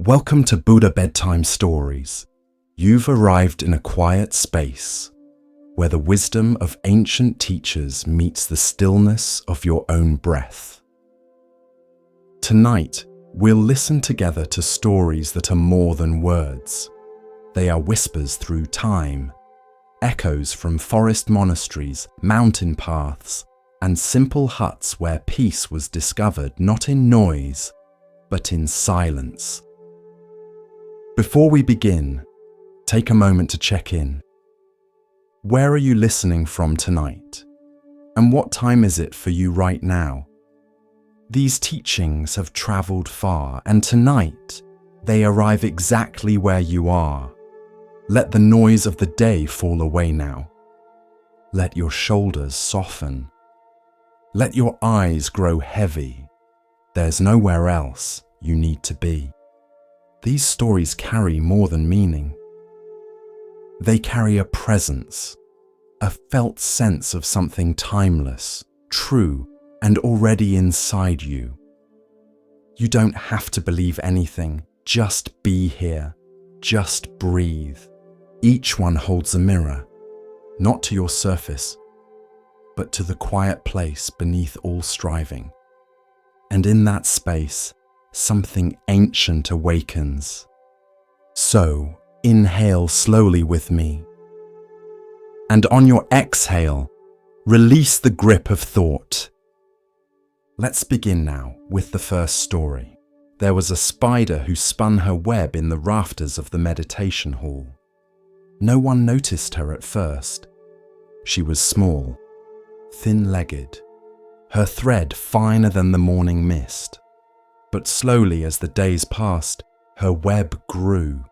Welcome to Buddha Bedtime Stories. You've arrived in a quiet space where the wisdom of ancient teachers meets the stillness of your own breath. Tonight, we'll listen together to stories that are more than words. They are whispers through time, echoes from forest monasteries, mountain paths, and simple huts where peace was discovered not in noise, but in silence. Before we begin, take a moment to check in. Where are you listening from tonight? And what time is it for you right now? These teachings have traveled far, and tonight they arrive exactly where you are. Let the noise of the day fall away now. Let your shoulders soften. Let your eyes grow heavy. There's nowhere else you need to be. These stories carry more than meaning. They carry a presence, a felt sense of something timeless, true, and already inside you. You don't have to believe anything, just be here, just breathe. Each one holds a mirror, not to your surface, but to the quiet place beneath all striving. And in that space, something ancient awakens. So, inhale slowly with me. And on your exhale, release the grip of thought. Let's begin now with the first story. There was a spider who spun her web in the rafters of the meditation hall. No one noticed her at first. She was small, thin-legged, her thread finer than the morning mist. But slowly as the days passed, her web grew,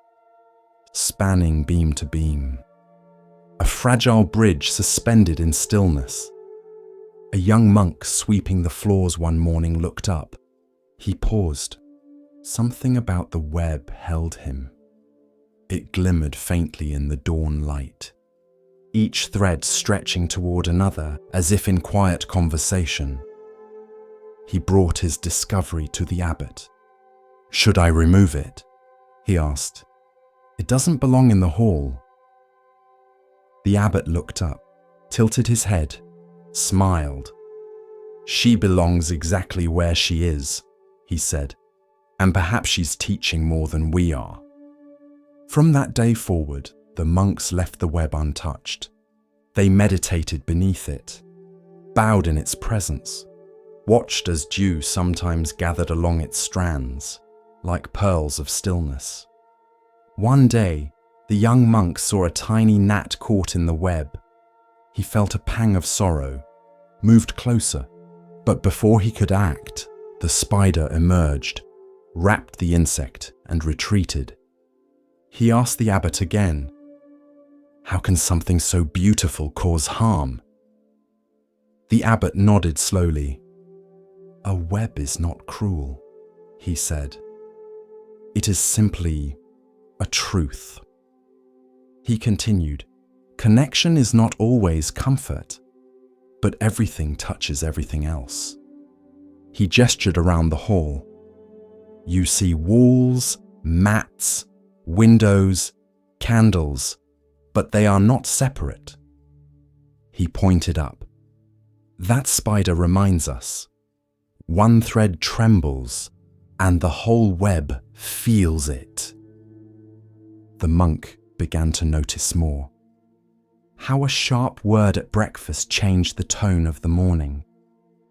spanning beam to beam. A fragile bridge suspended in stillness. A young monk sweeping the floors one morning looked up. He paused. Something about the web held him. It glimmered faintly in the dawn light, each thread stretching toward another as if in quiet conversation. He brought his discovery to the abbot. "Should I remove it?" he asked. "It doesn't belong in the hall." The abbot looked up, tilted his head, smiled. "She belongs exactly where she is," he said, "and perhaps she's teaching more than we are." From that day forward, the monks left the web untouched. They meditated beneath it, bowed in its presence, watched as dew sometimes gathered along its strands, like pearls of stillness. One day, the young monk saw a tiny gnat caught in the web. He felt a pang of sorrow, moved closer, but before he could act, the spider emerged, wrapped the insect, and retreated. He asked the abbot again, "How can something so beautiful cause harm?" The abbot nodded slowly. "A web is not cruel," he said. "It is simply a truth." He continued, "Connection is not always comfort, but everything touches everything else." He gestured around the hall. "You see walls, mats, windows, candles, but they are not separate." He pointed up. "That spider reminds us. One thread trembles, and the whole web feels it." The monk began to notice more. How a sharp word at breakfast changed the tone of the morning.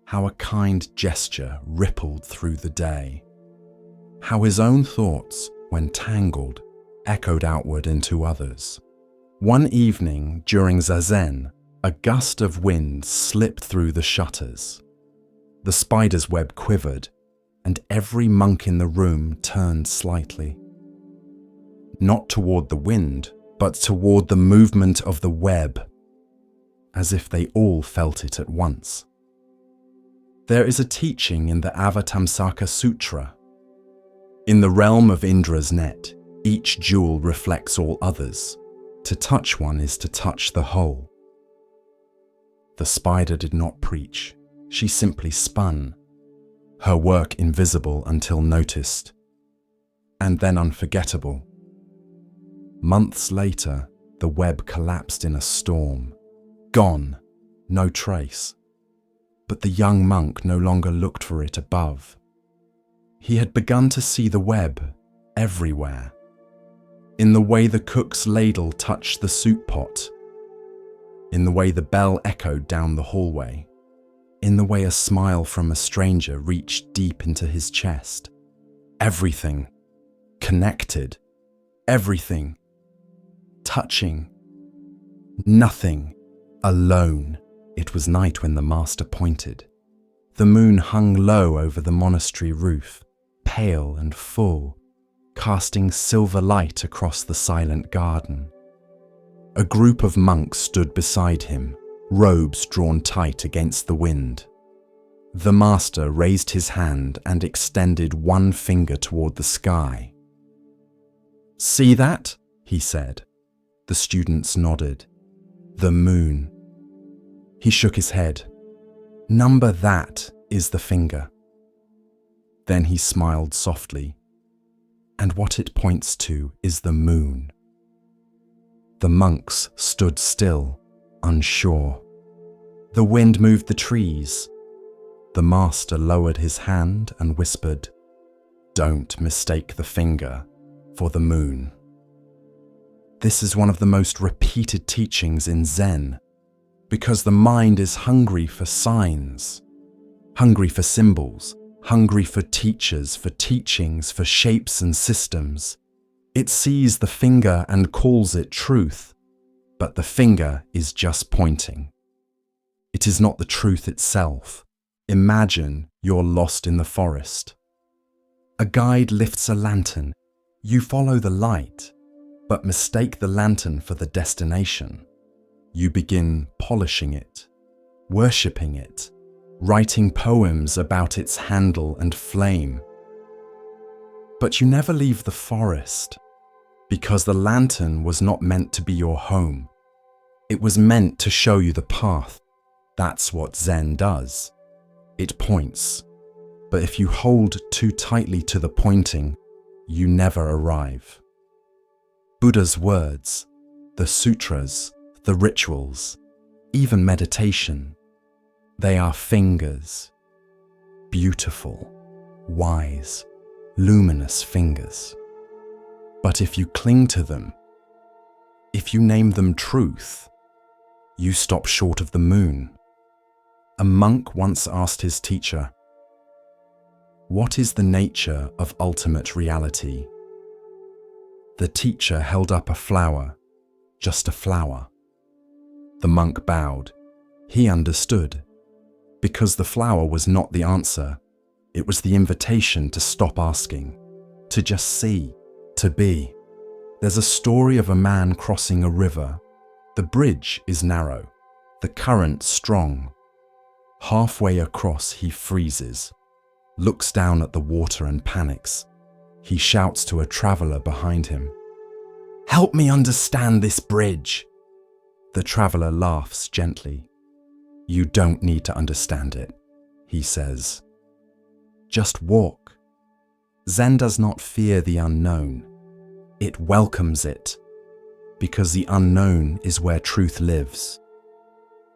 How a kind gesture rippled through the day. How his own thoughts, when tangled, echoed outward into others. One evening during Zazen, a gust of wind slipped through the shutters. The spider's web quivered, and every monk in the room turned slightly. Not toward the wind, but toward the movement of the web, as if they all felt it at once. There is a teaching in the Avatamsaka Sutra. In the realm of Indra's net, each jewel reflects all others. To touch one is to touch the whole. The spider did not preach. She simply spun, her work invisible until noticed. and then unforgettable. Months later, the web collapsed in a storm. Gone, no trace. But the young monk no longer looked for it above. He had begun to see the web everywhere. In the way the cook's ladle touched the soup pot, in the way the bell echoed down the hallway, in the way a smile from a stranger reached deep into his chest. Everything, connected, everything, touching, nothing, alone. It was night when the master pointed. The moon hung low over the monastery roof, pale and full, casting silver light across the silent garden. A group of monks stood beside him, robes drawn tight against the wind. The master raised his hand and extended one finger toward the sky. "See that?" he said. The students nodded. "The moon." He shook his head. "Number that is the finger." Then he smiled softly. "And what it points to is the moon." The monks stood still, unsure. The wind moved the trees. The master lowered his hand and whispered, "Don't mistake the finger for the moon." This is one of the most repeated teachings in Zen, because the mind is hungry for signs, hungry for symbols, hungry for teachers, for teachings, for shapes and systems. It sees the finger and calls it truth, but the finger is just pointing. It is not the truth itself. Imagine you're lost in the forest. A guide lifts a lantern. You follow the light, but mistake the lantern for the destination. You begin polishing it, worshipping it, writing poems about its handle and flame. But you never leave the forest, because the lantern was not meant to be your home. It was meant to show you the path. That's what Zen does. It points, but if you hold too tightly to the pointing, you never arrive. Buddha's words, the sutras, the rituals, even meditation, they are fingers. Beautiful, wise, luminous fingers. But if you cling to them, if you name them truth, you stop short of the moon. A monk once asked his teacher, "What is the nature of ultimate reality?" The teacher held up a flower, just a flower. The monk bowed. He understood, because the flower was not the answer. It was the invitation to stop asking, to just see, to be. There's a story of a man crossing a river. The bridge is narrow, the current strong. Halfway across, he freezes, looks down at the water and panics. He shouts to a traveler behind him, "Help me understand this bridge." The traveler laughs gently. "You don't need to understand it," he says. "Just walk." Zen does not fear the unknown. It welcomes it, because the unknown is where truth lives.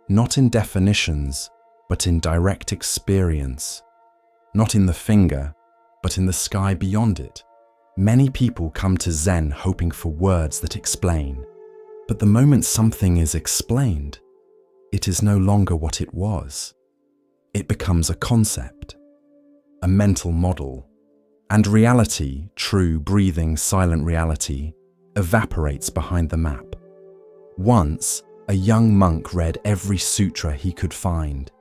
Not in definitions, but in direct experience. Not in the finger, but in the sky beyond it. Many people come to Zen hoping for words that explain. But the moment something is explained, it is no longer what it was. It becomes a concept, a mental model, and reality, true, breathing, silent reality, evaporates behind the map. Once, a young monk read every sutra he could find.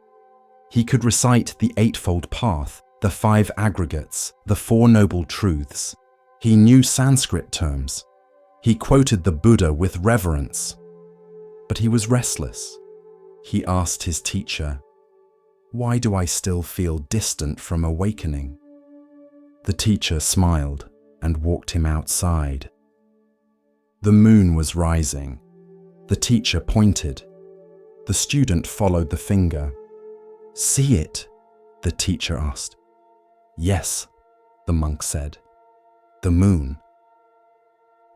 He could recite the Eightfold Path, the 5 aggregates, the 4 Noble Truths. He knew Sanskrit terms. He quoted the Buddha with reverence. But he was restless. He asked his teacher, "Why do I still feel distant from awakening?" The teacher smiled and walked him outside. The moon was rising. The teacher pointed. The student followed the finger. "See it?" the teacher asked. "Yes," the monk said. The moon.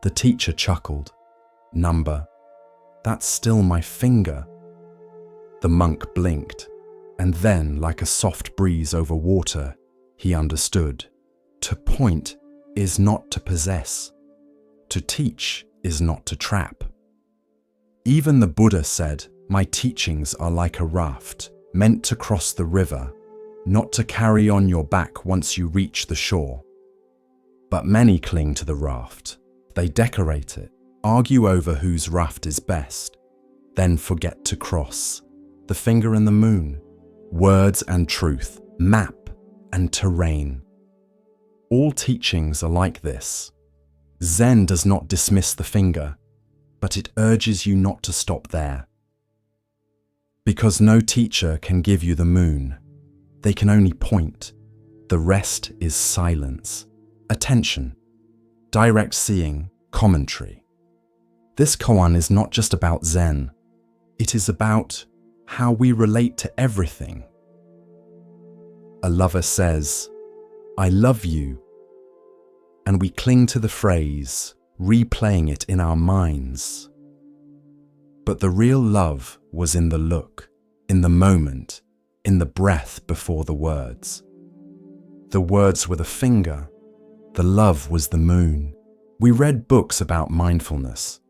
The teacher chuckled. Number, that's still my finger. The monk blinked, and then, like a soft breeze over water, he understood. To point is not to possess. To teach is not to trap. Even the Buddha said, "My teachings are like a raft, meant to cross the river, not to carry on your back once you reach the shore." But many cling to the raft. They decorate it, argue over whose raft is best, then forget to cross. The finger and the moon, words and truth, map and terrain. All teachings are like this. Zen does not dismiss the finger, but it urges you not to stop there. Because no teacher can give you the moon. They can only point. The rest is silence, attention, direct seeing, commentary. This koan is not just about Zen. It is about how we relate to everything. A lover says, "I love you," and we cling to the phrase, replaying it in our minds. But the real love was in the look, in the moment, in the breath before the words. The words were the finger, the love was the moon. We read books about mindfulness,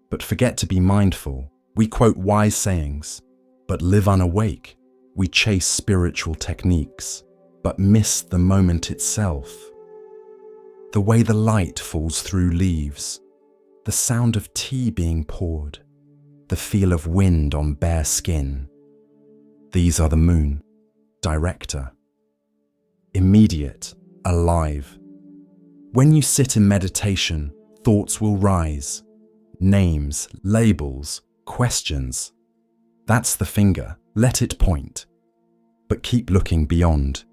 but forget to be mindful. We quote wise sayings, but live unawake. We chase spiritual techniques, but miss the moment itself. The way the light falls through leaves, the sound of tea being poured, the feel of wind on bare skin. These are the moon, director. Immediate, alive. When you sit in meditation, thoughts will rise. Names, labels, questions. That's the finger, let it point. But keep looking beyond,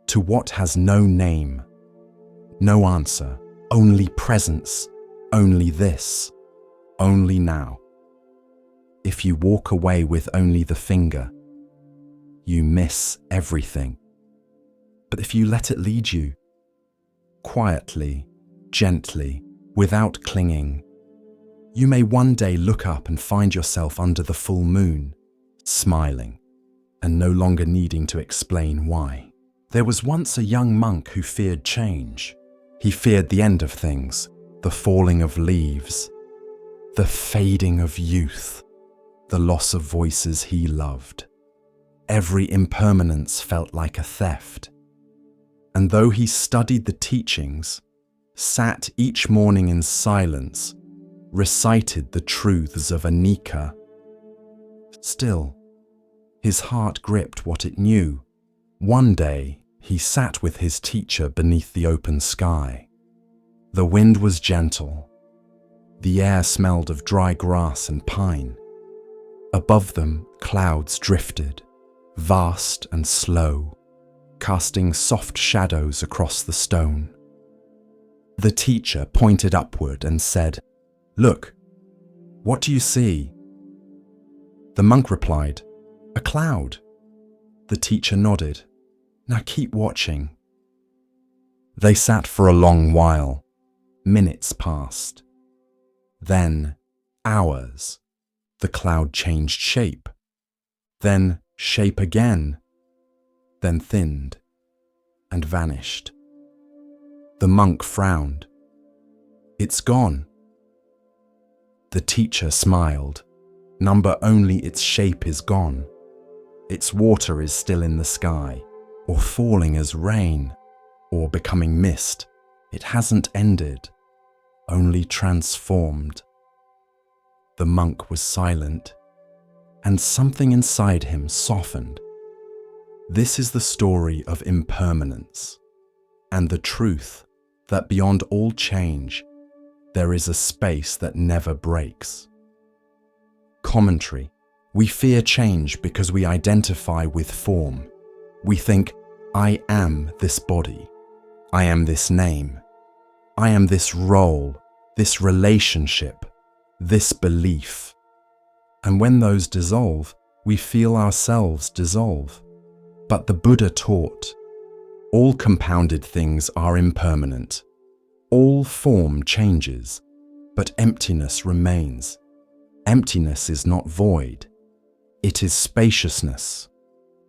to what has no name. No answer, only presence, only this, only now. If you walk away with only the finger, you miss everything. But if you let it lead you, quietly, gently, without clinging, you may one day look up and find yourself under the full moon, smiling, and no longer needing to explain why. There was once a young monk who feared change. He feared the end of things, the falling of leaves, the fading of youth, the loss of voices he loved. Every impermanence felt like a theft. And though he studied the teachings, sat each morning in silence, recited the truths of Anicca, still, his heart gripped what it knew. One day, he sat with his teacher beneath the open sky. The wind was gentle. The air smelled of dry grass and pine. Above them, clouds drifted, vast and slow, casting soft shadows across the stone. The teacher pointed upward and said, "Look, what do you see?" The monk replied, "A cloud." The teacher nodded. "Now keep watching." They sat for a long while. Minutes passed. Then hours. The cloud changed shape. Then shape again. Then thinned and vanished. The monk frowned. "It's gone." The teacher smiled. "Number only its shape is gone. Its water is still in the sky, or falling as rain, or becoming mist. It hasn't ended, only transformed." The monk was silent, and something inside him softened. This is the story of impermanence, and the truth that beyond all change, there is a space that never breaks. Commentary. We fear change because we identify with form. We think, "I am this body. I am this name. I am this role, this relationship, this belief." And when those dissolve, we feel ourselves dissolve. But the Buddha taught, all compounded things are impermanent. All form changes, but emptiness remains. Emptiness is not void. It is spaciousness,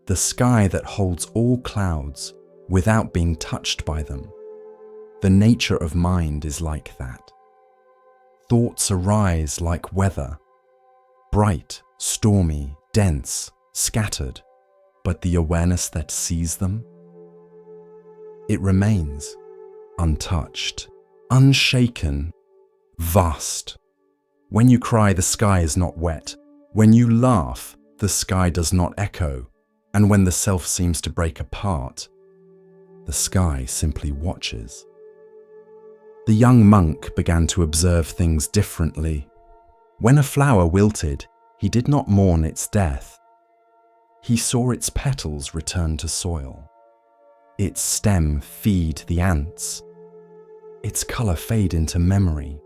the sky that holds all clouds without being touched by them. The nature of mind is like that. Thoughts arise like weather, bright, stormy, dense, scattered, but the awareness that sees them, it remains untouched, unshaken, vast. When you cry, the sky is not wet. When you laugh, the sky does not echo. And when the self seems to break apart, the sky simply watches. The young monk began to observe things differently. When a flower wilted, he did not mourn its death. He saw its petals return to soil, its stem feed the ants, its color fade into memory.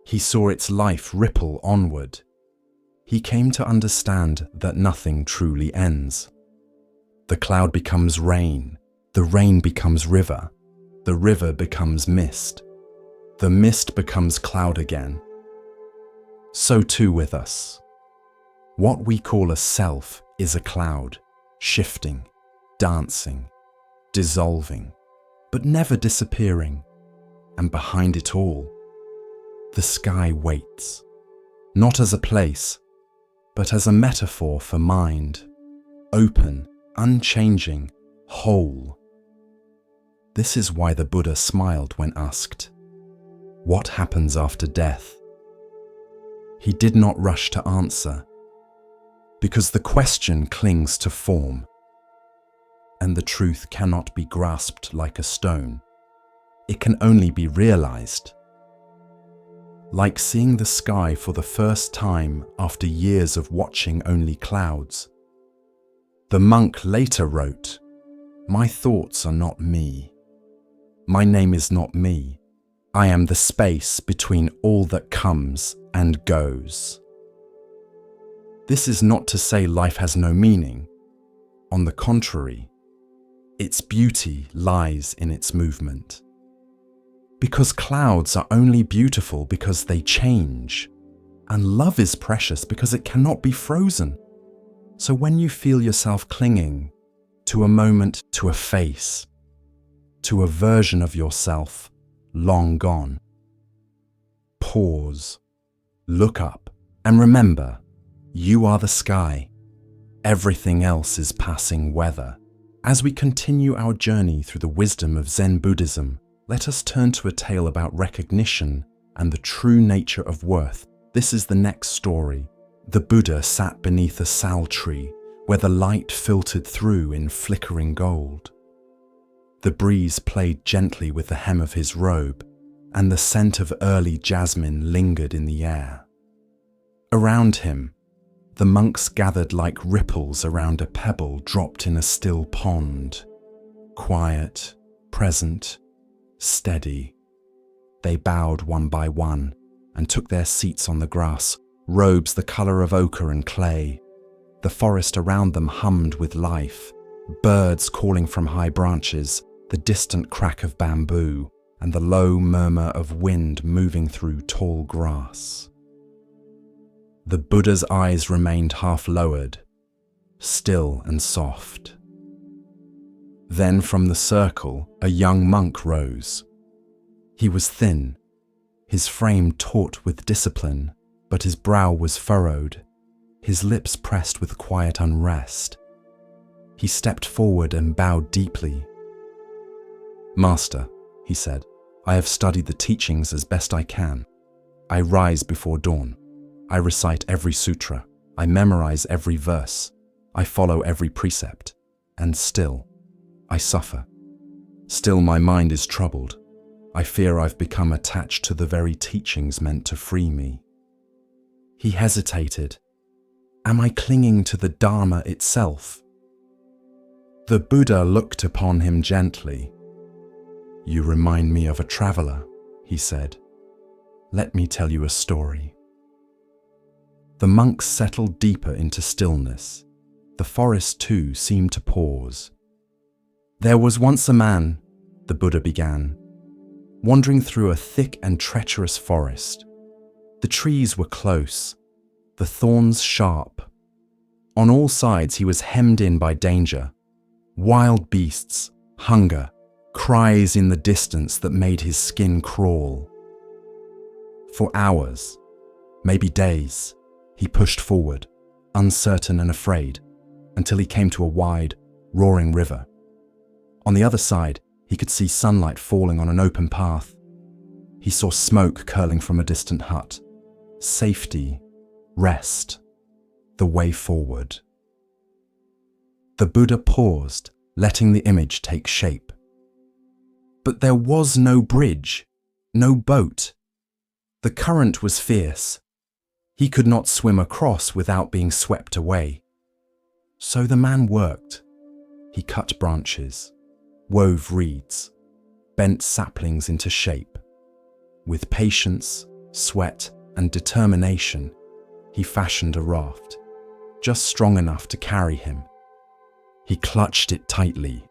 He saw its life ripple onward. He came to understand that nothing truly ends. The cloud becomes rain, the rain becomes river, the river becomes mist, the mist becomes cloud again. So too with us. What we call a self is a cloud, shifting, dancing, dissolving, but never disappearing. And behind it all, the sky waits, not as a place, but as a metaphor for mind, open, unchanging, whole. This is why the Buddha smiled when asked, "What happens after death?" He did not rush to answer, because the question clings to form, and the truth cannot be grasped like a stone. It can only be realized. Like seeing the sky for the first time after years of watching only clouds. The monk later wrote, "My thoughts are not me. My name is not me. I am the space between all that comes and goes." This is not to say life has no meaning. On the contrary, its beauty lies in its movement. Because clouds are only beautiful because they change, and love is precious because it cannot be frozen. So when you feel yourself clinging to a moment, to a face, to a version of yourself long gone, pause, look up, and remember, you are the sky. Everything else is passing weather. As we continue our journey through the wisdom of Zen Buddhism, let us turn to a tale about recognition and the true nature of worth. This is the next story. The Buddha sat beneath a sal tree where the light filtered through in flickering gold. The breeze played gently with the hem of his robe, and the scent of early jasmine lingered in the air. Around him, the monks gathered like ripples around a pebble dropped in a still pond. Quiet, present, steady. They bowed one by one and took their seats on the grass, robes the color of ochre and clay. The forest around them hummed with life, birds calling from high branches, the distant crack of bamboo, and the low murmur of wind moving through tall grass. The Buddha's eyes remained half lowered, still and soft. Then from the circle, a young monk rose. He was thin, his frame taut with discipline, but his brow was furrowed, his lips pressed with quiet unrest. He stepped forward and bowed deeply. "Master," he said, "I have studied the teachings as best I can. I rise before dawn. I recite every sutra. I memorize every verse. I follow every precept. And still, I suffer. Still my mind is troubled. I fear I've become attached to the very teachings meant to free me." He hesitated. Am I clinging to the Dharma itself? The Buddha looked upon him gently. "You remind me of a traveler," he said. "Let me tell you a story." The monks settled deeper into stillness. The forest too seemed to pause. "There was once a man," the Buddha began. wandering through a thick and treacherous forest. The trees were close, the thorns sharp. On all sides he was hemmed in by danger, wild beasts, hunger, cries in the distance that made his skin crawl. For hours, maybe days, he pushed forward, uncertain and afraid, until he came to a wide, roaring river. On the other side, he could see sunlight falling on an open path. He saw smoke curling from a distant hut. Safety, rest, the way forward. The Buddha paused, letting the image take shape. But there was no bridge, no boat. The current was fierce. He could not swim across without being swept away. So the man worked. He cut branches, wove reeds, bent saplings into shape. With patience, sweat, and determination, he fashioned a raft, just strong enough to carry him. He clutched it tightly,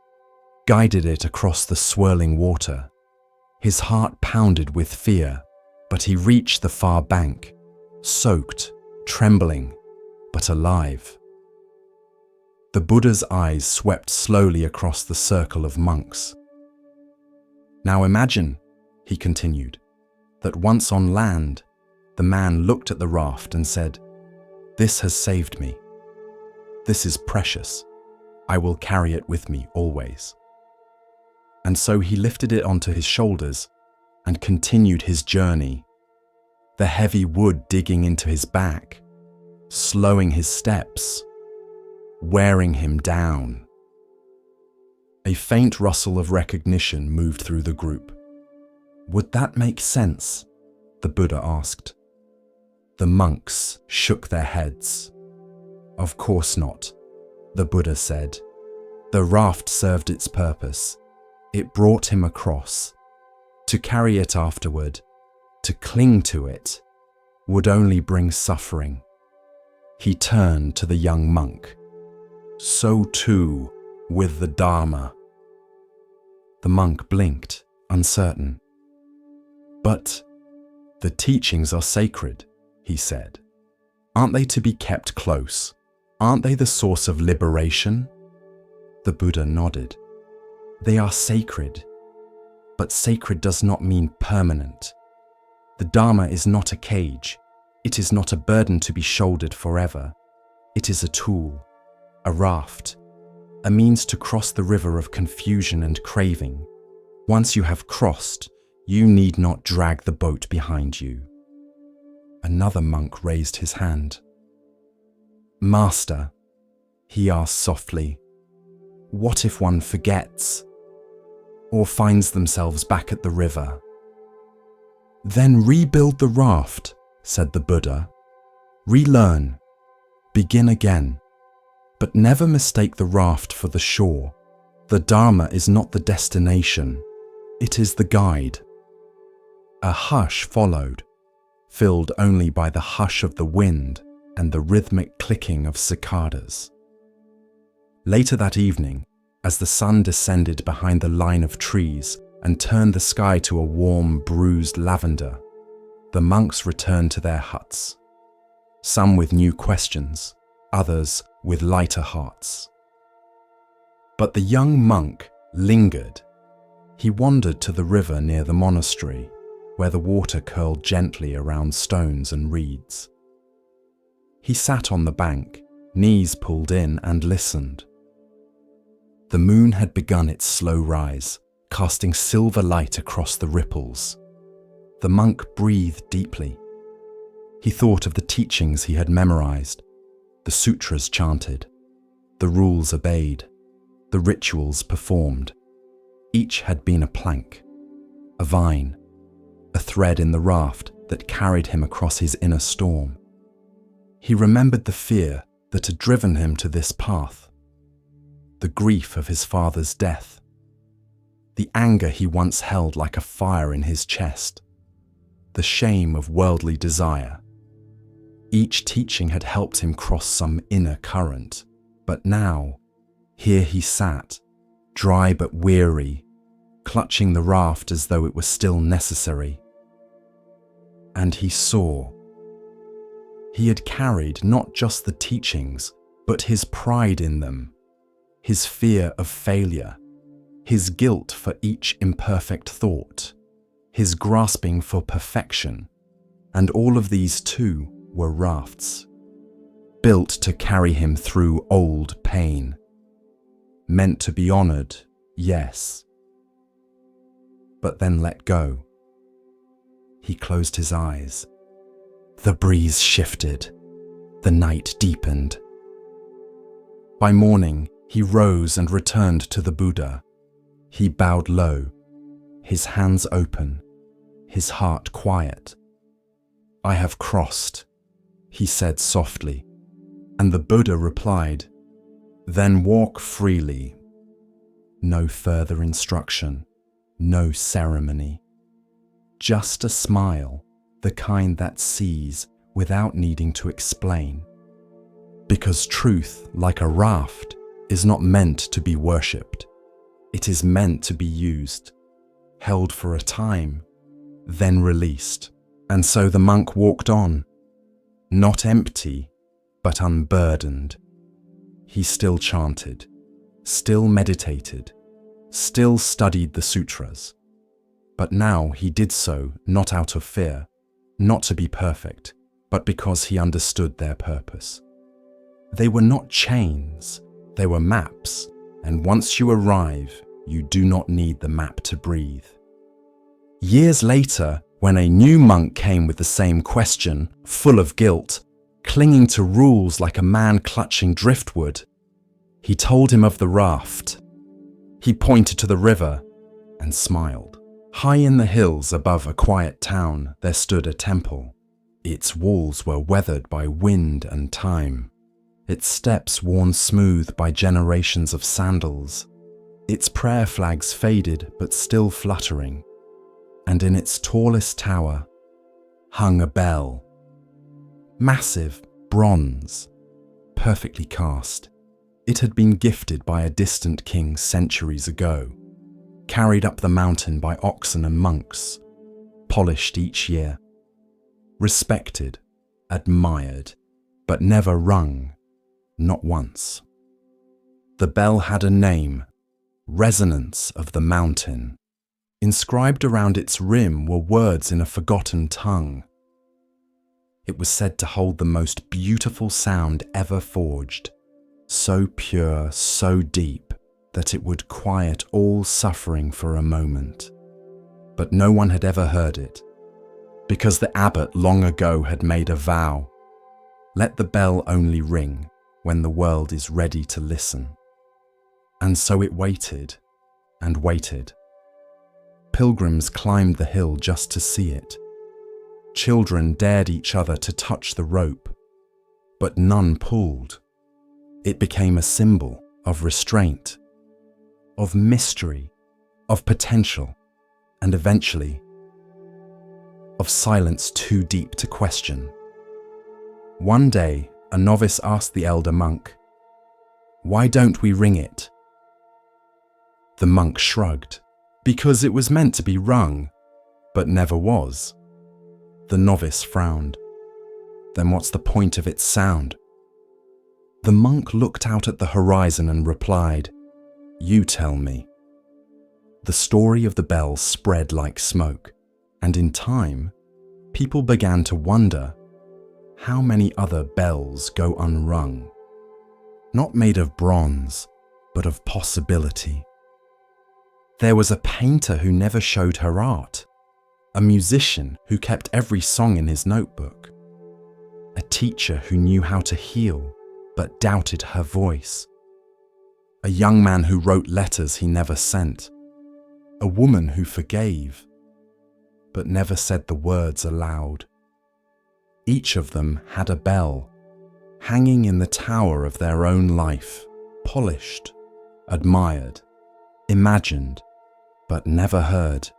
guided it across the swirling water. His heart pounded with fear, but he reached the far bank, soaked, trembling, but alive. The Buddha's eyes swept slowly across the circle of monks. Now imagine, he continued, that once on land, the man looked at the raft and said, "This has saved me. This is precious. I will carry it with me always." And so he lifted it onto his shoulders and continued his journey, the heavy wood digging into his back, slowing his steps, wearing him down. A faint rustle of recognition moved through the group. "Would that make sense?" the Buddha asked. The monks shook their heads. "Of course not," the Buddha said. "The raft served its purpose. It brought him across. To carry it afterward, to cling to it, would only bring suffering." He turned to the young monk. "So too with the Dharma." The monk blinked, uncertain. "But the teachings are sacred," he said. "Aren't they to be kept close? Aren't they the source of liberation?" The Buddha nodded. "They are sacred, but sacred does not mean permanent. The Dharma is not a cage. It is not a burden to be shouldered forever. It is a tool, a raft, a means to cross the river of confusion and craving. Once you have crossed, you need not drag the boat behind you." Another monk raised his hand. "Master," he asked softly, "what if one forgets or finds themselves back at the river?" "Then rebuild the raft," said the Buddha. "Relearn, begin again, but never mistake the raft for the shore. The Dharma is not the destination, it is the guide." A hush followed, filled only by the hush of the wind and the rhythmic clicking of cicadas. Later that evening, as the sun descended behind the line of trees and turned the sky to a warm, bruised lavender, the monks returned to their huts, some with new questions, others with lighter hearts. But the young monk lingered. He wandered to the river near the monastery, where the water curled gently around stones and reeds. He sat on the bank, knees pulled in, and listened. The moon had begun its slow rise, casting silver light across the ripples. The monk breathed deeply. He thought of the teachings he had memorized, the sutras chanted, the rules obeyed, the rituals performed. Each had been a plank, a vine, a thread in the raft that carried him across his inner storm. He remembered the fear that had driven him to this path, the grief of his father's death, the anger he once held like a fire in his chest, the shame of worldly desire. Each teaching had helped him cross some inner current, but now, here he sat, dry but weary, clutching the raft as though it were still necessary. And he saw. He had carried not just the teachings, but his pride in them, his fear of failure, his guilt for each imperfect thought, his grasping for perfection, and all of these too were rafts, built to carry him through old pain, meant to be honored, yes, but then let go. He closed his eyes. The breeze shifted. The night deepened. By morning, he rose and returned to the Buddha. He bowed low, his hands open, his heart quiet. I have crossed, he said softly, and the Buddha replied, then walk freely. No further instruction, no ceremony. Just a smile, the kind that sees without needing to explain. Because truth, like a raft, is not meant to be worshipped. It is meant to be used, held for a time, then released. And so the monk walked on, not empty, but unburdened. He still chanted, still meditated, still studied the sutras. But now he did so not out of fear, not to be perfect, but because he understood their purpose. They were not chains, they were maps, and once you arrive, you do not need the map to breathe. Years later, when a new monk came with the same question, full of guilt, clinging to rules like a man clutching driftwood, he told him of the raft. He pointed to the river and smiled. High in the hills above a quiet town, there stood a temple. Its walls were weathered by wind and time, its steps worn smooth by generations of sandals, its prayer flags faded but still fluttering, and in its tallest tower hung a bell. Massive, bronze, perfectly cast. It had been gifted by a distant king centuries ago, carried up the mountain by oxen and monks, polished each year, respected, admired, but never rung, not once. The bell had a name, Resonance of the Mountain. Inscribed around its rim were words in a forgotten tongue. It was said to hold the most beautiful sound ever forged, so pure, so deep, that it would quiet all suffering for a moment. But no one had ever heard it, because the abbot long ago had made a vow, let the bell only ring when the world is ready to listen. And so it waited and waited. Pilgrims climbed the hill just to see it. Children dared each other to touch the rope, but none pulled. It became a symbol of restraint, of mystery, of potential, and eventually, of silence too deep to question. One day, a novice asked the elder monk, "Why don't we ring it?" The monk shrugged, because it was meant to be rung, but never was. The novice frowned. Then what's the point of its sound? The monk looked out at the horizon and replied, "You tell me." The story of the bell spread like smoke, and in time, people began to wonder how many other bells go unrung, not made of bronze, but of possibility. There was a painter who never showed her art, a musician who kept every song in his notebook, a teacher who knew how to heal but doubted her voice, a young man who wrote letters he never sent, a woman who forgave but never said the words aloud. Each of them had a bell, hanging in the tower of their own life, polished, admired, imagined, but never heard.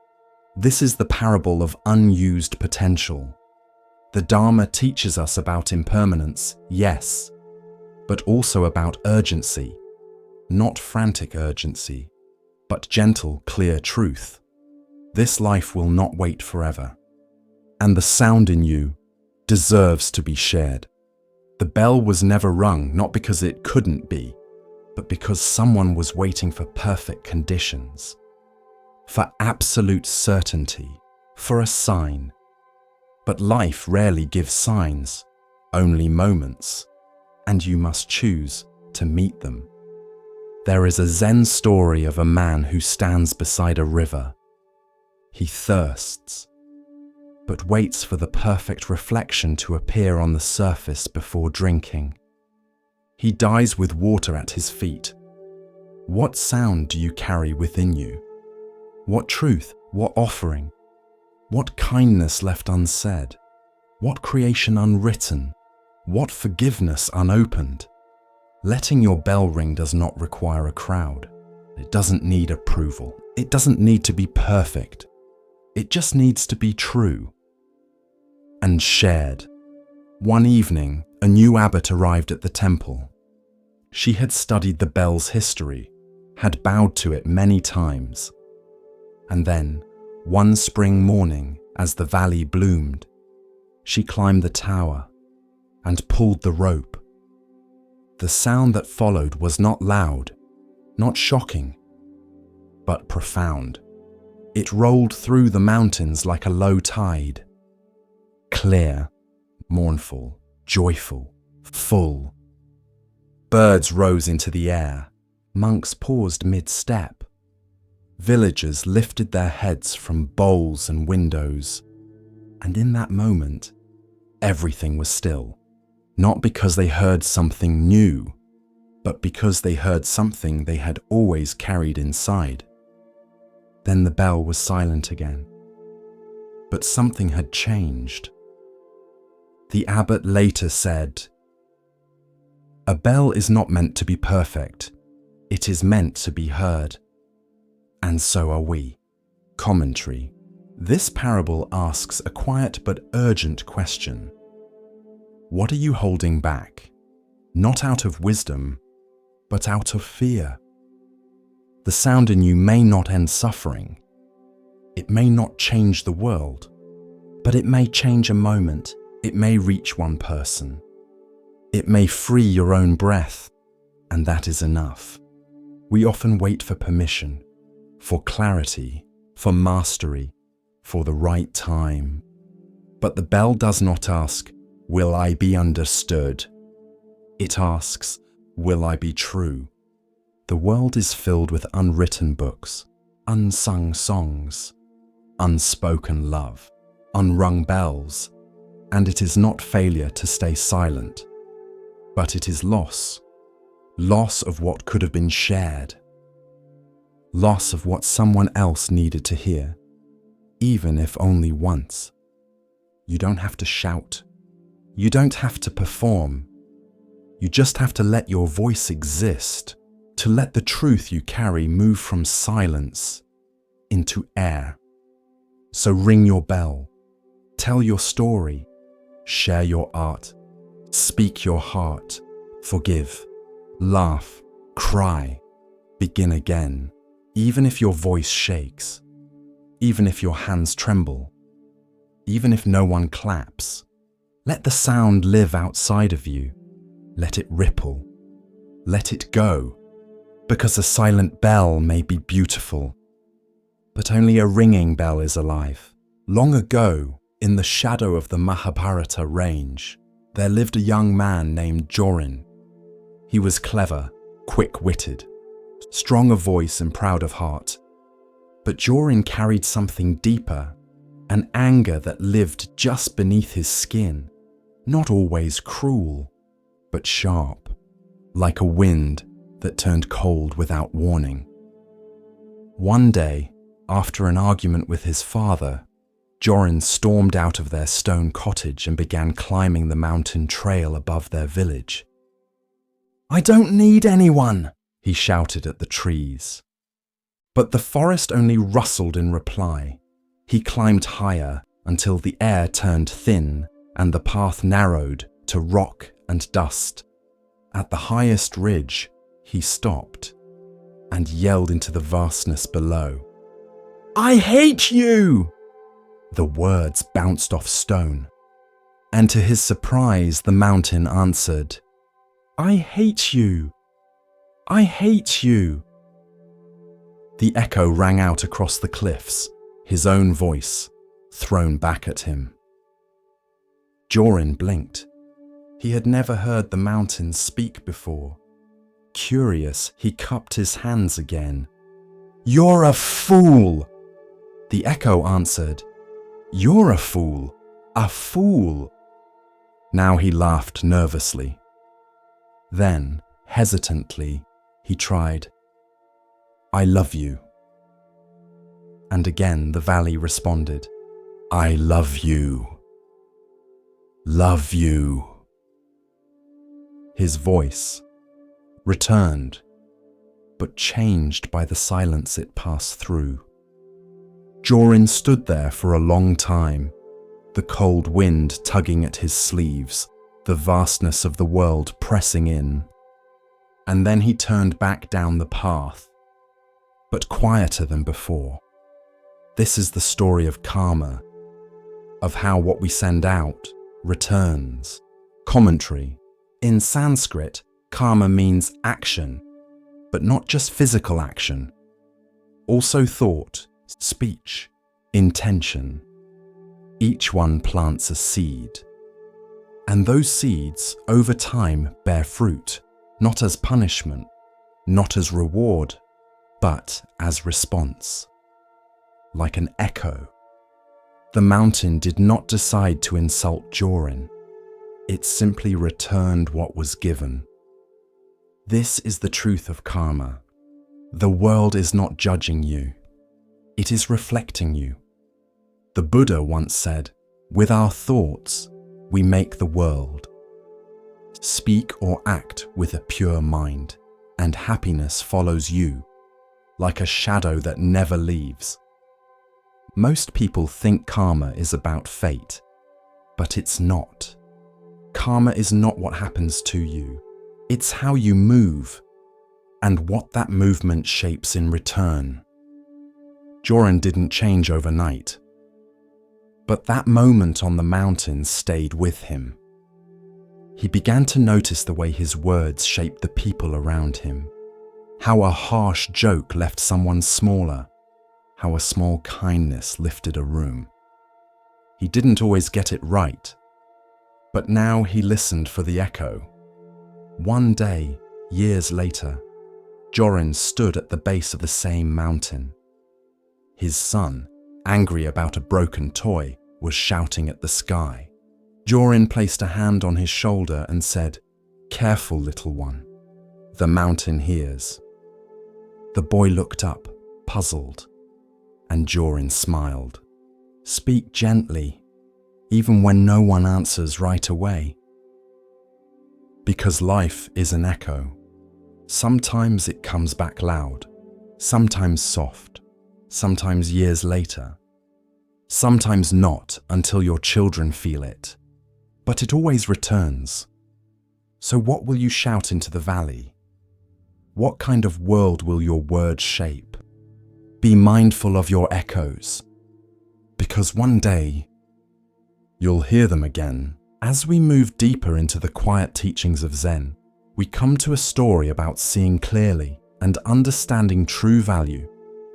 This is the parable of unused potential. The Dharma teaches us about impermanence, yes, but also about urgency, not frantic urgency, but gentle, clear truth. This life will not wait forever, and the sound in you deserves to be shared. The bell was never rung, not because it couldn't be, but because someone was waiting for perfect conditions, for absolute certainty, for a sign. But life rarely gives signs, only moments, and you must choose to meet them. There is a Zen story of a man who stands beside a river. He thirsts, but waits for the perfect reflection to appear on the surface before drinking. He dies with water at his feet. What sound do you carry within you? What truth, what offering? What kindness left unsaid? What creation unwritten? What forgiveness unopened? Letting your bell ring does not require a crowd. It doesn't need approval. It doesn't need to be perfect. It just needs to be true and shared. One evening, a new abbot arrived at the temple. She had studied the bell's history, had bowed to it many times. And then, one spring morning, as the valley bloomed, she climbed the tower and pulled the rope. The sound that followed was not loud, not shocking, but profound. It rolled through the mountains like a low tide. Clear, mournful, joyful, full. Birds rose into the air. Monks paused mid-step. Villagers lifted their heads from bowls and windows. And in that moment, everything was still. Not because they heard something new, but because they heard something they had always carried inside. Then the bell was silent again. But something had changed. The abbot later said, "A bell is not meant to be perfect. It is meant to be heard. And so are we." Commentary. This parable asks a quiet but urgent question. What are you holding back? Not out of wisdom, but out of fear. The sound in you may not end suffering. It may not change the world, but it may change a moment. It may reach one person. It may free your own breath, and that is enough. We often wait for permission, for clarity, for mastery, for the right time. But the bell does not ask, "Will I be understood?" It asks, "Will I be true?" The world is filled with unwritten books, unsung songs, unspoken love, unrung bells, and it is not failure to stay silent, but it is loss. Loss of what could have been shared. Loss of what someone else needed to hear, even if only once. You don't have to shout. You don't have to perform. You just have to let your voice exist, to let the truth you carry move from silence into air. So ring your bell, tell your story, share your art, speak your heart, forgive, laugh, cry, begin again, even if your voice shakes, even if your hands tremble, even if no one claps. Let the sound live outside of you. Let it ripple. Let it go. Because a silent bell may be beautiful, but only a ringing bell is alive. Long ago, in the shadow of the Mahabharata range, there lived a young man named Jorin. He was clever, quick-witted, strong of voice and proud of heart. But Jorin carried something deeper, an anger that lived just beneath his skin. Not always cruel, but sharp, like a wind that turned cold without warning. One day, after an argument with his father, Jorin stormed out of their stone cottage and began climbing the mountain trail above their village. "I don't need anyone," he shouted at the trees. But the forest only rustled in reply. He climbed higher until the air turned thin and the path narrowed to rock and dust. At the highest ridge, he stopped. and yelled into the vastness below. "I hate you!" The words bounced off stone, and to his surprise, the mountain answered, "I hate you! I hate you!" The echo rang out across the cliffs, his own voice thrown back at him. Jorin blinked. He had never heard the mountain speak before. Curious, he cupped his hands again. "You're a fool!" The echo answered, "You're a fool, a fool." Now he laughed nervously. Then, hesitantly, he tried, "I love you." And again the valley responded, "I love you. Love you." His voice returned, but changed by the silence it passed through. Jorin stood there for a long time, the cold wind tugging at his sleeves, the vastness of the world pressing in. And then he turned back down the path, but quieter than before. This is the story of karma, of how what we send out returns. Commentary. In Sanskrit, karma means action, but not just physical action. Also thought, speech, intention. Each one plants a seed. And those seeds, over time, bear fruit, not as punishment, not as reward, but as response. Like an echo. The mountain did not decide to insult Jorin. It simply returned what was given. This is the truth of karma. The world is not judging you. It is reflecting you. The Buddha once said, "With our thoughts, we make the world." Speak or act with a pure mind, and happiness follows you, like a shadow that never leaves. Most people think karma is about fate, but it's not. Karma is not what happens to you. It's how you move, and what that movement shapes in return. Jorin didn't change overnight, but that moment on the mountain stayed with him. He began to notice the way his words shaped the people around him, how a harsh joke left someone smaller, how a small kindness lifted a room. He didn't always get it right, but now he listened for the echo. One day, years later, Jorin stood at the base of the same mountain. His son, angry about a broken toy, was shouting at the sky. Jorin placed a hand on his shoulder and said, "Careful, little one. The mountain hears." The boy looked up, puzzled, and Jorin smiled. "Speak gently, even when no one answers right away." Because life is an echo. Sometimes it comes back loud, sometimes soft, sometimes years later, sometimes not until your children feel it, but it always returns. So what will you shout into the valley? What kind of world will your words shape? Be mindful of your echoes, because one day you'll hear them again. As we move deeper into the quiet teachings of Zen, we come to a story about seeing clearly and understanding true value.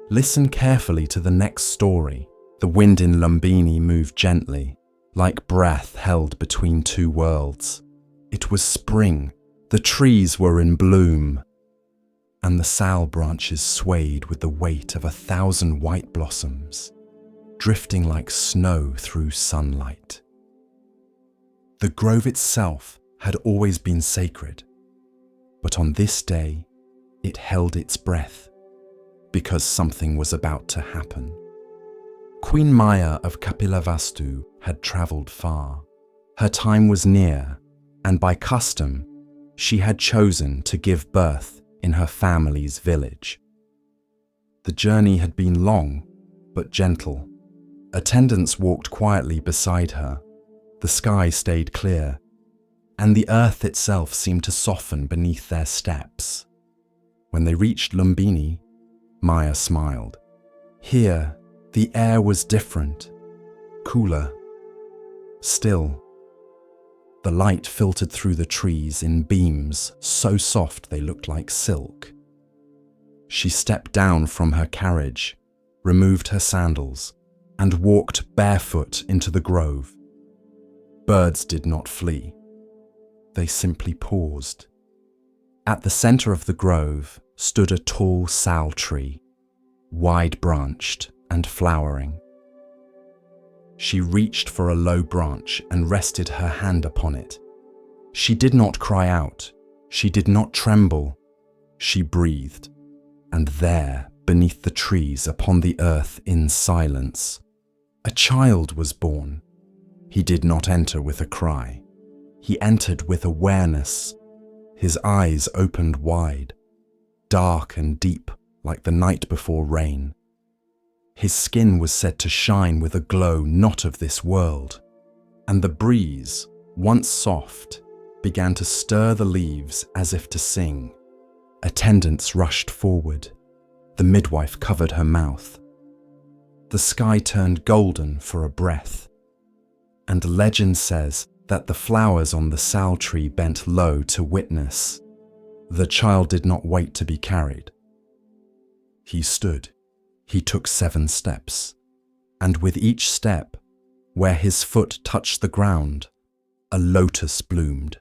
Listen carefully to the next story. The wind in Lumbini moved gently, like breath held between two worlds. It was spring, the trees were in bloom, and the sal branches swayed with the weight of 1,000 white blossoms, drifting like snow through sunlight. The grove itself had always been sacred, but on this day, it held its breath, because something was about to happen. Queen Maya of Kapilavastu had travelled far. Her time was near, and by custom, she had chosen to give birth in her family's village. The journey had been long, but gentle. Attendants walked quietly beside her. The sky stayed clear, and the earth itself seemed to soften beneath their steps. When they reached Lumbini, Maya smiled. Here, the air was different, cooler, still. The light filtered through the trees in beams so soft they looked like silk. She stepped down from her carriage, removed her sandals, and walked barefoot into the grove. Birds did not flee. They simply paused. At the center of the grove stood a tall sal tree, wide-branched and flowering. She reached for a low branch and rested her hand upon it. She did not cry out. She did not tremble. She breathed. And there, beneath the trees upon the earth in silence, a child was born. He did not enter with a cry. He entered with awareness. His eyes opened wide, dark and deep like the night before rain. His skin was said to shine with a glow not of this world, and the breeze, once soft, began to stir the leaves as if to sing. Attendants rushed forward. The midwife covered her mouth. The sky turned golden for a breath, and legend says that the flowers on the sal tree bent low to witness. The child did not wait to be carried. He stood. He took 7 steps, and with each step, where his foot touched the ground, a lotus bloomed.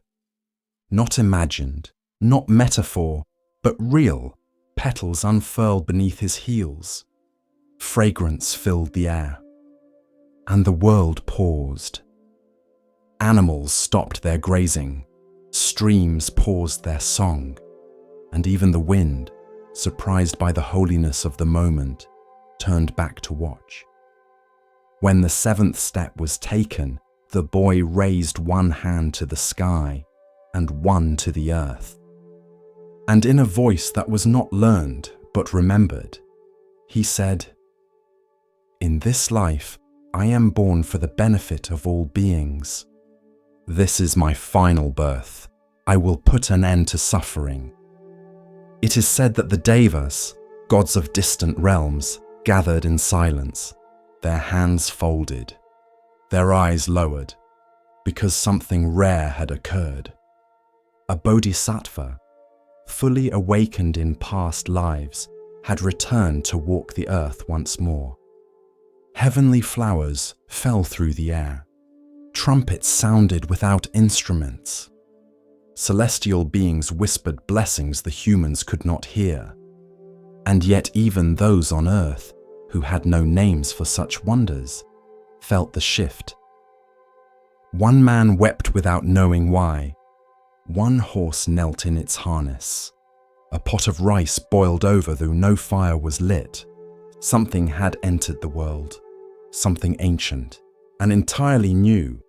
Not imagined, not metaphor, but real, petals unfurled beneath his heels. Fragrance filled the air, and the world paused. Animals stopped their grazing, streams paused their song, and even the wind, surprised by the holiness of the moment, turned back to watch. When the 7th step was taken, the boy raised one hand to the sky and one to the earth. And in a voice that was not learned but remembered, he said, "In this life, I am born for the benefit of all beings. This is my final birth. I will put an end to suffering." It is said that the Devas, gods of distant realms, gathered in silence, their hands folded, their eyes lowered, because something rare had occurred. A bodhisattva, fully awakened in past lives, had returned to walk the earth once more. Heavenly flowers fell through the air. Trumpets sounded without instruments. Celestial beings whispered blessings the humans could not hear. And yet even those on earth, who had no names for such wonders, felt the shift. One man wept without knowing why. One horse knelt in its harness. A pot of rice boiled over though no fire was lit. Something had entered the world, something ancient, and entirely new.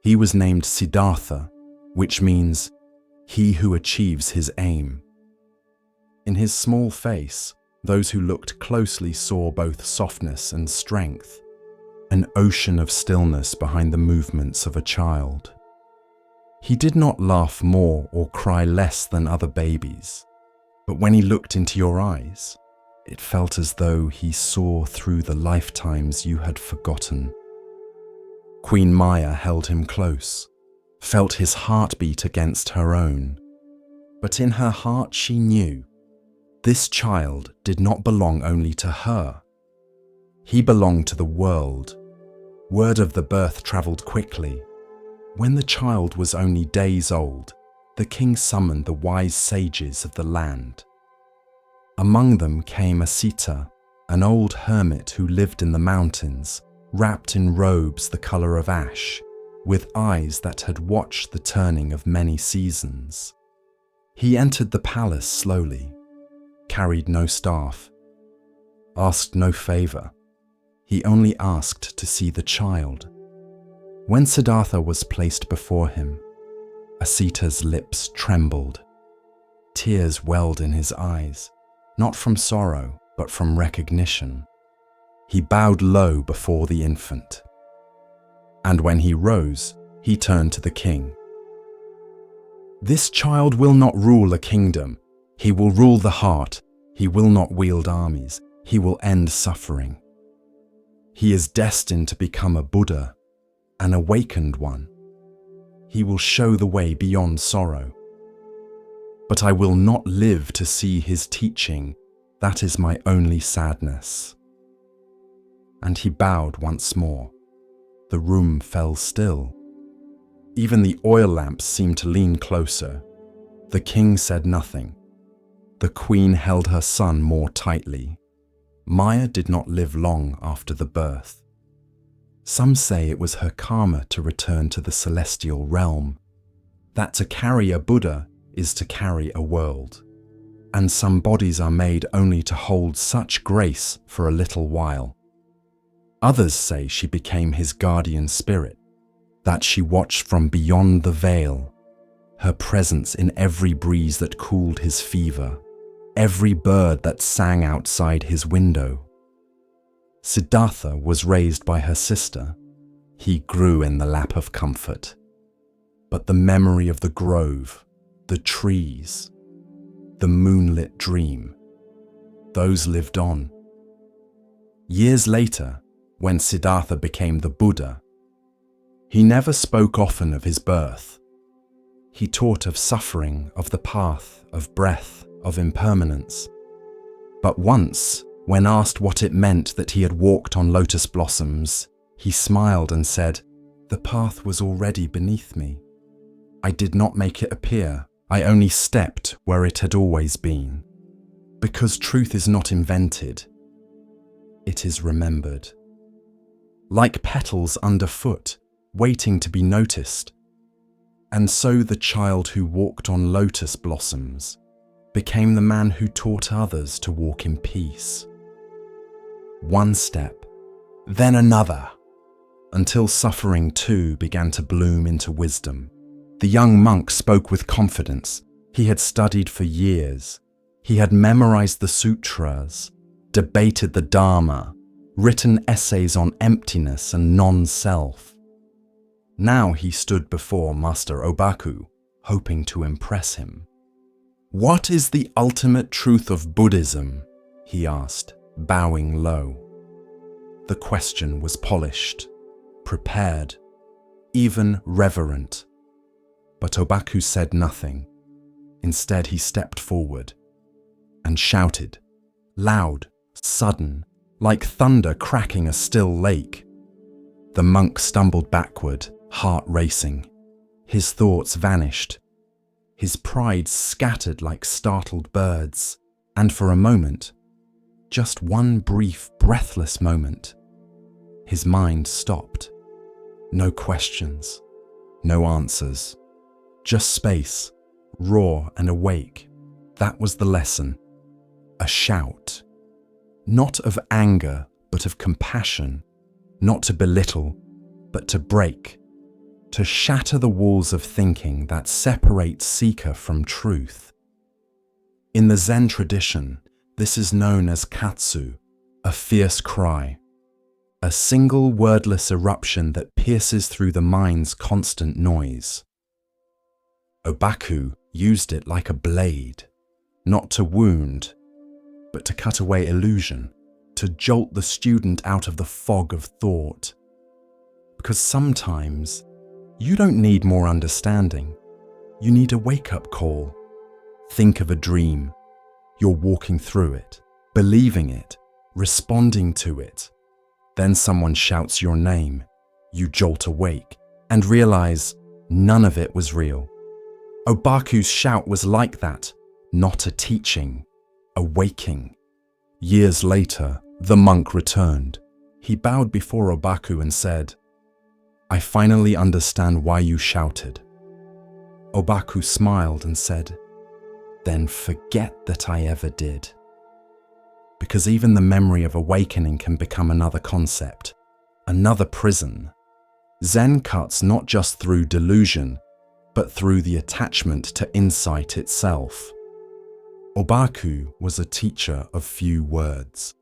He was named Siddhartha, which means he who achieves his aim. In his small face, those who looked closely saw both softness and strength, an ocean of stillness behind the movements of a child. He did not laugh more or cry less than other babies, but when he looked into your eyes, it felt as though he saw through the lifetimes you had forgotten. Queen Maya held him close, felt his heartbeat against her own, but in her heart she knew this child did not belong only to her. He belonged to the world. Word of the birth traveled quickly. When the child was only days old, the king summoned the wise sages of the land. Among them came Asita, an old hermit who lived in the mountains, wrapped in robes the color of ash, with eyes that had watched the turning of many seasons. He entered the palace slowly, carried no staff, asked no favor. He only asked to see the child. When Siddhartha was placed before him, Asita's lips trembled. Tears welled in his eyes, not from sorrow, but from recognition. He bowed low before the infant. And when he rose, he turned to the king. "This child will not rule a kingdom. He will rule the heart. He will not wield armies. He will end suffering. He is destined to become a Buddha, an awakened one. He will show the way beyond sorrow. But I will not live to see his teaching. That is my only sadness. And he bowed once more. The room fell still. Even the oil lamps seemed to lean closer. The king said nothing. The queen held her son more tightly. Maya did not live long after the birth. Some say it was her karma to return to the celestial realm, that to carry a Buddha is to carry a world, and some bodies are made only to hold such grace for a little while. Others say she became his guardian spirit, that she watched from beyond the veil, her presence in every breeze that cooled his fever, every bird that sang outside his window. Siddhartha was raised by her sister. He grew in the lap of comfort. But the memory of the grove, the trees, the moonlit dream, those lived on. Years later, when Siddhartha became the Buddha, he never spoke often of his birth. He taught of suffering, of the path, of breath, of impermanence. But once, when asked what it meant that he had walked on lotus blossoms, he smiled and said, "The path was already beneath me. I did not make it appear. I only stepped where it had always been. Because truth is not invented, it is remembered." Like petals underfoot, waiting to be noticed. And so the child who walked on lotus blossoms became the man who taught others to walk in peace. One step, then another, until suffering too began to bloom into wisdom. The young monk spoke with confidence. He had studied for years. He had memorized the sutras, debated the Dharma, written essays on emptiness and non-self. Now he stood before Master Obaku, hoping to impress him. "What is the ultimate truth of Buddhism?" he asked, bowing low. The question was polished, prepared, even reverent. But Obaku said nothing. Instead, he stepped forward and shouted, loud, sudden, like thunder cracking a still lake. The monk stumbled backward, heart racing. His thoughts vanished. His pride scattered like startled birds. And for a moment, just one brief, breathless moment, his mind stopped. No questions, no answers, just space, raw and awake. That was the lesson. A shout. Not of anger, but of compassion. Not to belittle, but to break. To shatter the walls of thinking that separate seeker from truth. In the Zen tradition, this is known as katsu, a fierce cry. A single wordless eruption that pierces through the mind's constant noise. Obaku used it like a blade, not to wound, but to cut away illusion, to jolt the student out of the fog of thought. Because sometimes, you don't need more understanding. You need a wake-up call. Think of a dream. You're walking through it, believing it, responding to it. Then someone shouts your name. You jolt awake and realize none of it was real. Obaku's shout was like that, not a teaching, a waking. Years later, the monk returned. He bowed before Obaku and said, "I finally understand why you shouted." Obaku smiled and said, "Then forget that I ever did." Because even the memory of awakening can become another concept, another prison. Zen cuts not just through delusion, but through the attachment to insight itself. Obaku was a teacher of few words,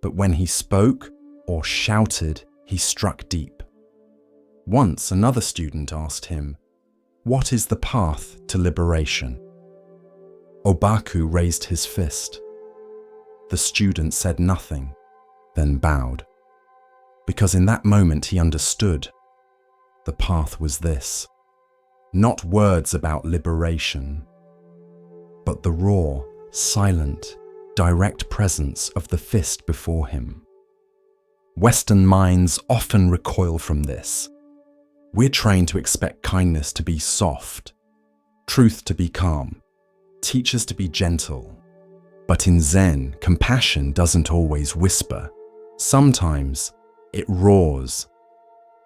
but when he spoke or shouted, he struck deep. Once another student asked him, "What is the path to liberation?" Obaku raised his fist. The student said nothing, then bowed. Because in that moment he understood. The path was this. Not words about liberation, but the raw, silent, direct presence of the fist before him. Western minds often recoil from this. We're trained to expect kindness to be soft, truth to be calm, teachers to be gentle. But in Zen, compassion doesn't always whisper. Sometimes it roars,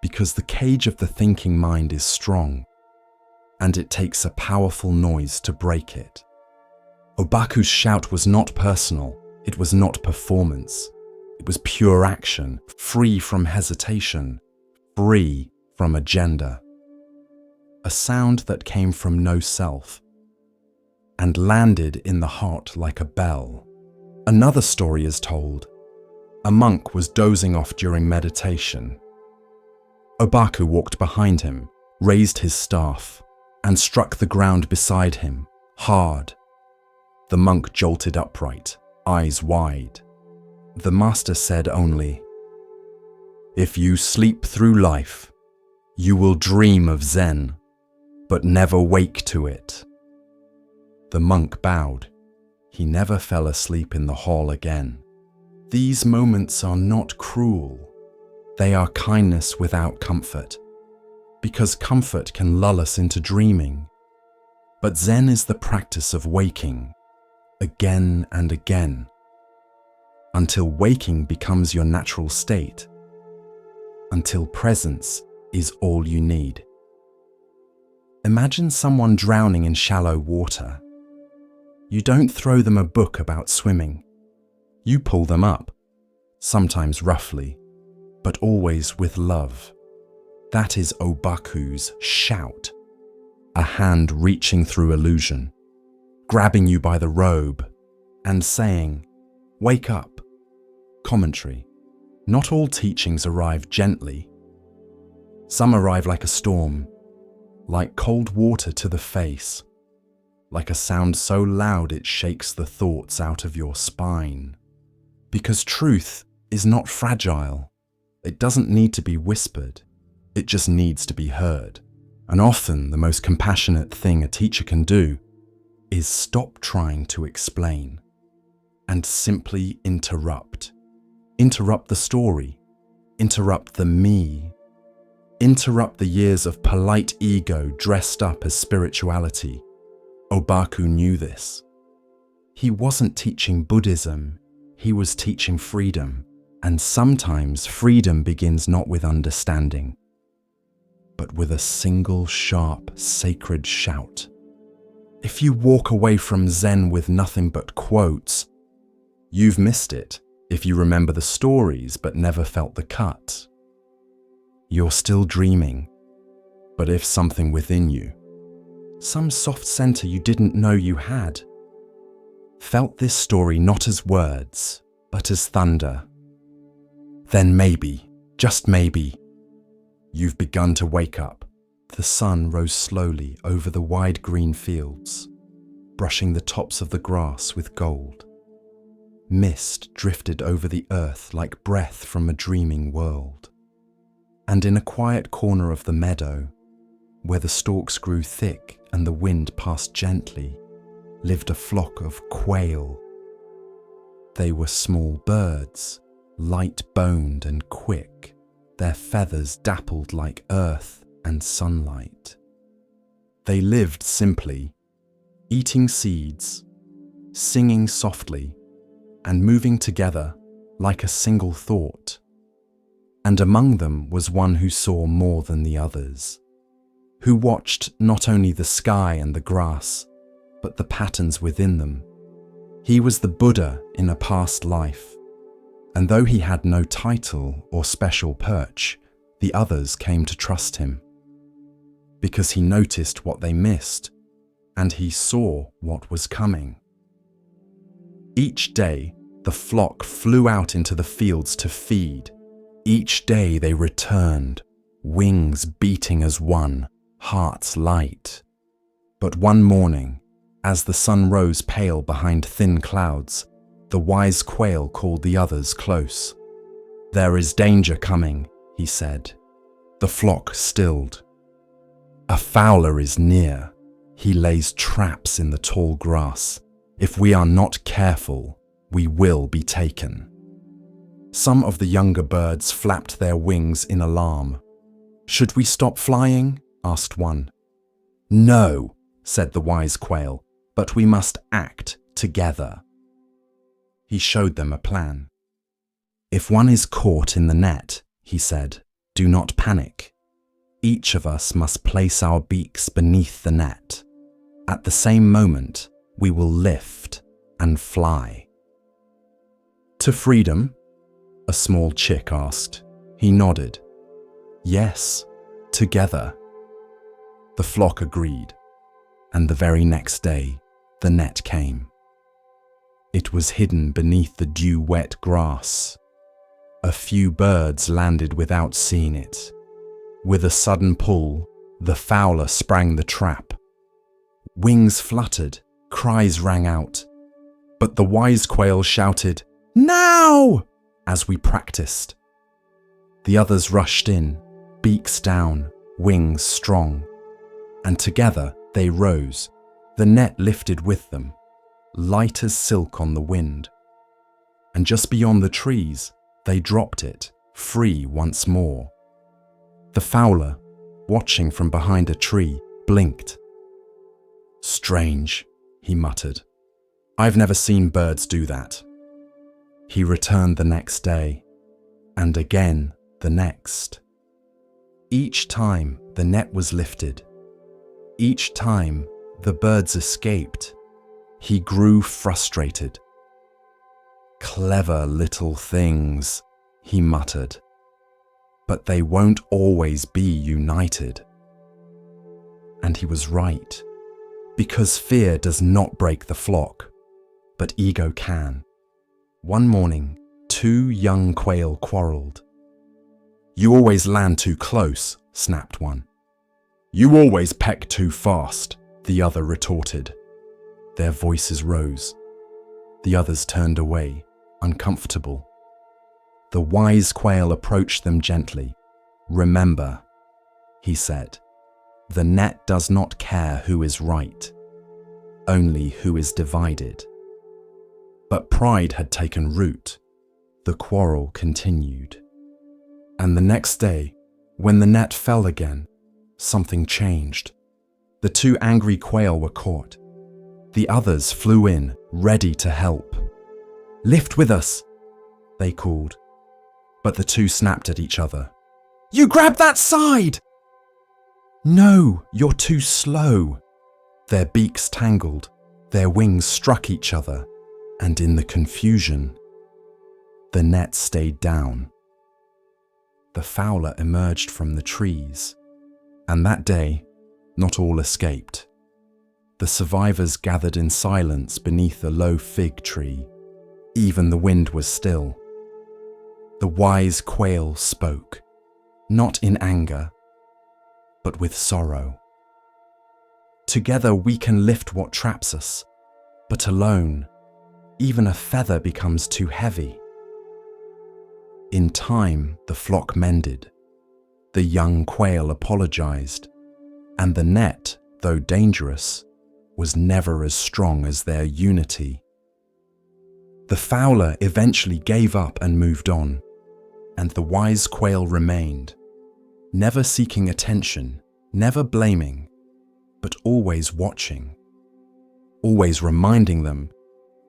because the cage of the thinking mind is strong, and it takes a powerful noise to break it. Obaku's shout was not personal, it was not performance. It was pure action, free from hesitation, free from agenda. A sound that came from no self, and landed in the heart like a bell. Another story is told. A monk was dozing off during meditation. Obaku walked behind him, raised his staff, and struck the ground beside him, hard. The monk jolted upright, eyes wide. The master said only, "If you sleep through life, you will dream of Zen, but never wake to it." The monk bowed. He never fell asleep in the hall again. These moments are not cruel. They are kindness without comfort, because comfort can lull us into dreaming. But Zen is the practice of waking, again and again, until waking becomes your natural state, until presence is all you need. Imagine someone drowning in shallow water. You don't throw them a book about swimming. You pull them up, sometimes roughly, but always with love. That is Obaku's shout, a hand reaching through illusion, grabbing you by the robe and saying, "Wake up." Commentary. Not all teachings arrive gently. Some arrive like a storm, like cold water to the face, like a sound so loud it shakes the thoughts out of your spine. Because truth is not fragile. It doesn't need to be whispered. It just needs to be heard. And often the most compassionate thing a teacher can do is stop trying to explain and simply interrupt. Interrupt the story. Interrupt the me. Interrupt the years of polite ego dressed up as spirituality. Obaku knew this. He wasn't teaching Buddhism, he was teaching freedom. And sometimes freedom begins not with understanding, but with a single sharp, sacred shout. If you walk away from Zen with nothing but quotes, you've missed it. If you remember the stories but never felt the cut, you're still dreaming. But if something within you, some soft center you didn't know you had, felt this story not as words, but as thunder, then maybe, just maybe, you've begun to wake up. The sun rose slowly over the wide green fields, brushing the tops of the grass with gold. Mist drifted over the earth like breath from a dreaming world. And in a quiet corner of the meadow, where the stalks grew thick and the wind passed gently, lived a flock of quail. They were small birds, light-boned and quick, their feathers dappled like earth and sunlight. They lived simply, eating seeds, singing softly, and moving together like a single thought. And among them was one who saw more than the others, who watched not only the sky and the grass, but the patterns within them. He was the Buddha in a past life, and though he had no title or special perch, the others came to trust him, because he noticed what they missed, and he saw what was coming. Each day, the flock flew out into the fields to feed. Each day they returned, wings beating as one, hearts light. But one morning, As the sun rose pale behind thin clouds, the wise quail called the others close. "There is danger coming," he said. The flock stilled. "A fowler is near. He lays traps in the tall grass. If we are not careful, we will be taken." Some of the younger birds flapped their wings in alarm. "Should we stop flying?" asked one. "No," said the wise quail, "but we must act together." He showed them a plan. "If one is caught in the net," he said, "do not panic. Each of us must place our beaks beneath the net. At the same moment, we will lift and fly." "To freedom?" a small chick asked. He nodded. "Yes, together." The flock agreed, and the very next day, the net came. It was hidden beneath the dew-wet grass. A few birds landed without seeing it. With a sudden pull, the fowler sprang the trap. Wings fluttered, cries rang out. But the wise quail shouted, "Now!" as we practiced. The others rushed in, beaks down, wings strong. And together they rose, the net lifted with them, light as silk on the wind. And just beyond the trees, they dropped it, free once more. The fowler, watching from behind a tree, blinked. "Strange," he muttered. "I've never seen birds do that." He returned the next day, and again the next. Each time the net was lifted. Each time the birds escaped. He grew frustrated. "Clever little things," he muttered. "But they won't always be united." And he was right, because fear does not break the flock, but ego can. One morning, two young quail quarreled. "You always land too close," snapped one. "You always peck too fast," the other retorted. Their voices rose. The others turned away, uncomfortable. The wise quail approached them gently. "Remember," he said, "the net does not care who is right, only who is divided." But pride had taken root. The quarrel continued. And the next day, when the net fell again, something changed. The two angry quail were caught. The others flew in, ready to help. "Lift with us," they called. But the two snapped at each other. "You grab that side!" "No, you're too slow." Their beaks tangled, their wings struck each other, and in the confusion, the net stayed down. The fowler emerged from the trees, and that day, not all escaped. The survivors gathered in silence beneath a low fig tree. Even the wind was still. The wise quail spoke, not in anger, but with sorrow. "Together we can lift what traps us, but alone, even a feather becomes too heavy." In time, the flock mended. The young quail apologized, and the net, though dangerous, was never as strong as their unity. The fowler eventually gave up and moved on, and the wise quail remained, never seeking attention, never blaming, but always watching, always reminding them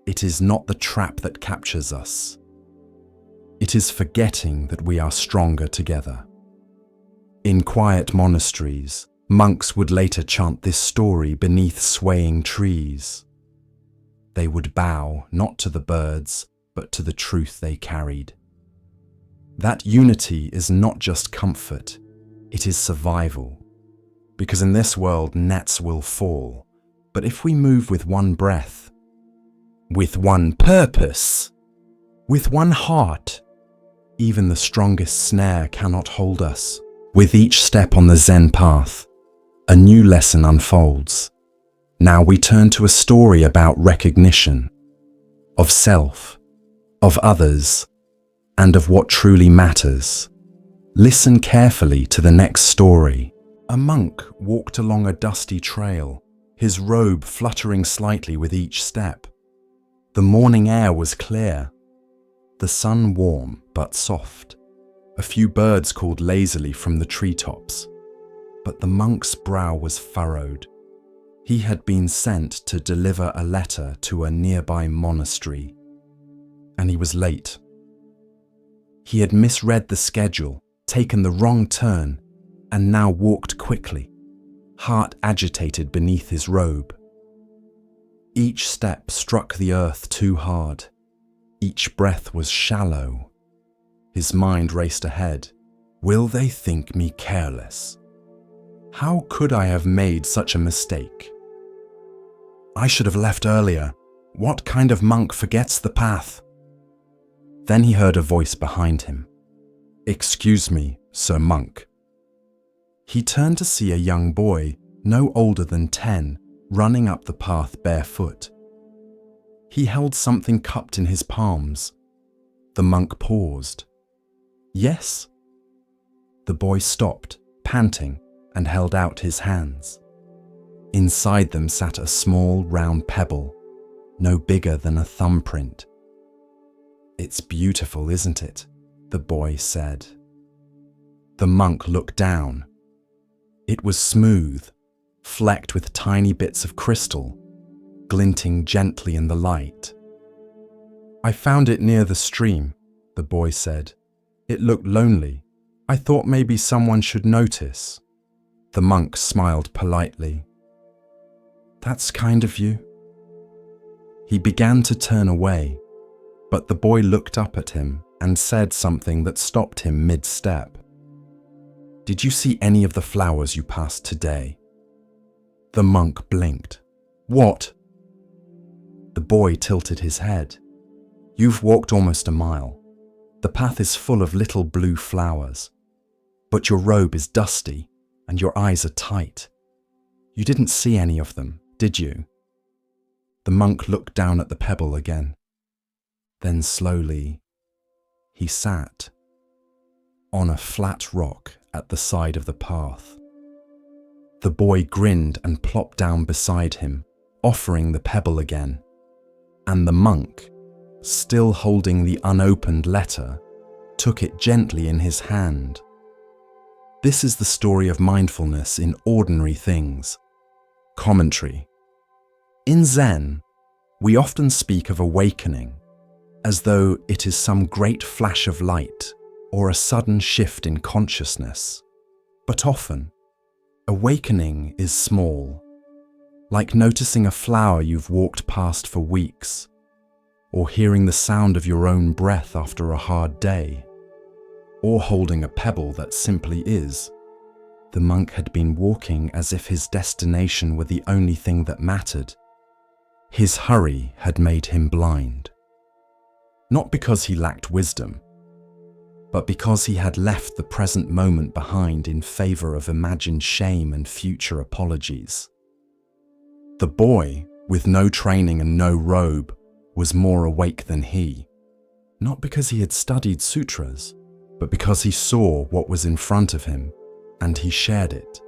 it is not the trap that captures us. It is forgetting that we are stronger together. In quiet monasteries, monks would later chant this story beneath swaying trees. They would bow not to the birds, but to the truth they carried. That unity is not just comfort, it is survival. Because in this world, nets will fall. But if we move with one breath, with one purpose, with one heart, even the strongest snare cannot hold us. With each step on the Zen path, a new lesson unfolds. Now we turn to a story about recognition, of self, of others, and of what truly matters. Listen carefully to the next story. A monk walked along a dusty trail, his robe fluttering slightly with each step. The morning air was clear, the sun warm but soft. A few birds called lazily from the treetops, but the monk's brow was furrowed. He had been sent to deliver a letter to a nearby monastery, and he was late. He had misread the schedule, taken the wrong turn, and now walked quickly, heart agitated beneath his robe. Each step struck the earth too hard. Each breath was shallow. His mind raced ahead. Will they think me careless? How could I have made such a mistake? I should have left earlier. What kind of monk forgets the path? Then he heard a voice behind him. Excuse me, Sir Monk. He turned to see a young boy, no older than 10, running up the path barefoot. He held something cupped in his palms. The monk paused. Yes? The boy stopped, panting, and held out his hands. Inside them sat a small, round pebble, no bigger than a thumbprint. It's beautiful, isn't it? The boy said. The monk looked down. It was smooth, flecked with tiny bits of crystal, glinting gently in the light. I found it near the stream, the boy said. It looked lonely. I thought maybe someone should notice. The monk smiled politely. That's kind of you. He began to turn away, but the boy looked up at him and said something that stopped him mid-step. Did you see any of the flowers you passed today? The monk blinked. What? The boy tilted his head. You've walked almost a mile. The path is full of little blue flowers, but your robe is dusty and your eyes are tight. You didn't see any of them, did you? The monk looked down at the pebble again. Then slowly, he sat on a flat rock at the side of the path. The boy grinned and plopped down beside him, offering the pebble again. And the monk, still holding the unopened letter, took it gently in his hand. This is the story of mindfulness in ordinary things. Commentary. In Zen, we often speak of awakening as though it is some great flash of light or a sudden shift in consciousness. But often, awakening is small, like noticing a flower you've walked past for weeks, or hearing the sound of your own breath after a hard day, or holding a pebble that simply is. The monk had been walking as if his destination were the only thing that mattered. His hurry had made him blind. Not because he lacked wisdom, but because he had left the present moment behind in favor of imagined shame and future apologies. The boy, with no training and no robe, was more awake than he, not because he had studied sutras, but because he saw what was in front of him, and he shared it.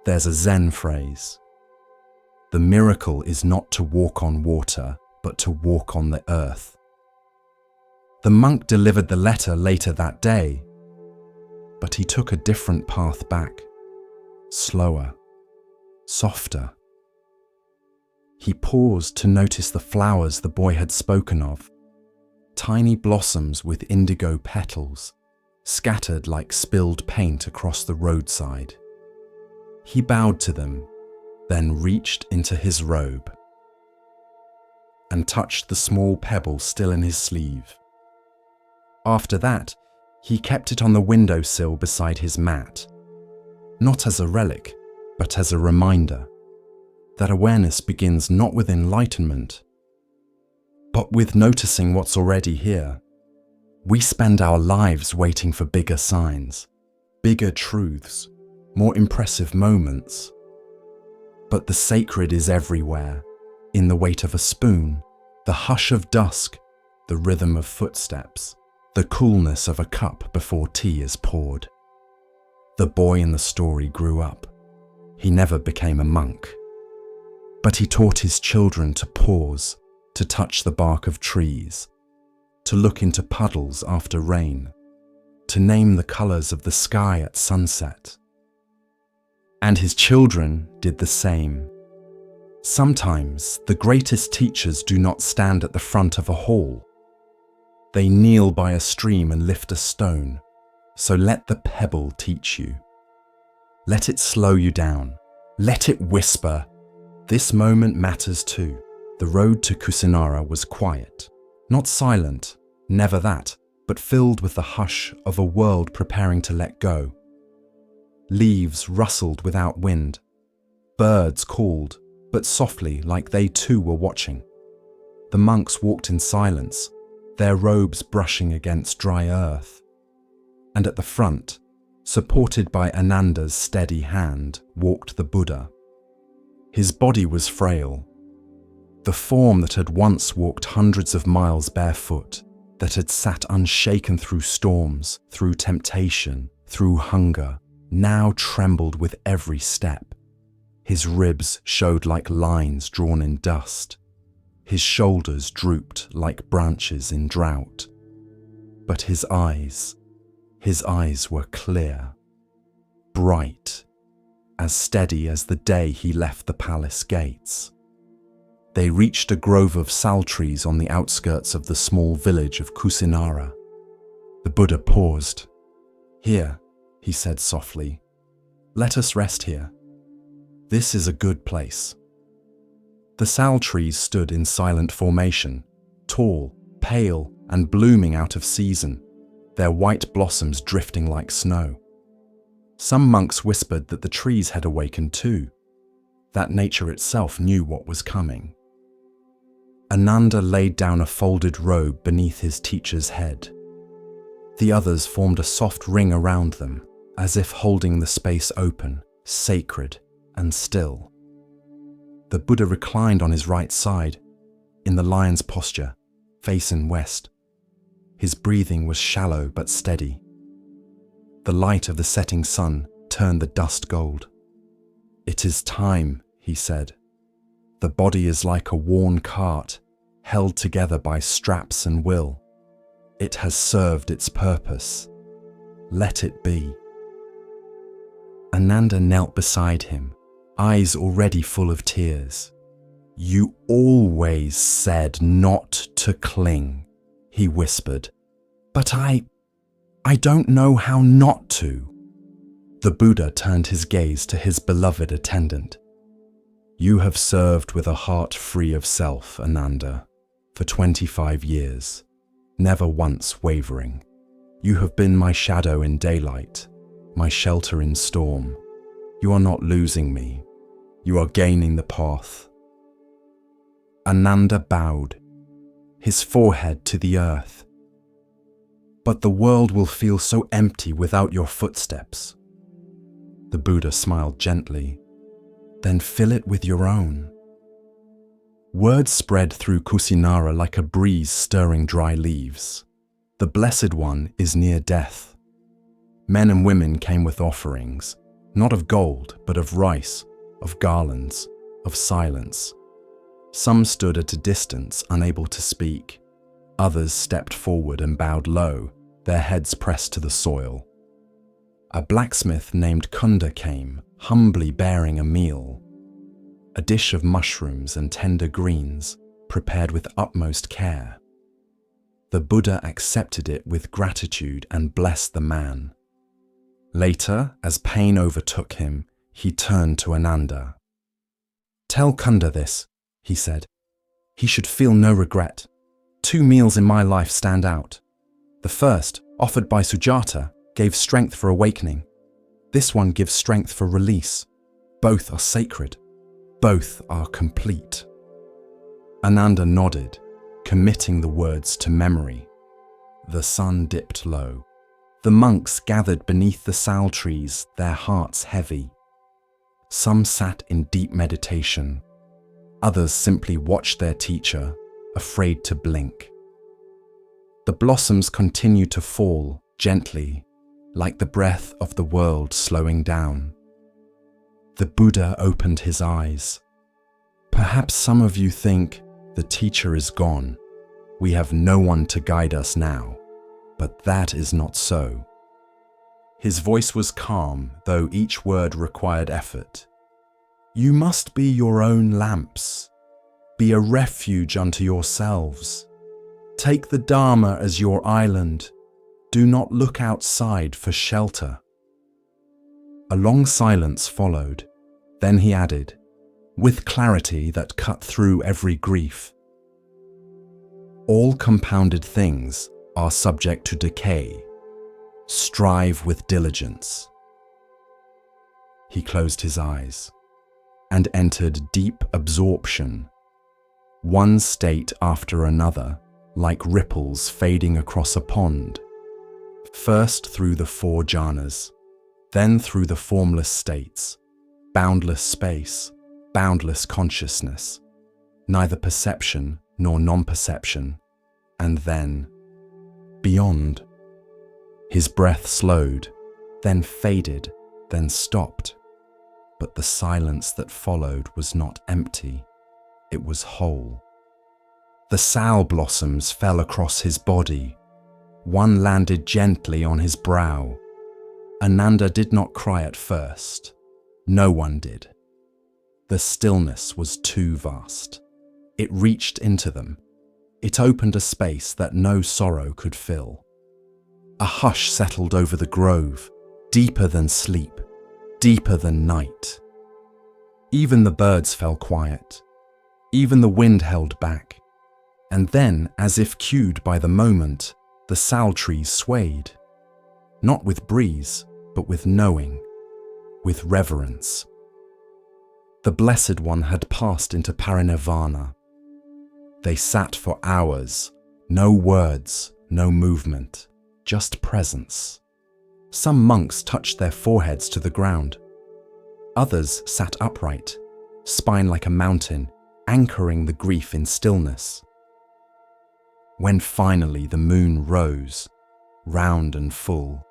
There's a Zen phrase: the miracle is not to walk on water, but to walk on the earth. The monk delivered the letter later that day, but he took a different path back, slower, softer. He paused to notice the flowers the boy had spoken of, tiny blossoms with indigo petals, scattered like spilled paint across the roadside. He bowed to them, then reached into his robe and touched the small pebble still in his sleeve. After that, he kept it on the windowsill beside his mat, not as a relic, but as a reminder that awareness begins not with enlightenment, but with noticing what's already here. We spend our lives waiting for bigger signs, bigger truths, more impressive moments. But the sacred is everywhere, in the weight of a spoon, the hush of dusk, the rhythm of footsteps, the coolness of a cup before tea is poured. The boy in the story grew up. He never became a monk. But he taught his children to pause, to touch the bark of trees, to look into puddles after rain, to name the colors of the sky at sunset. And his children did the same. Sometimes the greatest teachers do not stand at the front of a hall. They kneel by a stream and lift a stone. So let the pebble teach you. Let it slow you down. Let it whisper. This moment matters too. The road to Kusinara was quiet. Not silent, never that, but filled with the hush of a world preparing to let go. Leaves rustled without wind. Birds called, but softly, like they too were watching. The monks walked in silence, their robes brushing against dry earth. And at the front, supported by Ananda's steady hand, walked the Buddha. His body was frail. The form that had once walked hundreds of miles barefoot, that had sat unshaken through storms, through temptation, through hunger, now trembled with every step. His ribs showed like lines drawn in dust. His shoulders drooped like branches in drought. But his eyes were clear, bright, as steady as the day he left the palace gates. They reached a grove of sal trees on the outskirts of the small village of Kusinara. The Buddha paused. "Here," he said softly, "let us rest here. This is a good place." The sal trees stood in silent formation, tall, pale, and blooming out of season, their white blossoms drifting like snow. Some monks whispered that the trees had awakened too, that nature itself knew what was coming. Ananda laid down a folded robe beneath his teacher's head. The others formed a soft ring around them, as if holding the space open, sacred and still. The Buddha reclined on his right side, in the lion's posture, facing west. His breathing was shallow but steady. The light of the setting sun turned the dust gold. "It is time," he said. "The body is like a worn cart, held together by straps and will. It has served its purpose. Let it be." Ananda knelt beside him, eyes already full of tears. "You always said not to cling," he whispered. "But I don't know how not to." The Buddha turned his gaze to his beloved attendant. "You have served with a heart free of self, Ananda, for 25 years, never once wavering. You have been my shadow in daylight, my shelter in storm. You are not losing me. You are gaining the path." Ananda bowed, his forehead to the earth. "But the world will feel so empty without your footsteps." The Buddha smiled gently. "Then fill it with your own." Word spread through Kusinara like a breeze stirring dry leaves. The Blessed One is near death. Men and women came with offerings, not of gold, but of rice, of garlands, of silence. Some stood at a distance, unable to speak. Others stepped forward and bowed low, their heads pressed to the soil. A blacksmith named Kunda came, humbly bearing a meal. A dish of mushrooms and tender greens, prepared with utmost care. The Buddha accepted it with gratitude and blessed the man. Later, as pain overtook him, he turned to Ananda. "Tell Kunda this," he said. "He should feel no regret. 2 meals in my life stand out. The first, offered by Sujata, gave strength for awakening. This one gives strength for release. Both are sacred. Both are complete." Ananda nodded, committing the words to memory. The sun dipped low. The monks gathered beneath the sal trees, their hearts heavy. Some sat in deep meditation. Others simply watched their teacher, afraid to blink. The blossoms continued to fall gently, like the breath of the world slowing down. The Buddha opened his eyes. Perhaps some of you think the teacher is gone. We have no one to guide us now, but that is not so. His voice was calm, though each word required effort. You must be your own lamps. Be a refuge unto yourselves. Take the Dharma as your island. Do not look outside for shelter. A long silence followed. Then he added, with clarity that cut through every grief, all compounded things are subject to decay. Strive with diligence. He closed his eyes and entered deep absorption, one state after another, like ripples fading across a pond. First through the four jhanas, then through the formless states, boundless space, boundless consciousness, neither perception nor non-perception, and then beyond. His breath slowed, then faded, then stopped. But the silence that followed was not empty, it was whole. The sal blossoms fell across his body. One landed gently on his brow. Ananda did not cry at first. No one did. The stillness was too vast. It reached into them. It opened a space that no sorrow could fill. A hush settled over the grove, deeper than sleep, deeper than night. Even the birds fell quiet. Even the wind held back. And then, as if cued by the moment, the sal trees swayed. Not with breeze, but with knowing, with reverence. The Blessed One had passed into parinirvana. They sat for hours, no words, no movement, just presence. Some monks touched their foreheads to the ground. Others sat upright, spine like a mountain, anchoring the grief in stillness. When finally the moon rose, round and full,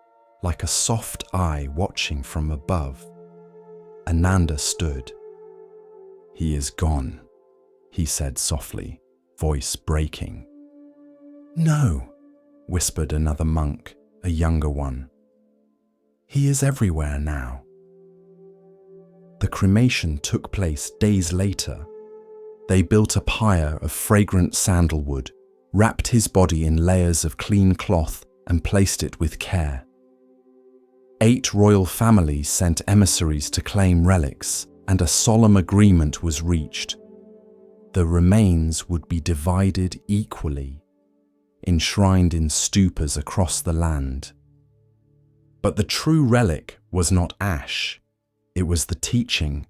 like a soft eye watching from above, Ananda stood. He is gone, he said softly, voice breaking. No, whispered another monk, a younger one. He is everywhere now. The cremation took place days later. They built a pyre of fragrant sandalwood, wrapped his body in layers of clean cloth and placed it with care. 8 royal families sent emissaries to claim relics, and a solemn agreement was reached. The remains would be divided equally, enshrined in stupas across the land. But the true relic was not ash. It was the teaching,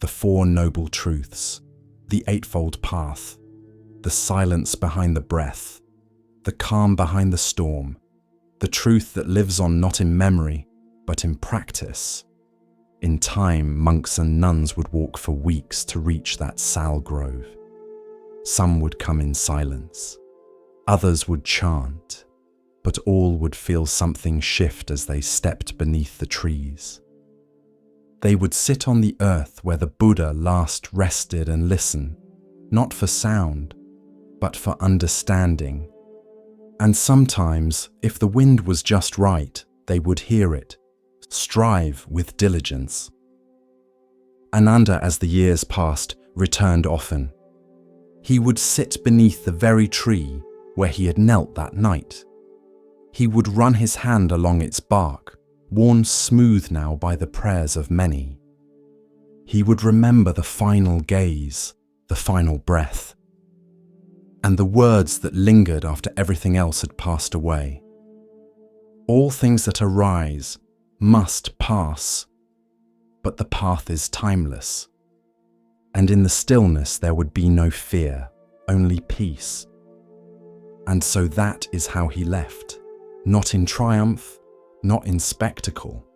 the 4 noble truths, the eightfold path, the silence behind the breath, the calm behind the storm, the truth that lives on not in memory, but in practice. In time, monks and nuns would walk for weeks to reach that sal grove. Some would come in silence. Others would chant, but all would feel something shift as they stepped beneath the trees. They would sit on the earth where the Buddha last rested and listen, not for sound, but for understanding. And sometimes, if the wind was just right, they would hear it. Strive with diligence. Ananda, as the years passed, returned often. He would sit beneath the very tree where he had knelt that night. He would run his hand along its bark, worn smooth now by the prayers of many. He would remember the final gaze, the final breath, and the words that lingered after everything else had passed away. All things that arise must pass, but the path is timeless. And in the stillness there would be no fear, only peace. And so that is how he left, not in triumph, not in spectacle,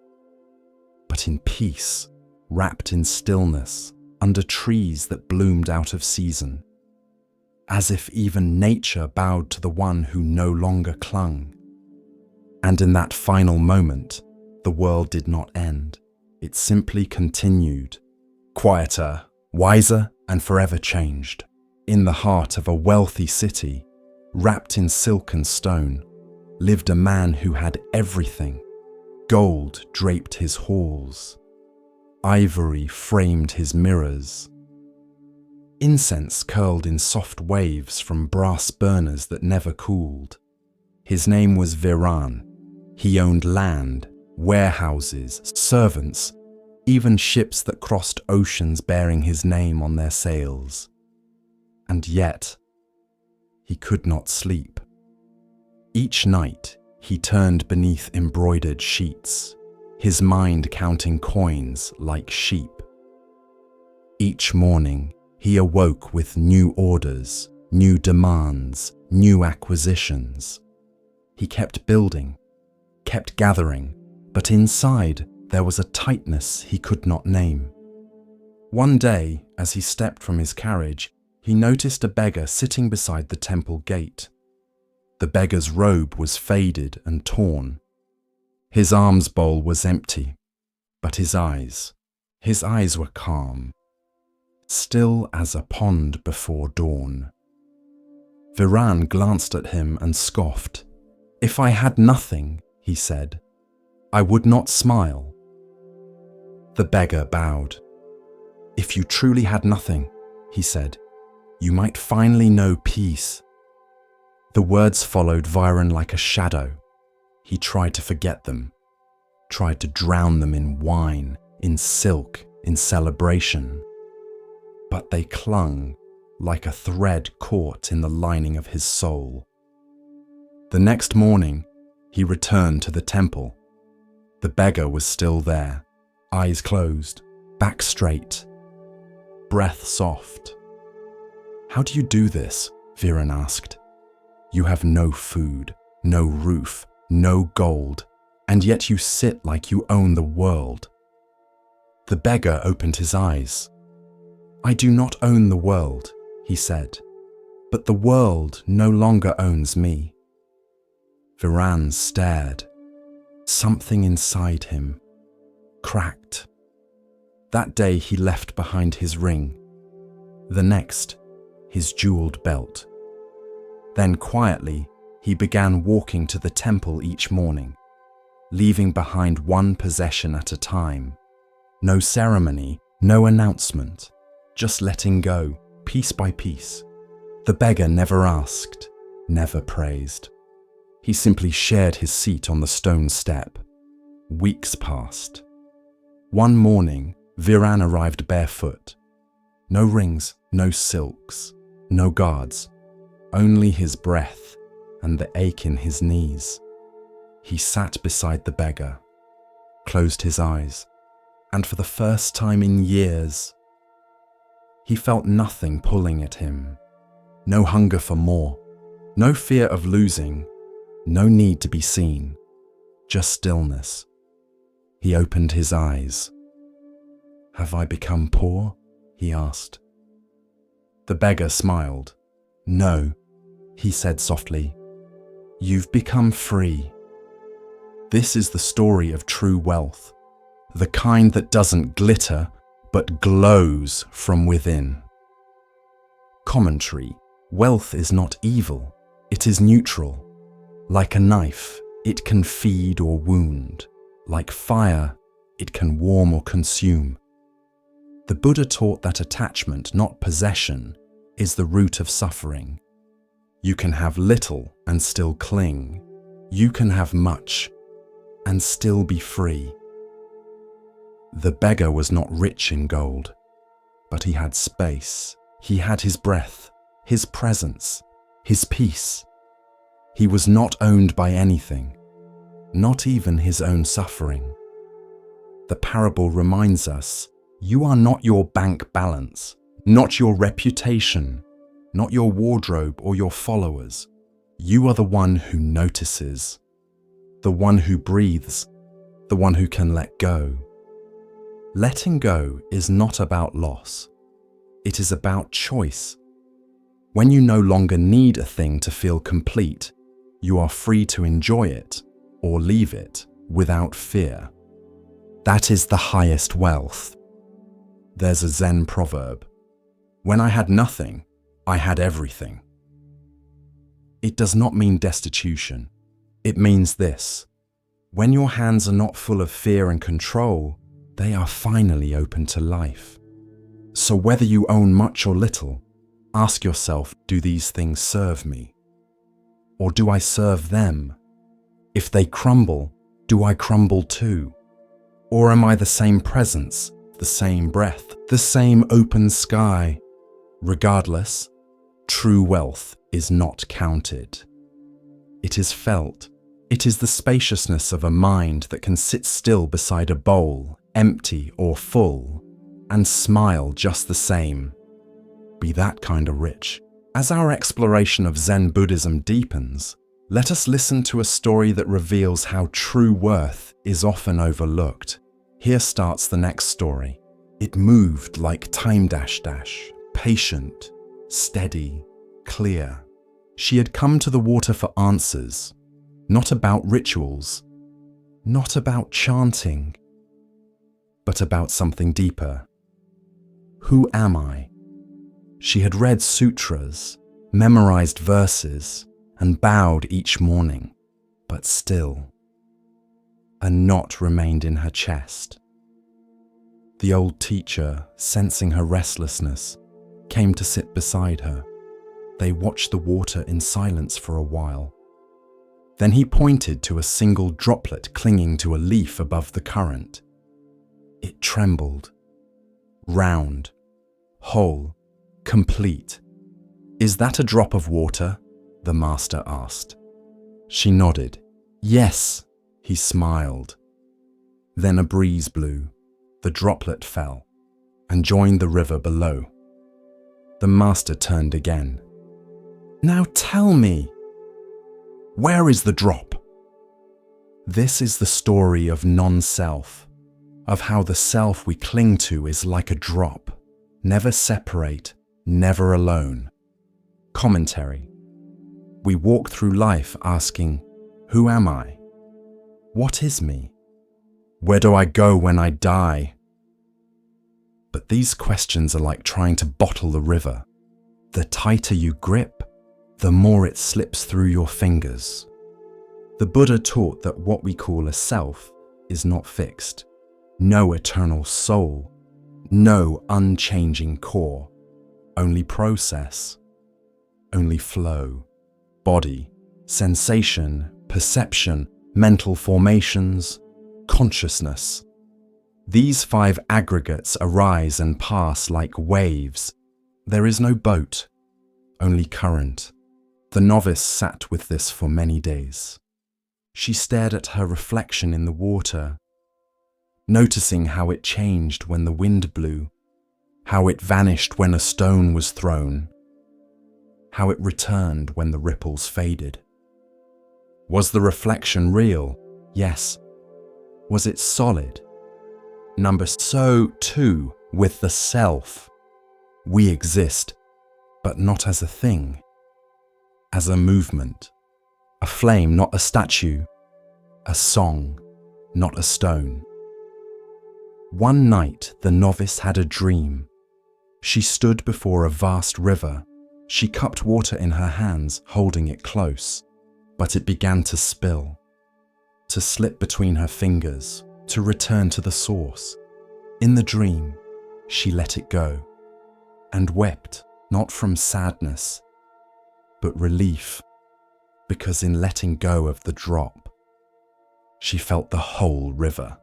but in peace, wrapped in stillness, under trees that bloomed out of season, as if even nature bowed to the one who no longer clung. And in that final moment, the world did not end. It simply continued, quieter, wiser, and forever changed. In the heart of a wealthy city, wrapped in silk and stone, lived a man who had everything. Gold draped his halls. Ivory framed his mirrors. Incense curled in soft waves from brass burners that never cooled. His name was Viran. He owned land, warehouses, servants, even ships that crossed oceans bearing his name on their sails. And yet, he could not sleep. Each night, he turned beneath embroidered sheets, his mind counting coins like sheep. Each morning, he awoke with new orders, new demands, new acquisitions. He kept building, kept gathering, but inside there was a tightness he could not name. One day, as he stepped from his carriage, he noticed a beggar sitting beside the temple gate. The beggar's robe was faded and torn. His alms bowl was empty, but his eyes were calm, still as a pond before dawn. Viran glanced at him and scoffed. "If I had nothing," he said, "I would not smile." The beggar bowed. "If you truly had nothing," he said, "you might finally know peace." The words followed Viran like a shadow. He tried to forget them, tried to drown them in wine, in silk, in celebration. But they clung like a thread caught in the lining of his soul. The next morning, he returned to the temple. The beggar was still there, eyes closed, back straight, breath soft. "How do you do this?" Viran asked. "You have no food, no roof, no gold, and yet you sit like you own the world." The beggar opened his eyes. "I do not own the world," he said, "but the world no longer owns me." Viran stared. Something inside him cracked. That day he left behind his ring. The next, his jeweled belt. Then quietly, he began walking to the temple each morning, leaving behind one possession at a time. No ceremony, no announcement, just letting go, piece by piece. The beggar never asked, never praised. He simply shared his seat on the stone step. Weeks passed. One morning, Viran arrived barefoot. No rings, no silks, no guards, only his breath and the ache in his knees. He sat beside the beggar, closed his eyes, and for the first time in years, he felt nothing pulling at him. No hunger for more, no fear of losing, no need to be seen, just stillness. He opened his eyes. "Have I become poor?" he asked. The beggar smiled. "No," he said softly. "You've become free." This is the story of true wealth, the kind that doesn't glitter, but glows from within. Commentary: wealth is not evil, it is neutral. Like a knife, it can feed or wound. Like fire, it can warm or consume. The Buddha taught that attachment, not possession, is the root of suffering. You can have little and still cling. You can have much and still be free. The beggar was not rich in gold, but he had space. He had his breath, his presence, his peace. He was not owned by anything, not even his own suffering. The parable reminds us, you are not your bank balance, not your reputation, not your wardrobe or your followers. You are the one who notices, the one who breathes, the one who can let go. Letting go is not about loss. It is about choice. When you no longer need a thing to feel complete, you are free to enjoy it or leave it without fear. That is the highest wealth. There's a Zen proverb: when I had nothing, I had everything. It does not mean destitution. It means this: when your hands are not full of fear and control, they are finally open to life. So whether you own much or little, ask yourself, do these things serve me? Or do I serve them? If they crumble, do I crumble too? Or am I the same presence, the same breath, the same open sky? Regardless, true wealth is not counted. It is felt. It is the spaciousness of a mind that can sit still beside a bowl, empty or full, and smile just the same. Be that kind of rich. As our exploration of Zen Buddhism deepens, let us listen to a story that reveals how true worth is often overlooked. Here starts the next story. It moved like time dash dash, patient, steady, clear. She had come to the water for answers, not about rituals, not about chanting, but about something deeper. Who am I? She had read sutras, memorized verses, and bowed each morning, but still, a knot remained in her chest. The old teacher, sensing her restlessness, came to sit beside her. They watched the water in silence for a while. Then he pointed to a single droplet clinging to a leaf above the current. It trembled. Round, whole, complete. "Is that a drop of water?" the master asked. She nodded. "Yes," he smiled. Then a breeze blew. The droplet fell and joined the river below. The master turned again. "Now tell me, where is the drop?" This is the story of non-self, of how the self we cling to is like a drop, never separate, never alone. Commentary. We walk through life asking, who am I? What is me? Where do I go when I die? But these questions are like trying to bottle the river. The tighter you grip, the more it slips through your fingers. The Buddha taught that what we call a self is not fixed. No eternal soul, no unchanging core, only process, only flow, body, sensation, perception, mental formations, consciousness. These 5 aggregates arise and pass like waves. There is no boat, only current. The novice sat with this for many days. She stared at her reflection in the water, noticing how it changed when the wind blew, how it vanished when a stone was thrown, how it returned when the ripples faded. Was the reflection real? Yes. Was it solid? So too with the self. We exist, but not as a thing, as a movement, a flame, not a statue, a song, not a stone. One night, the novice had a dream. She stood before a vast river. She cupped water in her hands, holding it close, but it began to spill, to slip between her fingers, to return to the source. In the dream, she let it go and wept, not from sadness, but relief, because in letting go of the drop, she felt the whole river.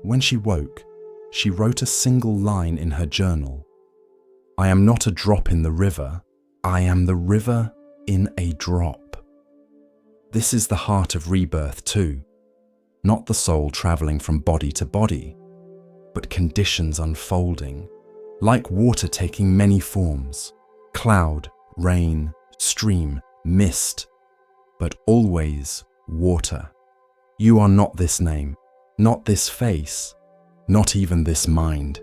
When she woke, she wrote a single line in her journal. "I am not a drop in the river, I am the river in a drop." This is the heart of rebirth too, not the soul traveling from body to body, but conditions unfolding, like water taking many forms, cloud, rain, stream, mist, but always water. You are not this name, not this face, not even this mind.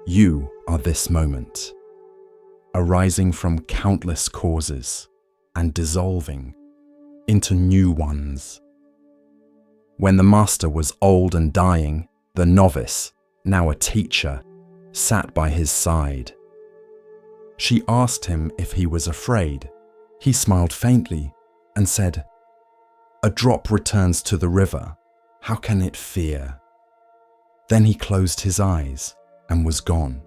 You are this moment, arising from countless causes and dissolving into new ones. When the master was old and dying, the novice, now a teacher, sat by his side. She asked him if he was afraid. He smiled faintly and said, "A drop returns to the river. How can it fear?" Then he closed his eyes and was gone.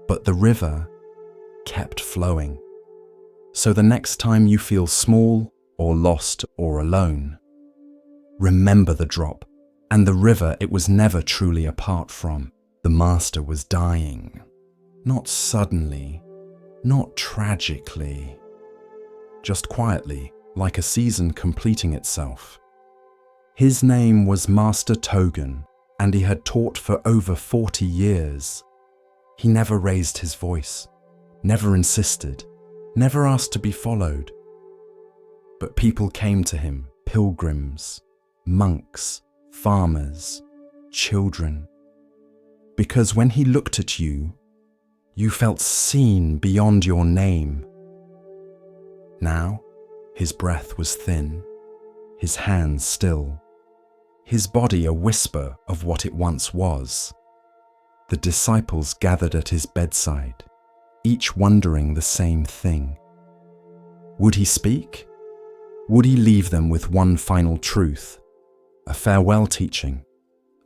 But the river kept flowing. So the next time you feel small or lost or alone, remember the drop and the river it was never truly apart from. The master was dying, not suddenly, not tragically, just quietly, like a season completing itself. His name was Master Togen, and he had taught for over 40 years. He never raised his voice, never insisted, never asked to be followed. But people came to him, pilgrims, monks, farmers, children, because when he looked at you, you felt seen beyond your name. Now, his breath was thin, his hands still, his body a whisper of what it once was. The disciples gathered at his bedside, each wondering the same thing. Would he speak? Would he leave them with one final truth, a farewell teaching,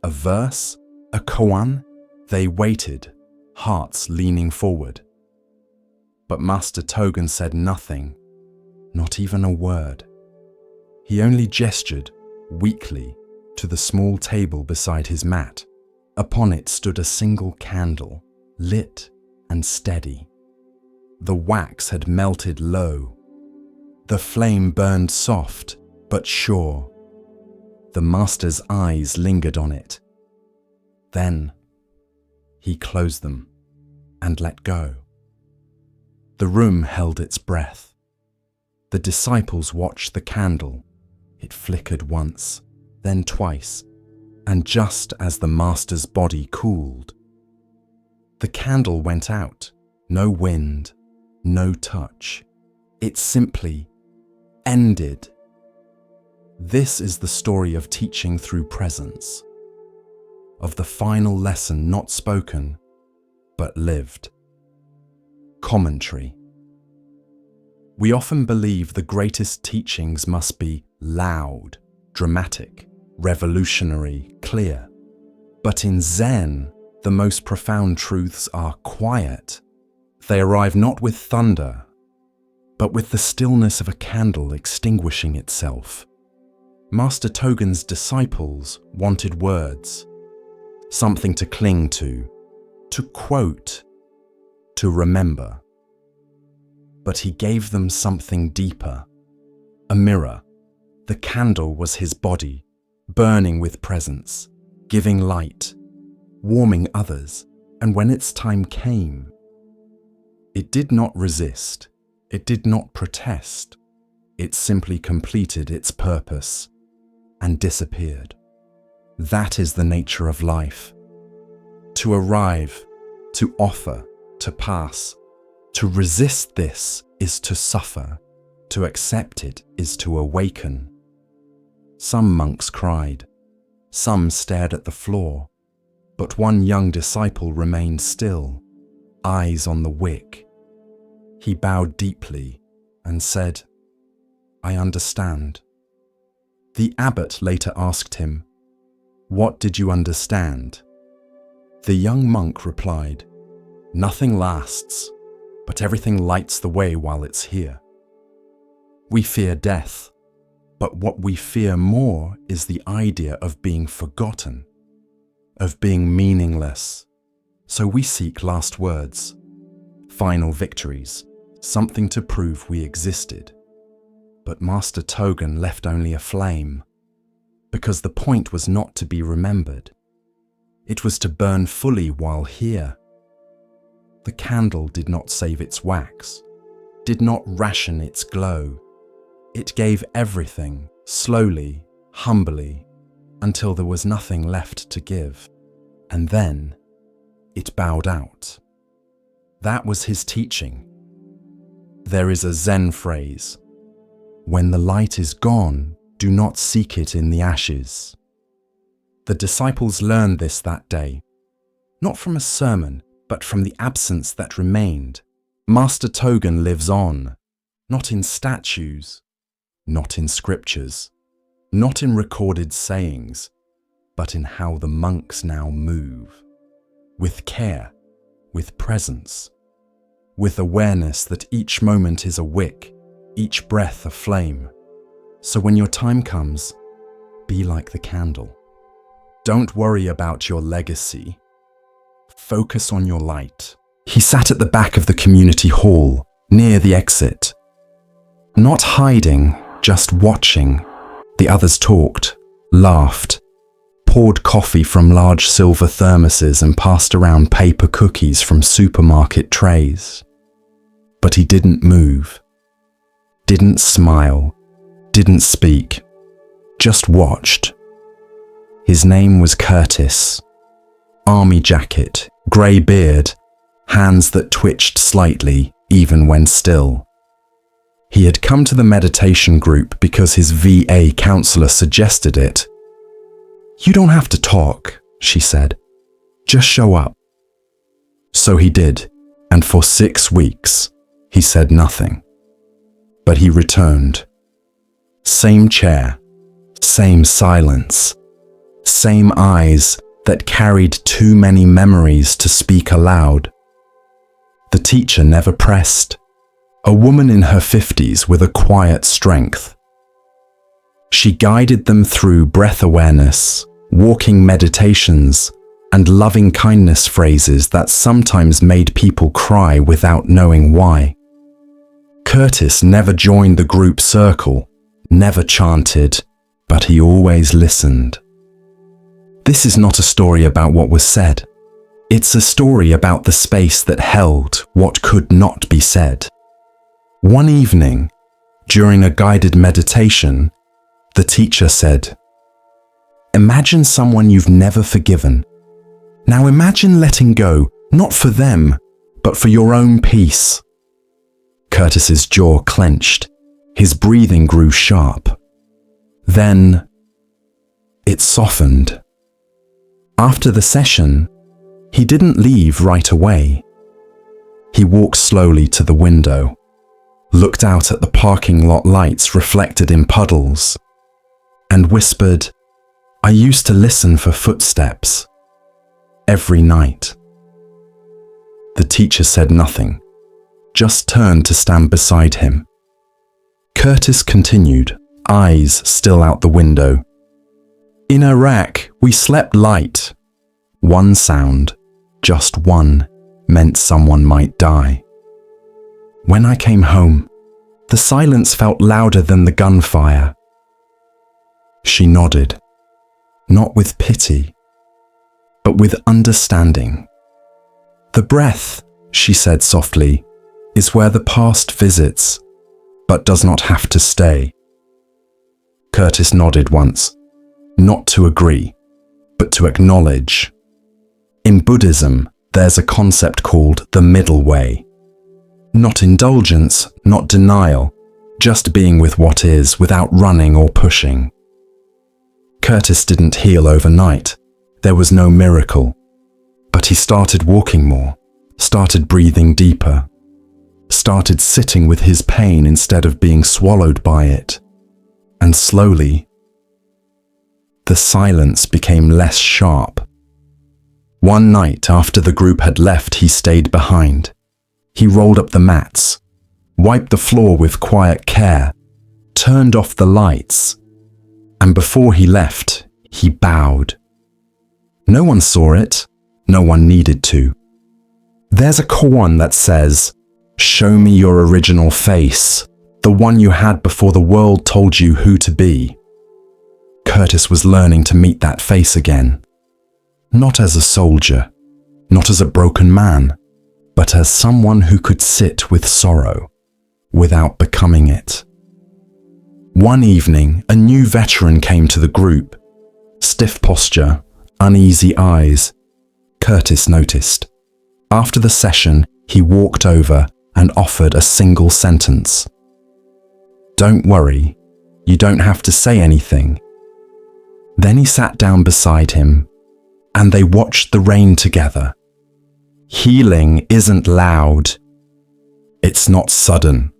a verse, a koan? They waited, hearts leaning forward. But Master Togen said nothing, not even a word. He only gestured, weakly, to the small table beside his mat. Upon it stood a single candle, lit and steady. The wax had melted low. The flame burned soft but sure. The master's eyes lingered on it. Then he closed them and let go. The room held its breath. The disciples watched the candle. It flickered once, then twice, and just as the master's body cooled, the candle went out. No wind, no touch. It simply ended. This is the story of teaching through presence, of the final lesson not spoken, but lived. Commentary. We often believe the greatest teachings must be loud, dramatic, revolutionary, clear. But in Zen, the most profound truths are quiet. They arrive not with thunder, but with the stillness of a candle extinguishing itself. Master Togen's disciples wanted words, something to cling to quote, to remember. But he gave them something deeper, a mirror. The candle was his body, burning with presence, giving light, warming others, and when its time came, it did not resist, it did not protest, it simply completed its purpose and disappeared. That is the nature of life. To arrive, to offer, to pass. To resist this is to suffer. To accept it is to awaken. Some monks cried. Some stared at the floor. But one young disciple remained still, eyes on the wick. He bowed deeply and said, "I understand." The abbot later asked him, "What did you understand?" The young monk replied, "Nothing lasts, but everything lights the way while it's here." We fear death, but what we fear more is the idea of being forgotten, of being meaningless. So we seek last words, final victories, something to prove we existed. But Master Togen left only a flame, because the point was not to be remembered. It was to burn fully while here. The candle did not save its wax, did not ration its glow. It gave everything, slowly, humbly, until there was nothing left to give. and then it bowed out. That was his teaching. There is a Zen phrase: when the light is gone, do not seek it in the ashes. The disciples learned this that day, not from a sermon, but from the absence that remained. Master Togen lives on, not in statues, not in scriptures, not in recorded sayings, but in how the monks now move. With care, with presence, with awareness that each moment is a wick, each breath a flame. So when your time comes, be like the candle. Don't worry about your legacy. Focus on your light. He sat at the back of the community hall, near the exit. Not hiding, just watching. The others talked, laughed, poured coffee from large silver thermoses and passed around paper cookies from supermarket trays. But he didn't move, didn't smile, didn't speak, just watched. His name was Curtis. Army jacket, grey beard, hands that twitched slightly even when still. He had come to the meditation group because his VA counselor suggested it. "You don't have to talk," she said. "Just show up." So he did, and for 6 weeks, he said nothing. But he returned. Same chair, same silence, same eyes that carried too many memories to speak aloud. The teacher never pressed. A woman in her 50s with a quiet strength. She guided them through breath awareness, walking meditations, and loving kindness phrases that sometimes made people cry without knowing why. Curtis never joined the group circle, never chanted, but he always listened. This is not a story about what was said. It's a story about the space that held what could not be said. One evening, during a guided meditation, the teacher said, "Imagine someone you've never forgiven. Now imagine letting go, not for them, but for your own peace." Curtis's jaw clenched. His breathing grew sharp. Then, it softened. After the session, he didn't leave right away. He walked slowly to the window, looked out at the parking lot lights reflected in puddles, and whispered, "I used to listen for footsteps every night." The teacher said nothing, just turned to stand beside him. Curtis continued, eyes still out the window. "In Iraq, we slept light. One sound, just one, meant someone might die. When I came home, the silence felt louder than the gunfire." She nodded, not with pity, but with understanding. "The breath," she said softly, "is where the past visits, but does not have to stay." Curtis nodded once, not to agree, but to acknowledge. In Buddhism, there's a concept called the middle way. Not indulgence, not denial, just being with what is without running or pushing. Curtis didn't heal overnight. There was no miracle. But he started walking more, started breathing deeper, started sitting with his pain instead of being swallowed by it. And slowly, the silence became less sharp. One night after the group had left, he stayed behind. He rolled up the mats, wiped the floor with quiet care, turned off the lights, and before he left, he bowed. No one saw it, no one needed to. There's a koan that says, "Show me your original face, the one you had before the world told you who to be." Curtis was learning to meet that face again. Not as a soldier, not as a broken man, but as someone who could sit with sorrow without becoming it. One evening, a new veteran came to the group. Stiff posture, uneasy eyes, Curtis noticed. After the session, he walked over and offered a single sentence. "Don't worry, you don't have to say anything." Then he sat down beside him, and they watched the rain together. Healing isn't loud. It's not sudden.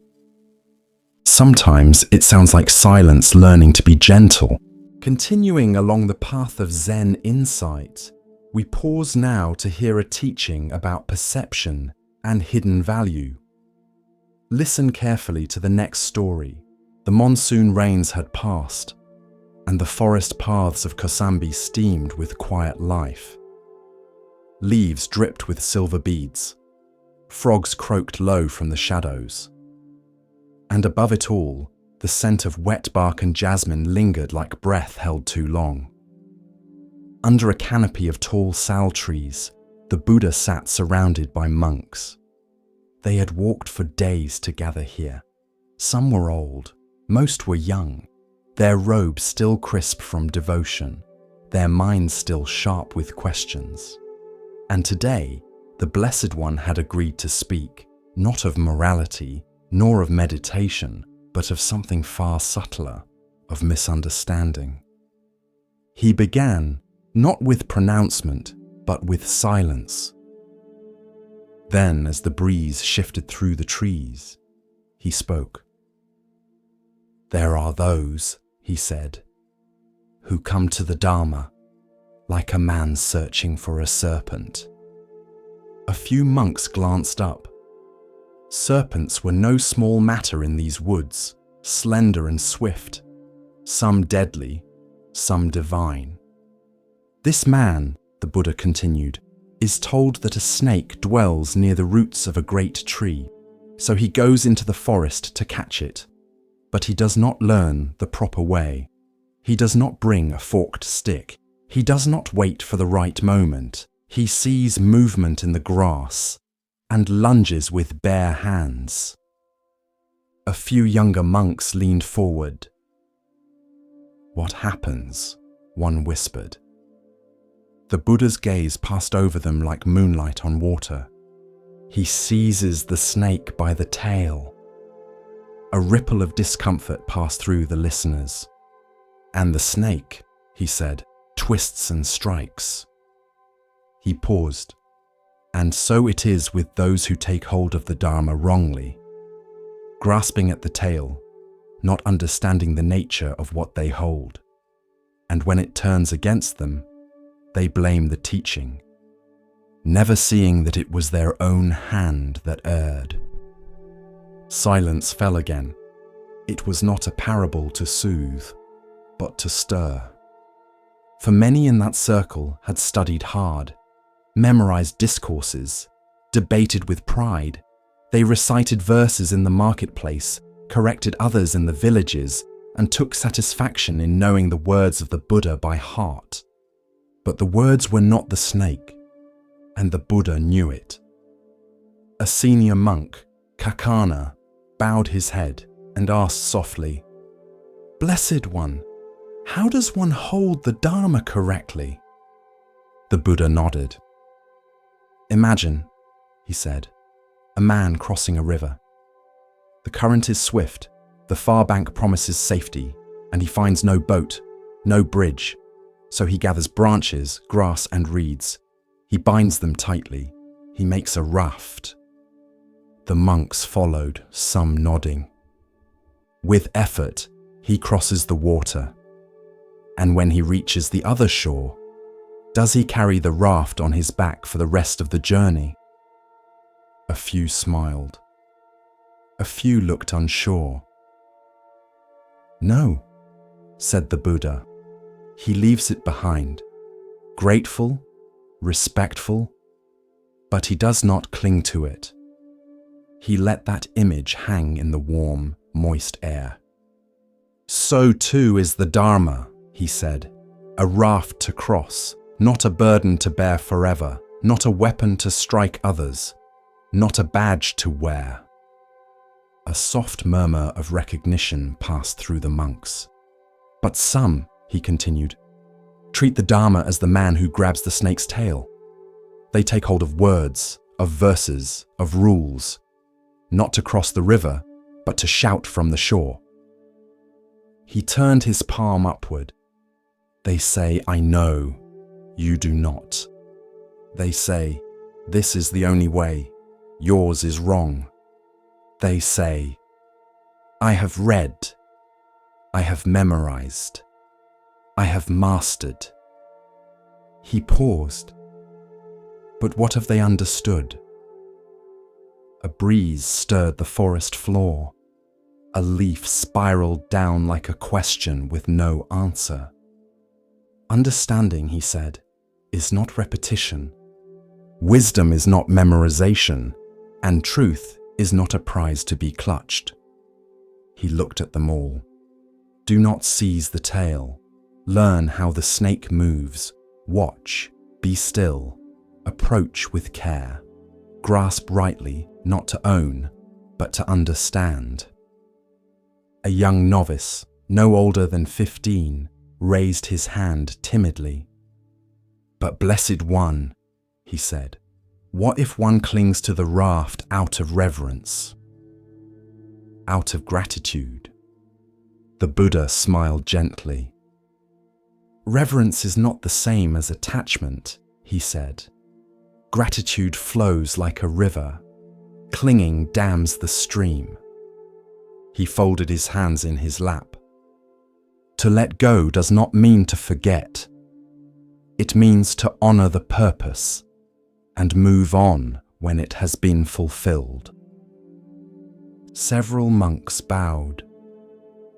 Sometimes it sounds like silence learning to be gentle. Continuing along the path of Zen insight, we pause now to hear a teaching about perception and hidden value. Listen carefully to the next story. The monsoon rains had passed, and the forest paths of Kosambi steamed with quiet life. Leaves dripped with silver beads. Frogs croaked low from the shadows. And above it all, the scent of wet bark and jasmine lingered like breath held too long. Under a canopy of tall sal trees, the Buddha sat surrounded by monks. They had walked for days to gather here. Some were old, most were young, their robes still crisp from devotion, their minds still sharp with questions. And today, the Blessed One had agreed to speak, not of morality, nor of meditation, but of something far subtler, of misunderstanding. He began, not with pronouncement, but with silence. Then, as the breeze shifted through the trees, he spoke. "There are those," he said, "who come to the Dharma like a man searching for a serpent." A few monks glanced up. Serpents were no small matter in these woods, slender and swift, some deadly, some divine. "This man," the Buddha continued, "is told that a snake dwells near the roots of a great tree, so he goes into the forest to catch it. But he does not learn the proper way. He does not bring a forked stick. He does not wait for the right moment. He sees movement in the grass and lunges with bare hands." A few younger monks leaned forward. "What happens?" one whispered. The Buddha's gaze passed over them like moonlight on water. "He seizes the snake by the tail." A ripple of discomfort passed through the listeners. "And the snake," he said, "twists and strikes." He paused. "And so it is with those who take hold of the Dharma wrongly, grasping at the tail, not understanding the nature of what they hold. And when it turns against them, they blame the teaching, never seeing that it was their own hand that erred." Silence fell again. It was not a parable to soothe, but to stir. For many in that circle had studied hard, memorized discourses, debated with pride. They recited verses in the marketplace, corrected others in the villages, and took satisfaction in knowing the words of the Buddha by heart. But the words were not the snake, and the Buddha knew it. A senior monk, Kakana, bowed his head and asked softly, "Blessed One, how does one hold the Dharma correctly?" The Buddha nodded. "Imagine," he said, "a man crossing a river. The current is swift, the far bank promises safety, and he finds no boat, no bridge. So he gathers branches, grass, and reeds. He binds them tightly. He makes a raft." The monks followed, some nodding. With effort, he crosses the water. And when he reaches the other shore, does he carry the raft on his back for the rest of the journey? A few smiled. A few looked unsure. "No," said the Buddha. "He leaves it behind, grateful, respectful, but he does not cling to it. He let that image hang in the warm, moist air." "So too is the Dharma," he said, "a raft to cross, not a burden to bear forever, not a weapon to strike others, not a badge to wear." A soft murmur of recognition passed through the monks. "But some," he continued, "treat the Dharma as the man who grabs the snake's tail. They take hold of words, of verses, of rules, not to cross the river, but to shout from the shore. He turned his palm upward. They say, I know, you do not. They say, this is the only way, yours is wrong. They say, I have read, I have memorized, I have mastered. He paused. But what have they understood? A breeze stirred the forest floor. A leaf spiraled down like a question with no answer. Understanding, he said, is not repetition. Wisdom is not memorization, and truth is not a prize to be clutched. He looked at them all. Do not seize the tail. Learn how the snake moves. Watch, be still, approach with care. Grasp rightly, not to own, but to understand. A young novice, no older than 15, raised his hand timidly. But blessed one, he said, what if one clings to the raft out of reverence, out of gratitude? The Buddha smiled gently. Reverence is not the same as attachment, he said. Gratitude flows like a river. Clinging dams the stream. He folded his hands in his lap. To let go does not mean to forget. It means to honor the purpose and move on when it has been fulfilled. Several monks bowed.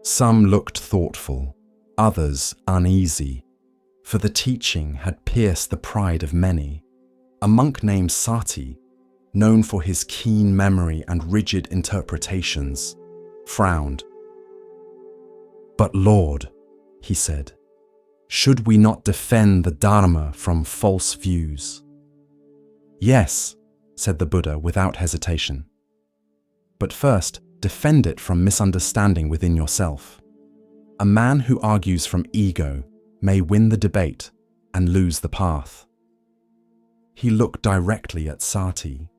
Some looked thoughtful, others uneasy, for the teaching had pierced the pride of many. A monk named Sati, known for his keen memory and rigid interpretations, frowned. But Lord, he said, should we not defend the Dharma from false views? Yes, said the Buddha without hesitation. But first, defend it from misunderstanding within yourself. A man who argues from ego may win the debate and lose the path. He looked directly at Sati.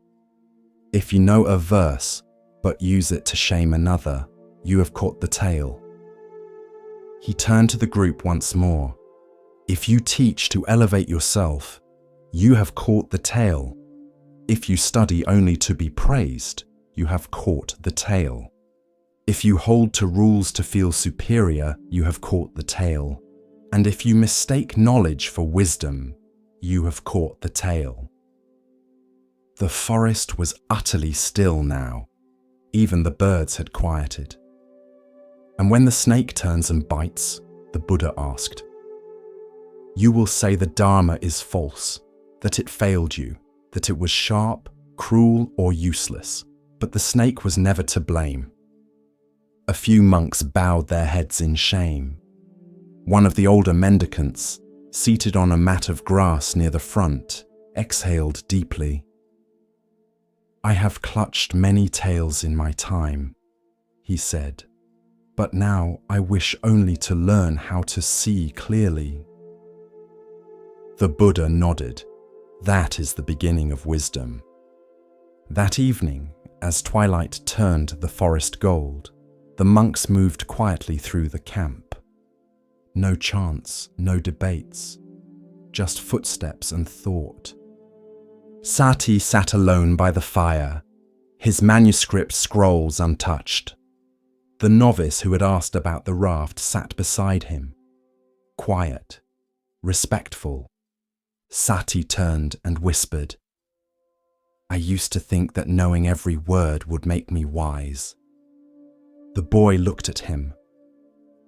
If you know a verse, but use it to shame another, you have caught the tail. He turned to the group once more. If you teach to elevate yourself, you have caught the tail. If you study only to be praised, you have caught the tail. If you hold to rules to feel superior, you have caught the tail. And if you mistake knowledge for wisdom, you have caught the tail. The forest was utterly still now. Even the birds had quieted. And when the snake turns and bites, the Buddha asked, you will say the Dharma is false, that it failed you, that it was sharp, cruel, or useless, but the snake was never to blame. A few monks bowed their heads in shame. One of the older mendicants, seated on a mat of grass near the front, exhaled deeply. I have clutched many tails in my time, he said, but now I wish only to learn how to see clearly. The Buddha nodded. That is the beginning of wisdom. That evening, as twilight turned the forest gold, the monks moved quietly through the camp. No chants, no debates, just footsteps and thought. Sati sat alone by the fire, his manuscript scrolls untouched. The novice who had asked about the raft sat beside him, quiet, respectful. Sati turned and whispered, I used to think that knowing every word would make me wise. The boy looked at him.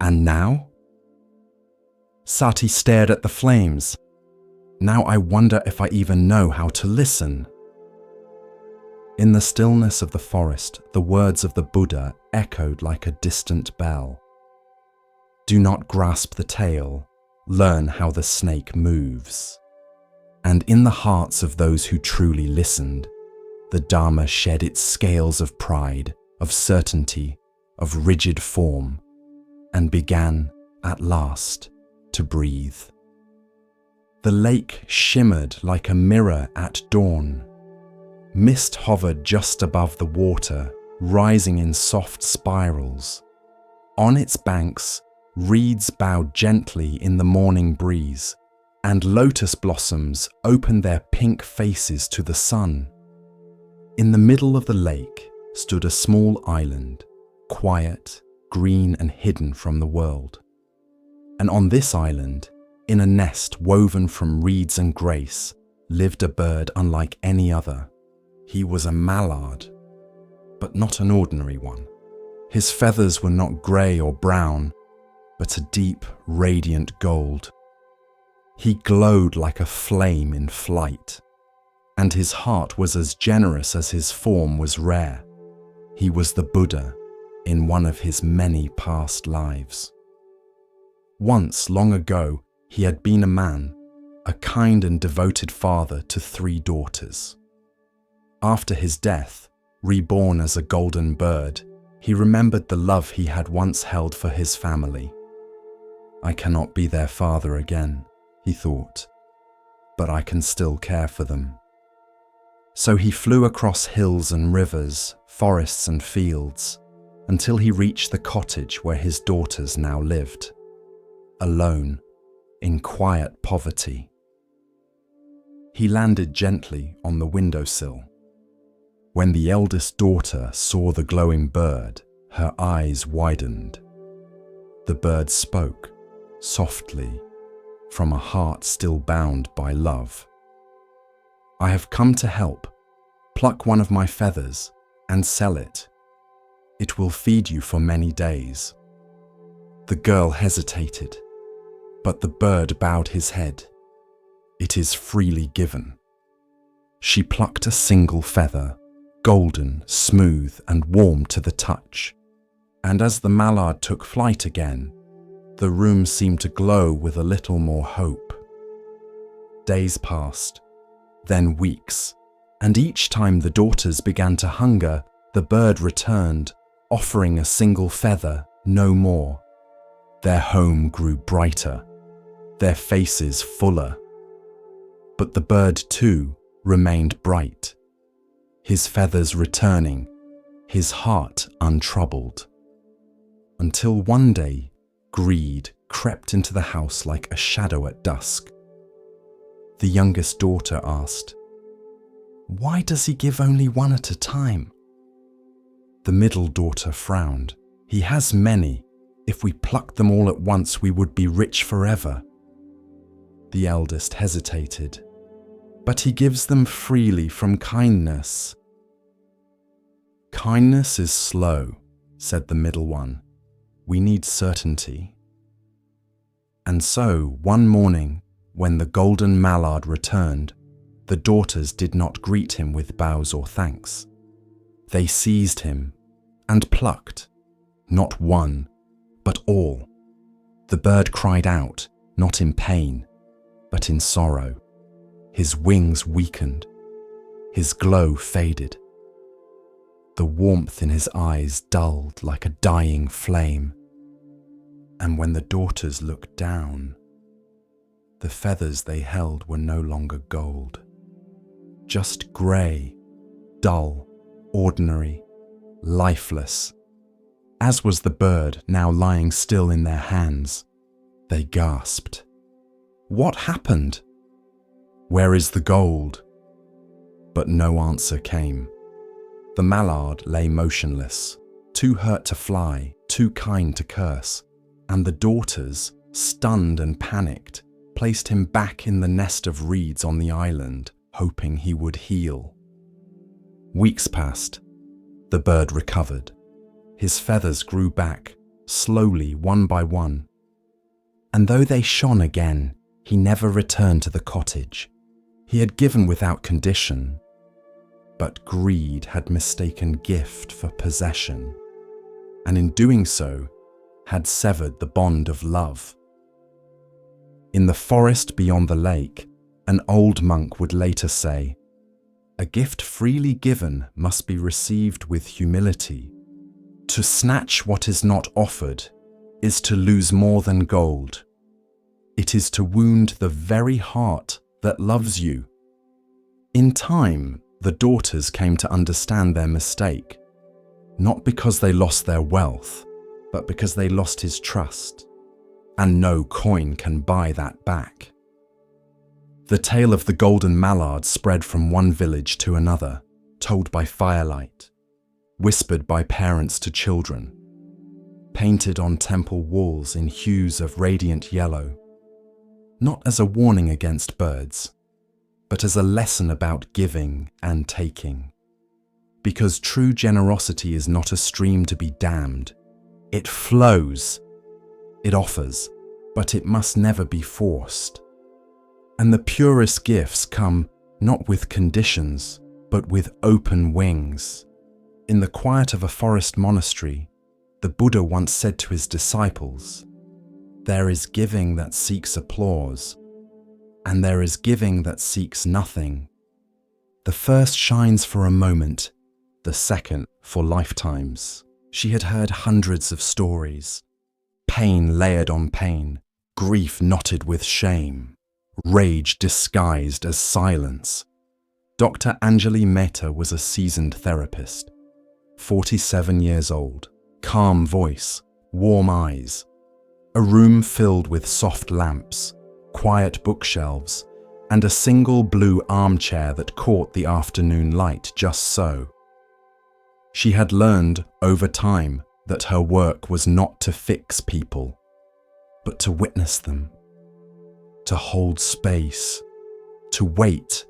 And now? Sati stared at the flames. Now I wonder if I even know how to listen. In the stillness of the forest, the words of the Buddha echoed like a distant bell. Do not grasp the tail, learn how the snake moves. And in the hearts of those who truly listened, the Dharma shed its scales of pride, of certainty, of rigid form, and began, at last, to breathe. The lake shimmered like a mirror at dawn. Mist hovered just above the water, rising in soft spirals. On its banks, reeds bowed gently in the morning breeze, and lotus blossoms opened their pink faces to the sun. In the middle of the lake stood a small island, quiet, green and hidden from the world. And on this island, in a nest woven from reeds and grace, lived a bird unlike any other. He was a mallard, but not an ordinary one. His feathers were not grey or brown, but a deep, radiant gold. He glowed like a flame in flight, and his heart was as generous as his form was rare. He was the Buddha in one of his many past lives. Once, long ago, he had been a man, a kind and devoted father to 3 daughters. After his death, reborn as a golden bird, he remembered the love he had once held for his family. I cannot be their father again, he thought, but I can still care for them. So he flew across hills and rivers, forests and fields, until he reached the cottage where his daughters now lived, alone, in quiet poverty. He landed gently on the windowsill. When the eldest daughter saw the glowing bird, her eyes widened. The bird spoke, softly, from a heart still bound by love. I have come to help. Pluck one of my feathers and sell it. It will feed you for many days. The girl hesitated, but the bird bowed his head. It is freely given. She plucked a single feather, golden, smooth, and warm to the touch. And as the mallard took flight again, the room seemed to glow with a little more hope. Days passed, then weeks, and each time the daughters began to hunger, the bird returned, offering a single feather, no more. Their home grew brighter, their faces fuller. But the bird too remained bright, his feathers returning, his heart untroubled. Until one day, greed crept into the house like a shadow at dusk. The youngest daughter asked, "Why does he give only one at a time?" The middle daughter frowned. "He has many. If we plucked them all at once, we would be rich forever." The eldest hesitated. "But he gives them freely from kindness." "Kindness is slow," said the middle one. "We need certainty." And so, one morning, when the golden mallard returned, the daughters did not greet him with bows or thanks. They seized him and plucked, not one, but all. The bird cried out, not in pain, but in sorrow. His wings weakened, his glow faded. The warmth in his eyes dulled like a dying flame. And when the daughters looked down, the feathers they held were no longer gold, just grey, dull, ordinary, lifeless. As was the bird now lying still in their hands. They gasped. "What happened? Where is the gold?" But no answer came. The mallard lay motionless, too hurt to fly, too kind to curse, and the daughters, stunned and panicked, placed him back in the nest of reeds on the island, hoping he would heal. Weeks passed. The bird recovered. His feathers grew back, slowly, one by one. And though they shone again, he never returned to the cottage. He had given without condition, but greed had mistaken gift for possession, and in doing so, had severed the bond of love. In the forest beyond the lake, an old monk would later say, "A gift freely given must be received with humility. To snatch what is not offered is to lose more than gold." It is to wound the very heart that loves you. In time, the daughters came to understand their mistake, not because they lost their wealth, but because they lost his trust, and no coin can buy that back. The tale of the golden mallard spread from one village to another, told by firelight, whispered by parents to children, painted on temple walls in hues of radiant yellow, not as a warning against birds, but as a lesson about giving and taking. Because true generosity is not a stream to be dammed. It flows, it offers, but it must never be forced. And the purest gifts come not with conditions, but with open wings. In the quiet of a forest monastery, the Buddha once said to his disciples, "There is giving that seeks applause, and there is giving that seeks nothing. The first shines for a moment, the second for lifetimes." She had heard hundreds of stories, pain layered on pain, grief knotted with shame, rage disguised as silence. Dr. Anjali Mehta was a seasoned therapist, 47 years old, calm voice, warm eyes, a room filled with soft lamps, quiet bookshelves, and a single blue armchair that caught the afternoon light just so. She had learned over time that her work was not to fix people, but to witness them, to hold space, to wait,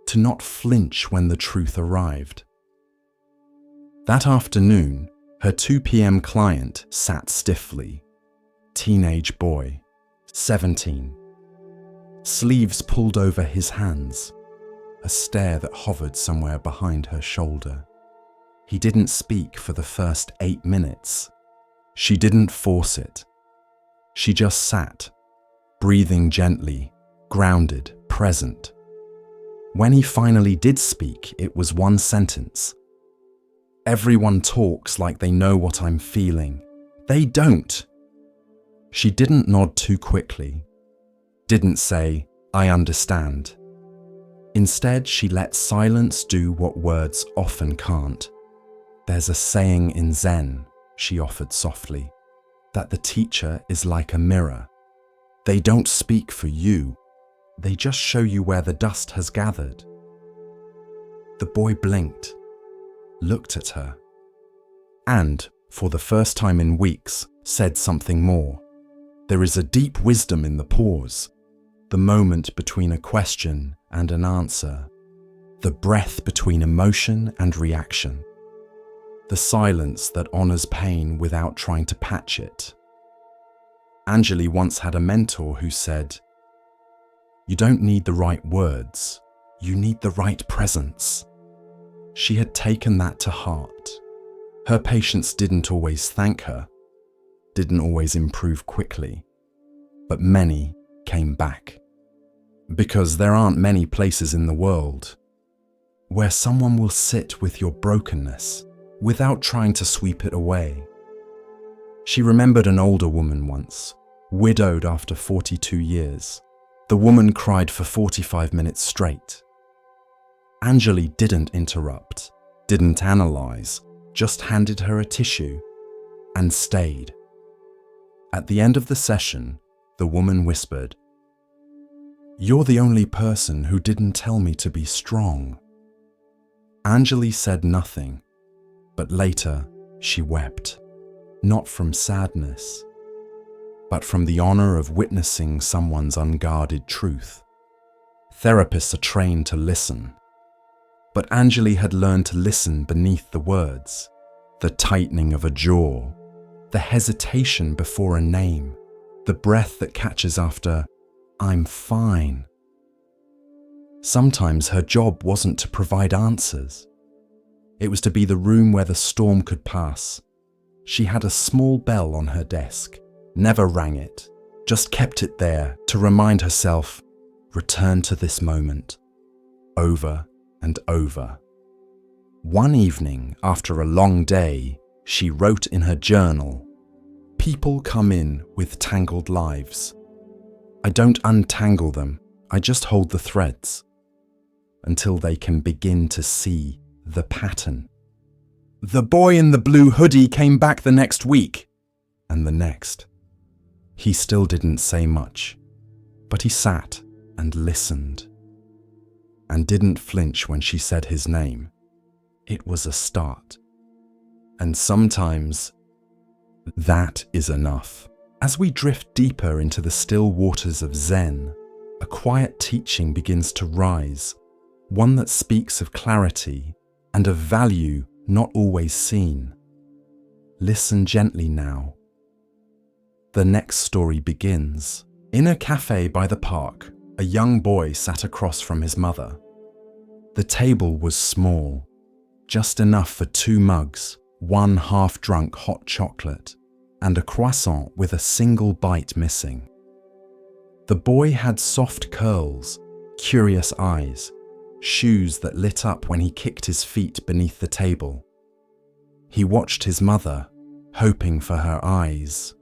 to not flinch when the truth arrived. That afternoon, her 2 p.m. client sat stiffly, teenage boy, 17, sleeves pulled over his hands, a stare that hovered somewhere behind her shoulder. He didn't speak for the first 8 minutes. She didn't force it. She just sat, breathing gently, grounded, present. When he finally did speak, it was one sentence. "Everyone talks like they know what I'm feeling. They don't." She didn't nod too quickly, didn't say, "I understand." Instead, she let silence do what words often can't. "There's a saying in Zen," she offered softly, "that the teacher is like a mirror. They don't speak for you. They just show you where the dust has gathered." The boy blinked, looked at her, and, for the first time in weeks, said something more. There is a deep wisdom in the pause, the moment between a question and an answer, the breath between emotion and reaction, the silence that honors pain without trying to patch it. Anjali once had a mentor who said, "You don't need the right words, you need the right presence." She had taken that to heart. Her patients didn't always thank her, didn't always improve quickly, but many came back. Because there aren't many places in the world where someone will sit with your brokenness without trying to sweep it away. She remembered an older woman once, widowed after 42 years. The woman cried for 45 minutes straight. Anjali didn't interrupt, didn't analyze, just handed her a tissue and stayed. At the end of the session, the woman whispered, "You're the only person who didn't tell me to be strong." Anjali said nothing, but later she wept, not from sadness, but from the honor of witnessing someone's unguarded truth. Therapists are trained to listen, but Anjali had learned to listen beneath the words, the tightening of a jaw, the hesitation before a name, the breath that catches after, "I'm fine." Sometimes her job wasn't to provide answers. It was to be the room where the storm could pass. She had a small bell on her desk, never rang it, just kept it there to remind herself, return to this moment, over and over. One evening, after a long day, she wrote in her journal, "People come in with tangled lives. I don't untangle them, I just hold the threads until they can begin to see the pattern. The boy in the blue hoodie came back the next week, and the next. He still didn't say much, but he sat and listened, and didn't flinch when she said his name. It was a start. And sometimes that is enough. As we drift deeper into the still waters of Zen, a quiet teaching begins to rise, one that speaks of clarity and of value not always seen. Listen gently now. The next story begins. In a cafe by the park, a young boy sat across from his mother. The table was small, just enough for 2 mugs, 1 half-drunk hot chocolate, and a croissant with a single bite missing. The boy had soft curls, curious eyes, shoes that lit up when he kicked his feet beneath the table. He watched his mother, hoping for her eyes.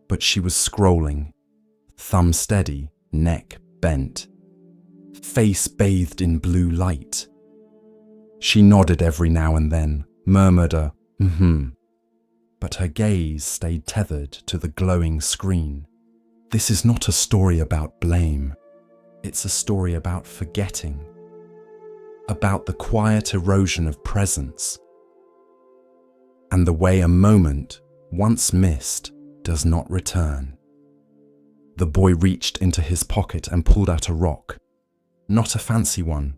But she was scrolling, thumb steady, neck bent, face bathed in blue light. She nodded every now and then, murmured a but her gaze stayed tethered to the glowing screen. This is not a story about blame. It's a story about forgetting, about the quiet erosion of presence, and the way a moment, once missed, does not return. The boy reached into his pocket and pulled out a rock. Not a fancy one,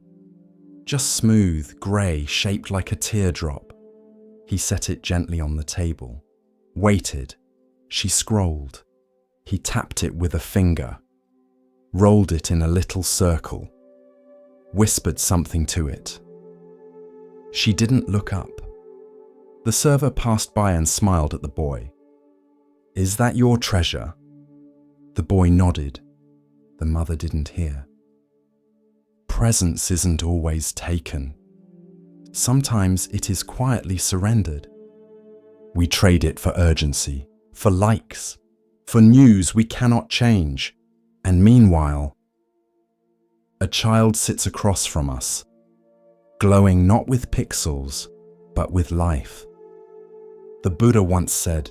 just smooth, grey, shaped like a teardrop. He set it gently on the table, waited. She scrolled. He tapped it with a finger, rolled it in a little circle, whispered something to it. She didn't look up. The server passed by and smiled at the boy. "Is that your treasure?" The boy nodded. The mother didn't hear. Presence isn't always taken. Sometimes it is quietly surrendered. We trade it for urgency, for likes, for news we cannot change. And meanwhile, a child sits across from us, glowing not with pixels, but with life. The Buddha once said,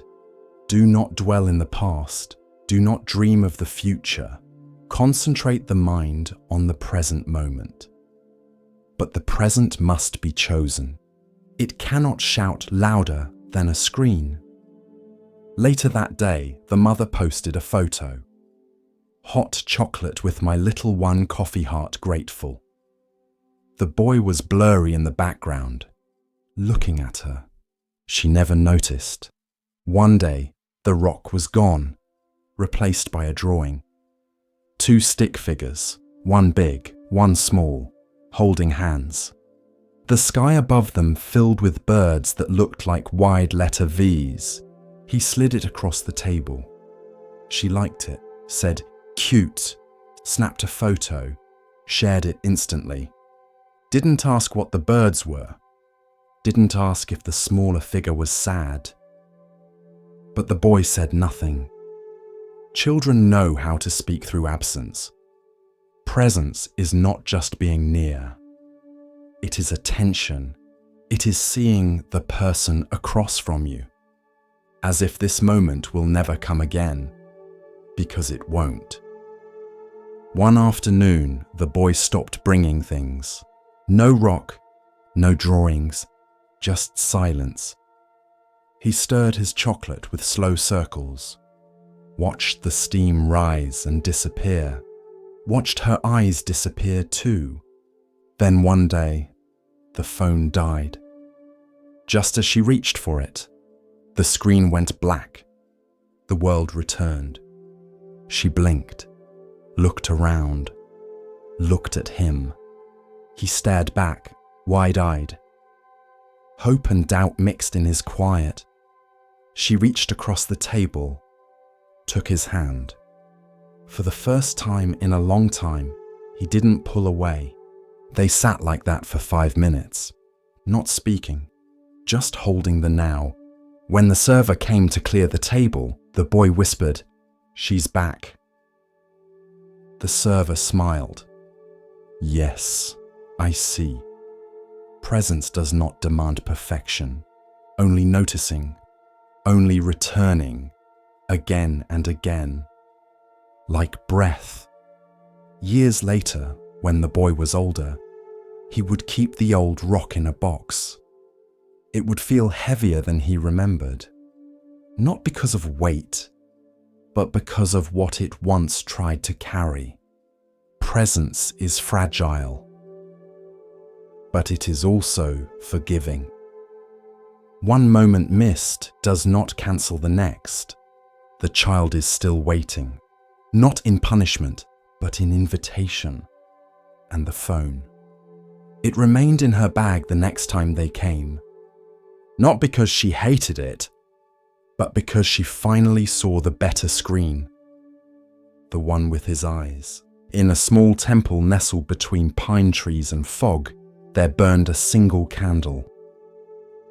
"Do not dwell in the past, do not dream of the future. Concentrate the mind on the present moment." But the present must be chosen. It cannot shout louder than a screen. Later that day, the mother posted a photo. "Hot chocolate with my little one, coffee heart grateful." The boy was blurry in the background, looking at her. She never noticed. One day, the rock was gone, replaced by a drawing. 2 stick figures, one big, one small, holding hands. The sky above them filled with birds that looked like wide letter V's. He slid it across the table. She liked it, said, "Cute," snapped a photo, shared it instantly. Didn't ask what the birds were. Didn't ask if the smaller figure was sad. But the boy said nothing. Children know how to speak through absence. Presence is not just being near. It is attention. It is seeing the person across from you, as if this moment will never come again, because it won't. One afternoon, the boy stopped bringing things. No rock, no drawings, just silence. He stirred his chocolate with slow circles, watched the steam rise and disappear, watched her eyes disappear too. Then one day, the phone died. Just as she reached for it, the screen went black. The world returned. She blinked, looked around, looked at him. He stared back, wide-eyed. Hope and doubt mixed in his quiet. She reached across the table, took his hand. For the first time in a long time, he didn't pull away. They sat like that for 5 minutes, not speaking, just holding the now. When the server came to clear the table, the boy whispered, "She's back." The server smiled. Yes, I see. Presence does not demand perfection, only noticing, only returning, again and again. Like breath. Years later, when the boy was older, he would keep the old rock in a box. It would feel heavier than he remembered, not because of weight, but because of what it once tried to carry. Presence is fragile, but it is also forgiving. One moment missed does not cancel the next. The child is still waiting, not in punishment, but in invitation. And the phone. It remained in her bag the next time they came, not because she hated it, but because she finally saw the better screen, the one with his eyes. In a small temple nestled between pine trees and fog, there burned a single candle.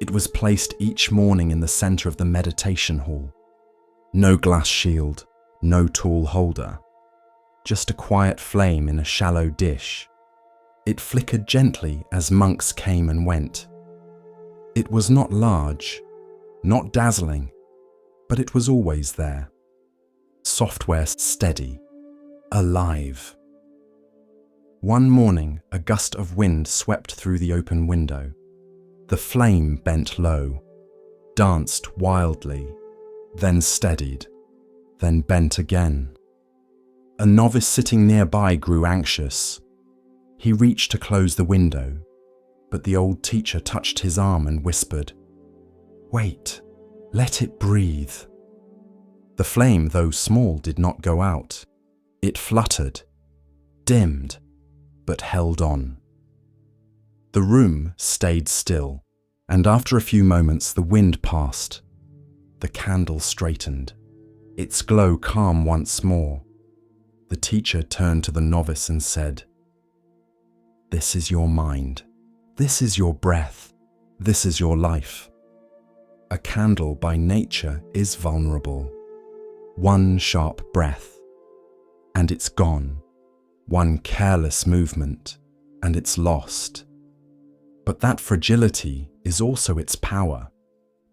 It was placed each morning in the center of the meditation hall. No glass shield, no tall holder, just a quiet flame in a shallow dish. It flickered gently as monks came and went. It was not large, not dazzling, but it was always there. Software steady, alive. One morning, a gust of wind swept through the open window. The flame bent low, danced wildly, then steadied, then bent again. A novice sitting nearby grew anxious. He reached to close the window, but the old teacher touched his arm and whispered, "Wait, let it breathe." The flame, though small, did not go out. It fluttered, dimmed, but held on. The room stayed still, and after a few moments the wind passed. The candle straightened, its glow calm once more. The teacher turned to the novice and said, "This is your mind. This is your breath. This is your life." A candle by nature is vulnerable. One sharp breath, and it's gone. One careless movement, and it's lost. But that fragility is also its power,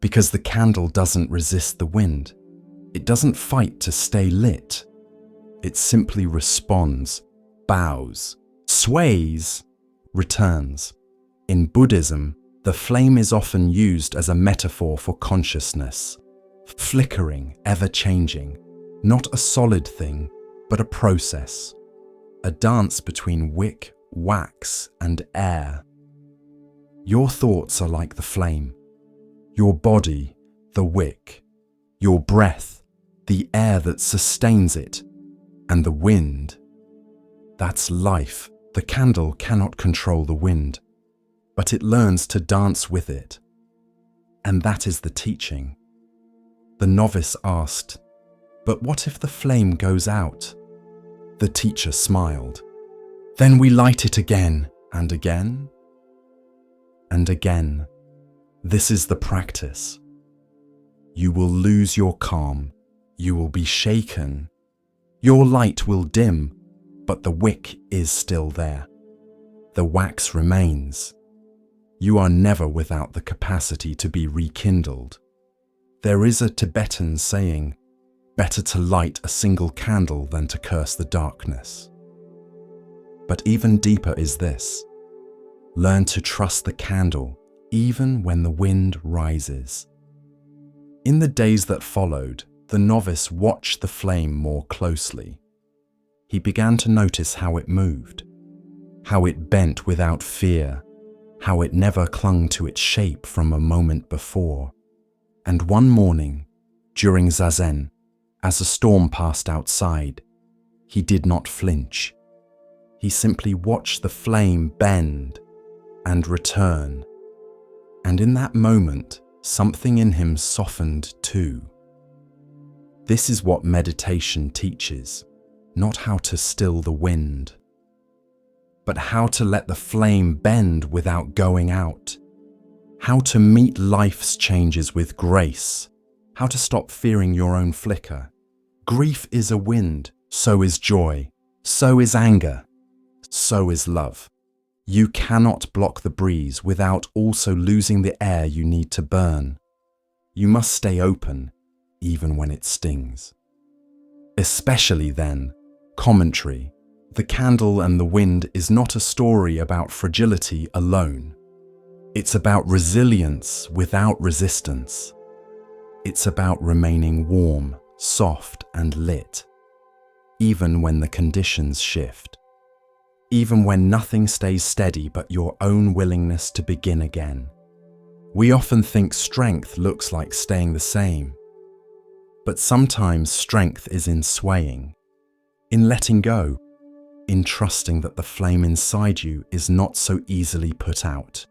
because the candle doesn't resist the wind. It doesn't fight to stay lit. It simply responds, bows, sways, returns. In Buddhism, the flame is often used as a metaphor for consciousness, flickering, ever-changing, not a solid thing, but a process, a dance between wick, wax, and air. Your thoughts are like the flame, your body, the wick, your breath, the air that sustains it, and the wind. That's life. The candle cannot control the wind, but it learns to dance with it. And that is the teaching. The novice asked, "But what if the flame goes out?" The teacher smiled. "Then we light it again, and again, and again. This is the practice. You will lose your calm. You will be shaken. Your light will dim, but the wick is still there. The wax remains. You are never without the capacity to be rekindled. There is a Tibetan saying, 'Better to light a single candle than to curse the darkness.' But even deeper is this. Learn to trust the candle even when the wind rises." In the days that followed, the novice watched the flame more closely. He began to notice how it moved, how it bent without fear, how it never clung to its shape from a moment before. And one morning, during Zazen, as a storm passed outside, he did not flinch. He simply watched the flame bend and return. And in that moment, something in him softened too. This is what meditation teaches, not how to still the wind, but how to let the flame bend without going out, how to meet life's changes with grace, how to stop fearing your own flicker. Grief is a wind, so is joy. So is anger. So is love. You cannot block the breeze without also losing the air you need to burn. You must stay open, even when it stings. Especially then, commentary, The Candle and the Wind is not a story about fragility alone. It's about resilience without resistance. It's about remaining warm, soft, and lit, even when the conditions shift. Even when nothing stays steady but your own willingness to begin again. We often think strength looks like staying the same. But sometimes strength is in swaying, in letting go, in trusting that the flame inside you is not so easily put out.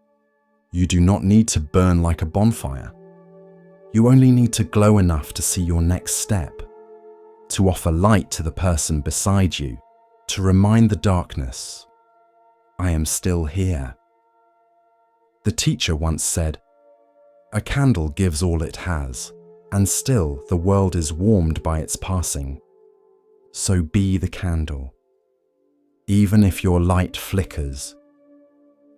You do not need to burn like a bonfire. You only need to glow enough to see your next step, to offer light to the person beside you, to remind the darkness, I am still here. The teacher once said, "A candle gives all it has, and still the world is warmed by its passing. So be the candle. Even if your light flickers,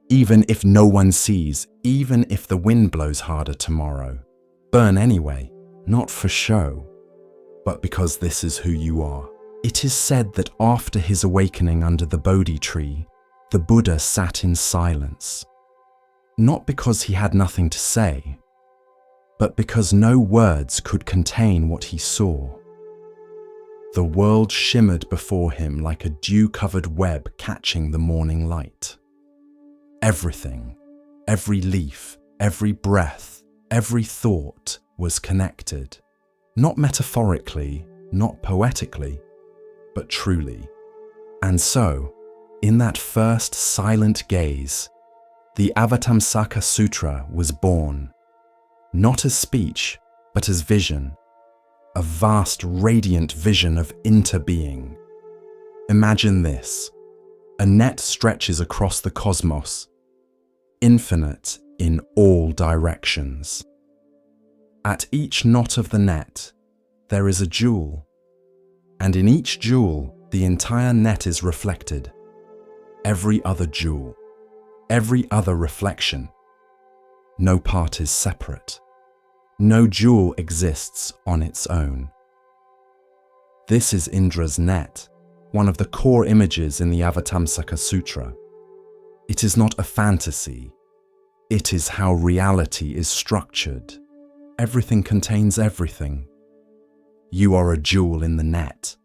even if no one sees, even if the wind blows harder tomorrow, burn anyway, not for show, but because this is who you are." It is said that after his awakening under the Bodhi tree, the Buddha sat in silence, not because he had nothing to say, but because no words could contain what he saw. The world shimmered before him like a dew-covered web catching the morning light. Everything, every leaf, every breath, every thought was connected, not metaphorically, not poetically, but truly. And so, in that first silent gaze, the Avatamsaka Sutra was born, not as speech, but as vision, a vast radiant vision of interbeing. Imagine this: a net stretches across the cosmos, infinite in all directions. At each knot of the net, there is a jewel, and in each jewel, the entire net is reflected. Every other jewel, every other reflection. No part is separate. No jewel exists on its own. This is Indra's net, one of the core images in the Avatamsaka Sutra. It is not a fantasy. It is how reality is structured. Everything contains everything. You are a jewel in the net.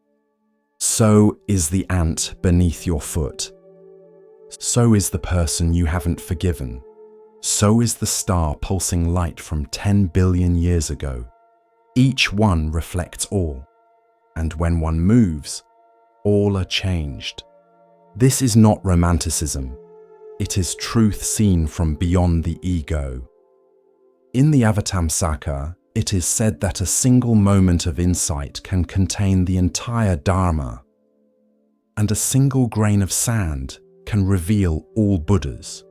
So is the ant beneath your foot. So is the person you haven't forgiven. So is the star pulsing light from 10 billion years ago. Each one reflects all, and when one moves, all are changed. This is not romanticism. It is truth seen from beyond the ego. In the Avatamsaka, it is said that a single moment of insight can contain the entire Dharma, and a single grain of sand can reveal all Buddhas,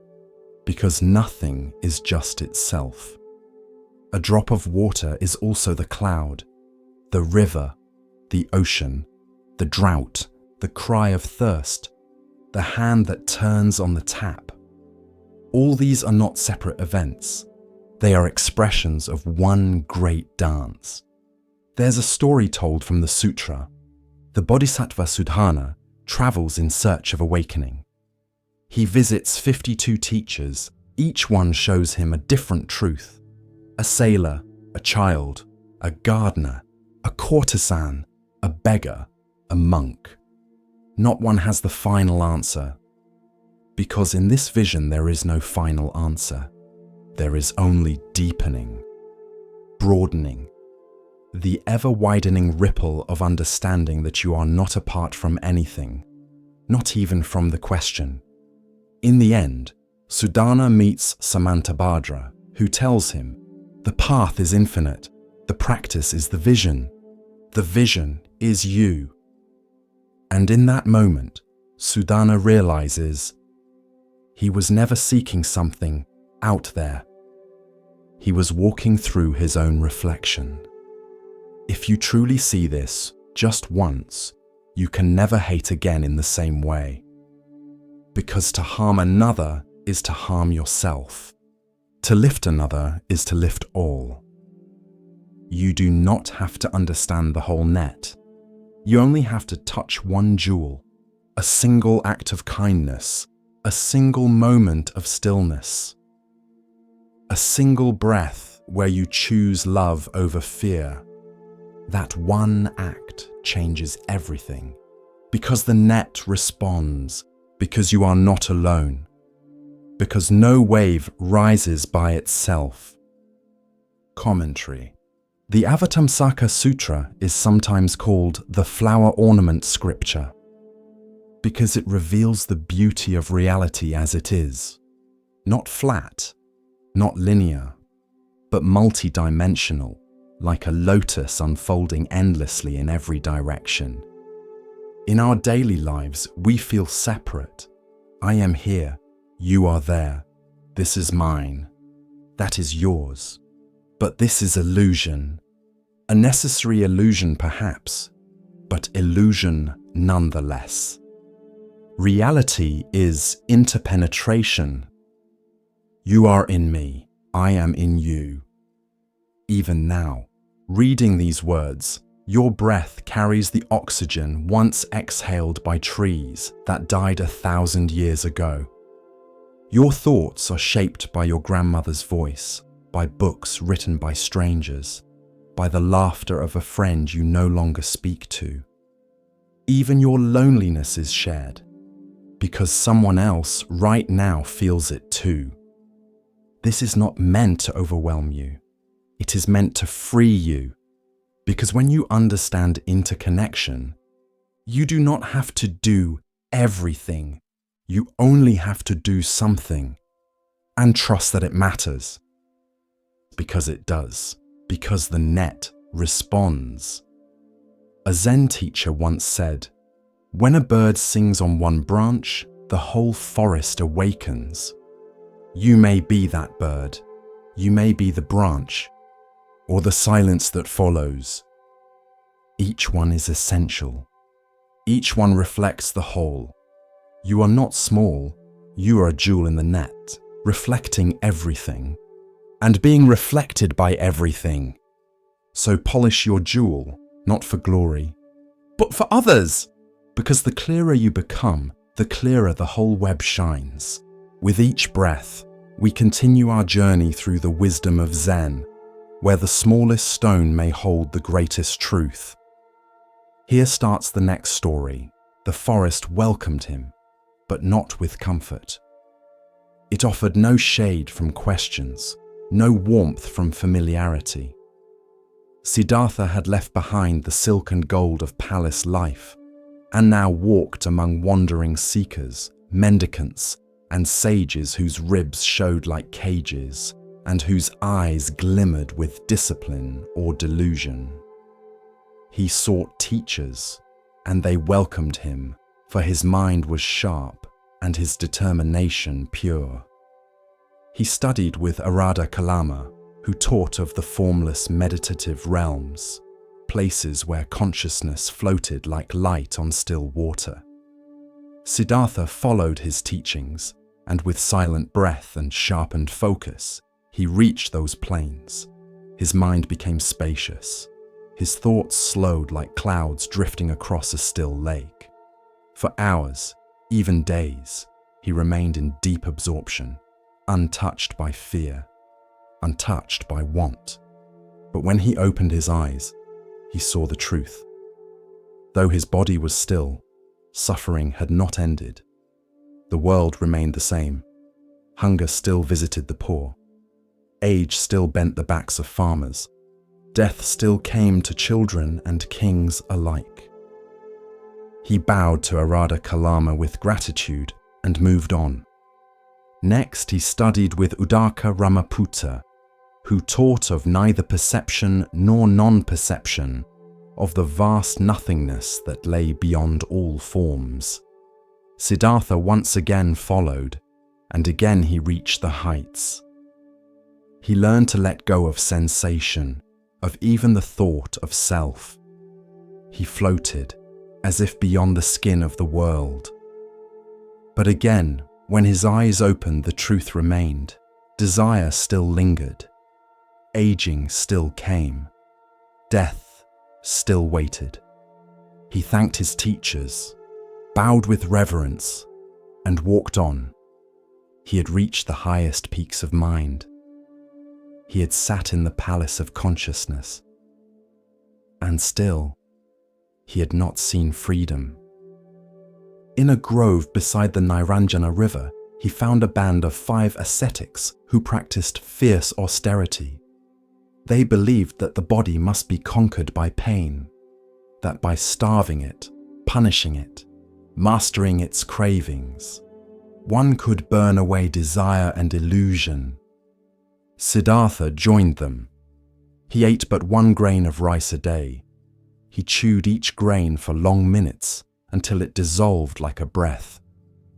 because nothing is just itself. A drop of water is also the cloud, the river, the ocean, the drought, the cry of thirst, the hand that turns on the tap. All these are not separate events. They are expressions of one great dance. There's a story told from the sutra. The Bodhisattva Sudhana travels in search of awakening. He visits 52 teachers. Each one shows him a different truth. A sailor, a child, a gardener, a courtesan, a beggar, a monk. Not one has the final answer, because in this vision there is no final answer. There is only deepening, broadening, the ever-widening ripple of understanding that you are not apart from anything, not even from the question. In the end, Sudhana meets Samantabhadra, who tells him, the path is infinite, the practice is the vision is you. And in that moment, Sudhana realizes he was never seeking something out there. He was walking through his own reflection. If you truly see this just once, you can never hate again in the same way. Because to harm another is to harm yourself. To lift another is to lift all. You do not have to understand the whole net. You only have to touch one jewel, a single act of kindness, a single moment of stillness, a single breath where you choose love over fear. That one act changes everything, because the net responds, because you are not alone, because no wave rises by itself. Commentary. The Avatamsaka Sutra is sometimes called the flower ornament scripture, because it reveals the beauty of reality as it is, not flat, not linear, but multidimensional, like a lotus unfolding endlessly in every direction. In our daily lives, we feel separate. I am here, you are there, this is mine, that is yours. But this is illusion. A necessary illusion perhaps, but illusion nonetheless. Reality is interpenetration. You are in me, I am in you. Even now, reading these words, your breath carries the oxygen once exhaled by trees that died 1,000 years ago. Your thoughts are shaped by your grandmother's voice, by books written by strangers, by the laughter of a friend you no longer speak to. Even your loneliness is shared, because someone else right now feels it too. This is not meant to overwhelm you. It is meant to free you, because when you understand interconnection, you do not have to do everything. You only have to do something and trust that it matters. Because it does, because the net responds. A Zen teacher once said, "When a bird sings on one branch, the whole forest awakens." You may be that bird, you may be the branch, or the silence that follows. Each one is essential. Each one reflects the whole. You are not small, you are a jewel in the net, reflecting everything, and being reflected by everything. So polish your jewel, not for glory, but for others, because the clearer you become, the clearer the whole web shines. With each breath, we continue our journey through the wisdom of Zen, where the smallest stone may hold the greatest truth. Here starts the next story. The forest welcomed him, but not with comfort. It offered no shade from questions, no warmth from familiarity. Siddhartha had left behind the silk and gold of palace life, and now walked among wandering seekers, mendicants, and sages whose ribs showed like cages, and whose eyes glimmered with discipline or delusion. He sought teachers, and they welcomed him, for his mind was sharp and his determination pure. He studied with Arada Kalama, who taught of the formless meditative realms, places where consciousness floated like light on still water. Siddhartha followed his teachings, and with silent breath and sharpened focus, he reached those plains. His mind became spacious. His thoughts slowed like clouds drifting across a still lake. For hours, even days, he remained in deep absorption, untouched by fear, untouched by want. But when he opened his eyes, he saw the truth. Though his body was still, suffering had not ended. The world remained the same. Hunger still visited the poor. Age still bent the backs of farmers. Death still came to children and kings alike. He bowed to Arada Kalama with gratitude and moved on. Next, he studied with Udaka Ramaputta, who taught of neither perception nor non-perception, of the vast nothingness that lay beyond all forms. Siddhartha once again followed, and again he reached the heights. He learned to let go of sensation, of even the thought of self. He floated, as if beyond the skin of the world. But again, when his eyes opened, the truth remained. Desire still lingered. Aging still came. Death still waited. He thanked his teachers, bowed with reverence, and walked on. He had reached the highest peaks of mind. He had sat in the palace of consciousness. And still, he had not seen freedom. In a grove beside the Niranjana river, he found a band of 5 ascetics who practiced fierce austerity. They believed that the body must be conquered by pain, that by starving it, punishing it, mastering its cravings, one could burn away desire and illusion. Siddhartha joined them. He ate but 1 grain of rice a day. He chewed each grain for long minutes until it dissolved like a breath.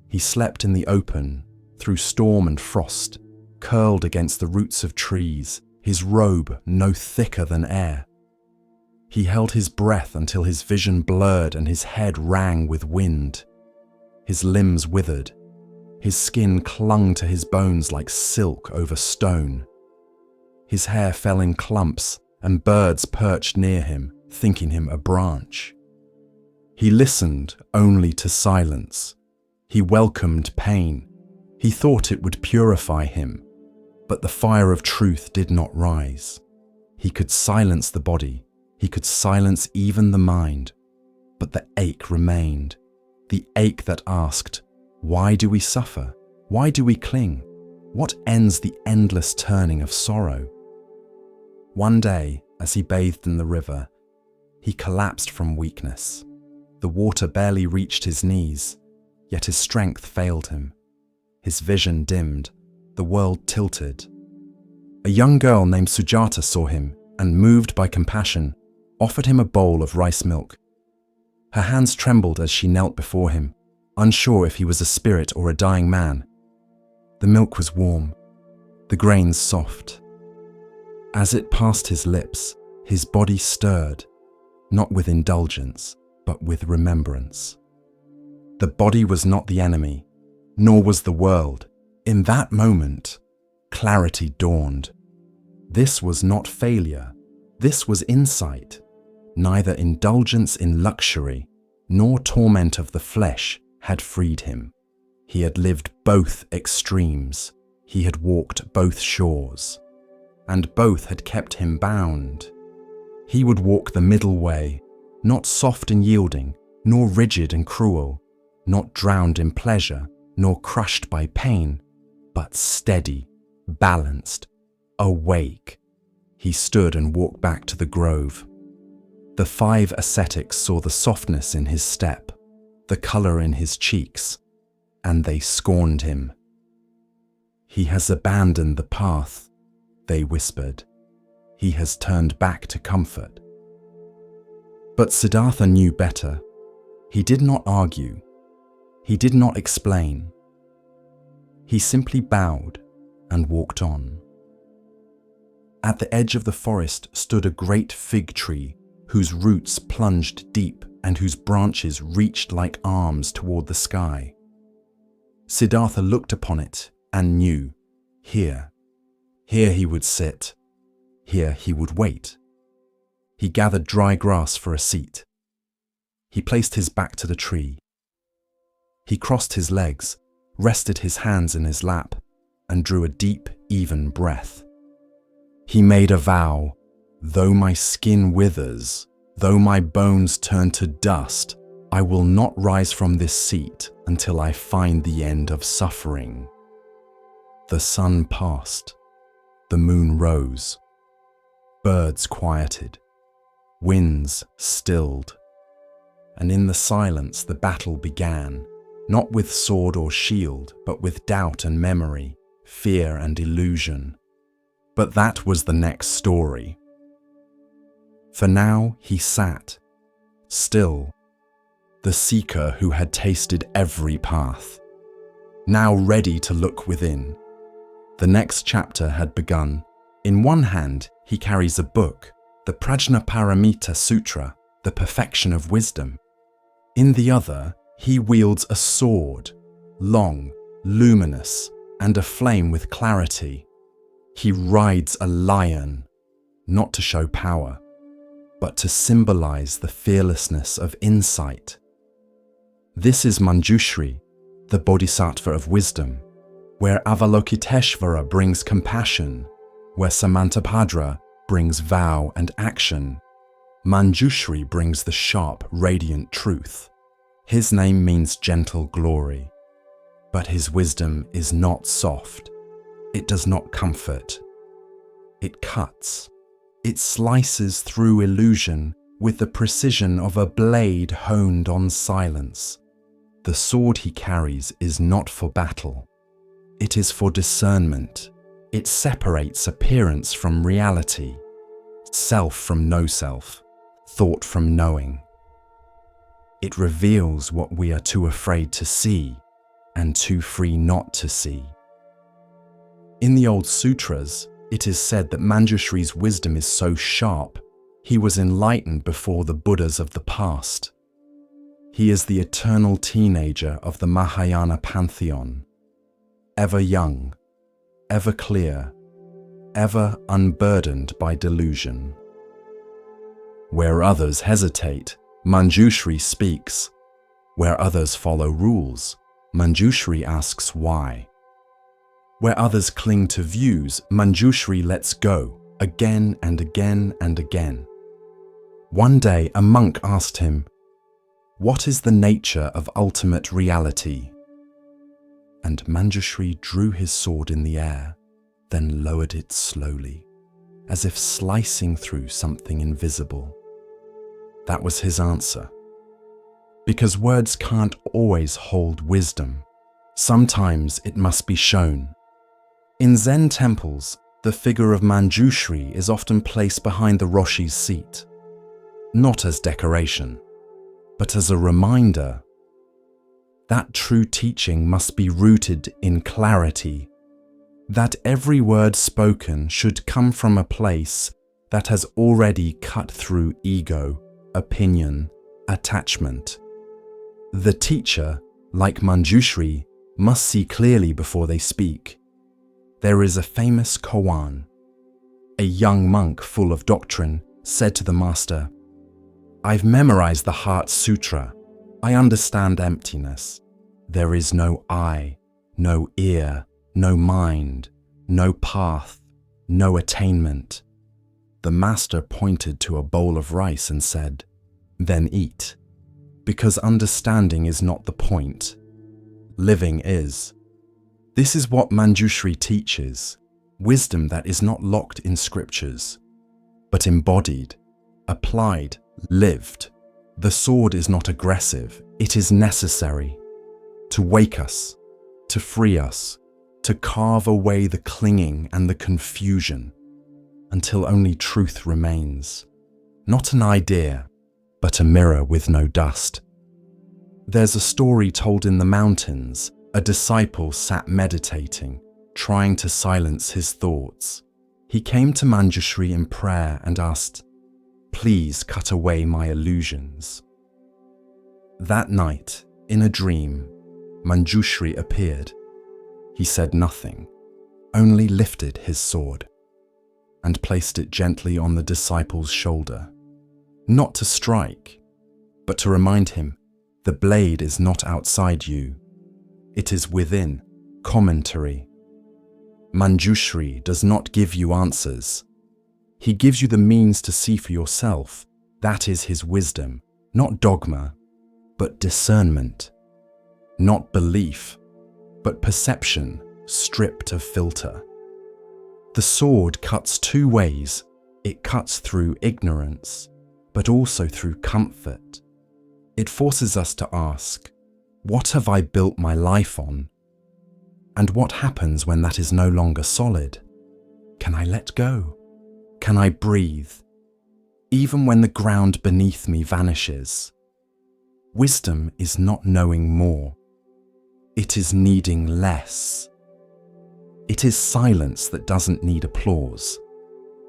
He slept in the open, through storm and frost, curled against the roots of trees, his robe no thicker than air. He held his breath until his vision blurred and his head rang with wind. His limbs withered. His skin clung to his bones like silk over stone. His hair fell in clumps, and birds perched near him, thinking him a branch. He listened only to silence. He welcomed pain. He thought it would purify him, but the fire of truth did not rise. He could silence the body. He could silence even the mind, but the ache remained. The ache that asked, why do we suffer? Why do we cling? What ends the endless turning of sorrow? One day, as he bathed in the river, he collapsed from weakness. The water barely reached his knees, yet his strength failed him. His vision dimmed, the world tilted. A young girl named Sujata saw him and, moved by compassion, offered him a bowl of rice milk. Her hands trembled as she knelt before him, unsure if he was a spirit or a dying man. The milk was warm, the grains soft. As it passed his lips, his body stirred, not with indulgence, but with remembrance. The body was not the enemy, nor was the world. In that moment, clarity dawned. This was not failure, this was insight. Neither indulgence in luxury, nor torment of the flesh had freed him. He had lived both extremes. He had walked both shores, and both had kept him bound. He would walk the middle way, not soft and yielding, nor rigid and cruel, not drowned in pleasure, nor crushed by pain, but steady, balanced, awake. He stood and walked back to the grove. The 5 ascetics saw the softness in his step, the colour in his cheeks, and they scorned him. He has abandoned the path, they whispered. He has turned back to comfort. But Siddhartha knew better. He did not argue. He did not explain. He simply bowed and walked on. At the edge of the forest stood a great fig tree whose roots plunged deep and whose branches reached like arms toward the sky. Siddhartha looked upon it and knew, here he would sit, here he would wait. He gathered dry grass for a seat. He placed his back to the tree. He crossed his legs, rested his hands in his lap, and drew a deep, even breath. He made a vow, though my skin withers, though my bones turn to dust, I will not rise from this seat until I find the end of suffering. The sun passed. The moon rose. Birds quieted. Winds stilled. And in the silence the battle began, not with sword or shield, but with doubt and memory, fear and illusion. But that was the next story. For now he sat, still, the seeker who had tasted every path, now ready to look within. The next chapter had begun. In one hand he carries a book, the Prajnaparamita Sutra, the perfection of wisdom. In the other, he wields a sword, long, luminous, and aflame with clarity. He rides a lion, not to show power, but to symbolize the fearlessness of insight. This is Manjushri, the bodhisattva of wisdom, where Avalokiteshvara brings compassion, where Samantabhadra brings vow and action. Manjushri brings the sharp, radiant truth. His name means gentle glory, but his wisdom is not soft. It does not comfort. It cuts. It slices through illusion with the precision of a blade honed on silence. The sword he carries is not for battle. It is for discernment. It separates appearance from reality, self from no self, thought from knowing. It reveals what we are too afraid to see and too free not to see. In the old sutras, it is said that Manjushri's wisdom is so sharp, he was enlightened before the Buddhas of the past. He is the eternal teenager of the Mahayana pantheon, ever young, ever clear, ever unburdened by delusion. Where others hesitate, Manjushri speaks. Where others follow rules, Manjushri asks why. Where others cling to views, Manjushri lets go, again and again and again. One day a monk asked him, "What is the nature of ultimate reality?" And Manjushri drew his sword in the air, then lowered it slowly, as if slicing through something invisible. That was his answer. Because words can't always hold wisdom. Sometimes it must be shown. In Zen temples, the figure of Manjushri is often placed behind the Roshi's seat, not as decoration, but as a reminder that true teaching must be rooted in clarity, that every word spoken should come from a place that has already cut through ego, opinion, attachment. The teacher, like Manjushri, must see clearly before they speak. There is a famous koan. A young monk full of doctrine said to the master, "I've memorized the Heart Sutra. I understand emptiness. There is no I, no ear, no mind, no path, no attainment." The master pointed to a bowl of rice and said, "Then eat, because understanding is not the point. Living is." This is what Manjushri teaches, wisdom that is not locked in scriptures, but embodied, applied, lived. The sword is not aggressive, it is necessary to wake us, to free us, to carve away the clinging and the confusion until only truth remains. Not an idea, but a mirror with no dust. There's a story told in the mountains. A disciple sat meditating, trying to silence his thoughts. He came to Manjushri in prayer and asked, "Please cut away my illusions." That night, in a dream, Manjushri appeared. He said nothing, only lifted his sword and placed it gently on the disciple's shoulder, not to strike, but to remind him, the blade is not outside you. It is within. Commentary. Manjushri does not give you answers. He gives you the means to see for yourself. That is his wisdom, not dogma, but discernment. Not belief, but perception stripped of filter. The sword cuts two ways. It cuts through ignorance, but also through comfort. It forces us to ask, what have I built my life on? And what happens when that is no longer solid? Can I let go? Can I breathe? Even when the ground beneath me vanishes. Wisdom is not knowing more. It is needing less. It is silence that doesn't need applause.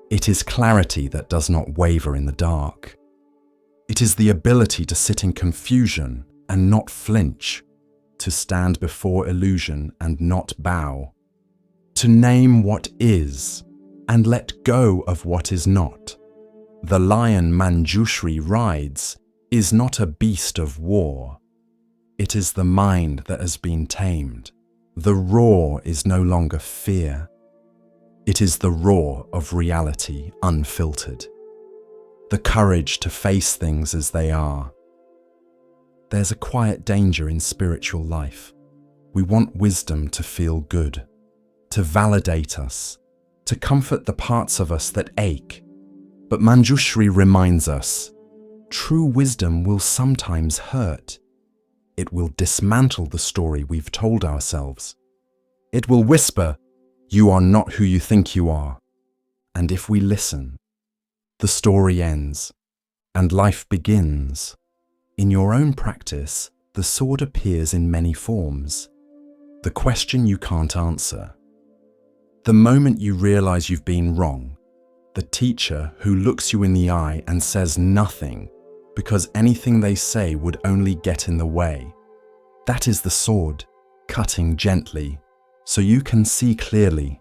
It is clarity that does not waver in the dark. It is the ability to sit in confusion and not flinch, to stand before illusion and not bow, to name what is and let go of what is not. The lion Manjushri rides is not a beast of war. It is the mind that has been tamed. The roar is no longer fear. It is the roar of reality unfiltered. The courage to face things as they are. There's a quiet danger in spiritual life. We want wisdom to feel good, to validate us, to comfort the parts of us that ache. But Manjushri reminds us, true wisdom will sometimes hurt. It will dismantle the story we've told ourselves. It will whisper, "You are not who you think you are." And if we listen, the story ends and life begins. In your own practice, the sword appears in many forms. The question you can't answer. The moment you realize you've been wrong. The teacher who looks you in the eye and says nothing because anything they say would only get in the way. That is the sword, cutting gently, so you can see clearly.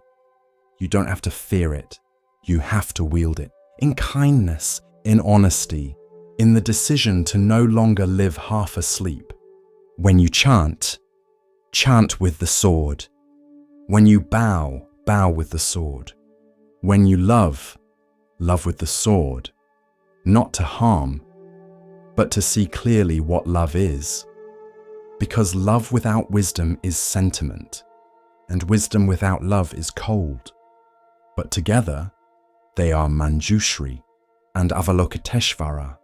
You don't have to fear it. You have to wield it. In kindness, in honesty, in the decision to no longer live half asleep. When you chant, chant with the sword. When you bow, bow with the sword. When you love, love with the sword. Not to harm, but to see clearly what love is. Because love without wisdom is sentiment, and wisdom without love is cold. But together, they are Manjushri and Avalokiteshvara,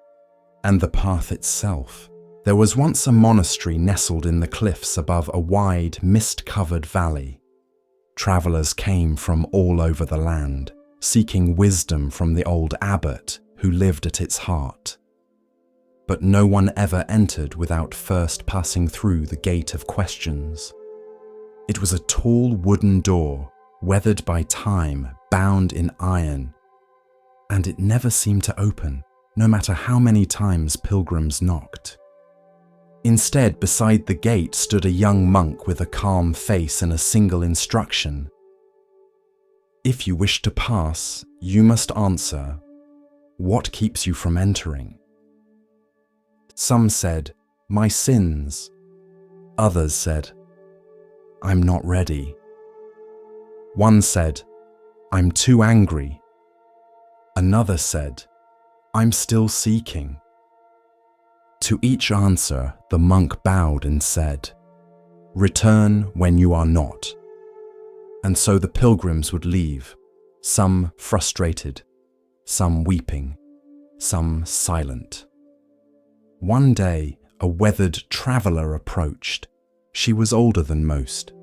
and the path itself. There was once a monastery nestled in the cliffs above a wide, mist-covered valley. Travelers came from all over the land, seeking wisdom from the old abbot who lived at its heart. But no one ever entered without first passing through the gate of questions. It was a tall wooden door, weathered by time, bound in iron, and it never seemed to open, no matter how many times pilgrims knocked. Instead, beside the gate stood a young monk with a calm face and a single instruction. If you wish to pass, you must answer, what keeps you from entering? Some said, my sins. Others said, I'm not ready. One said, I'm too angry. Another said, I'm still seeking. To each answer, the monk bowed and said, return when you are not. And so the pilgrims would leave, some frustrated, some weeping, some silent. One day, a weathered traveller approached. She was older than most.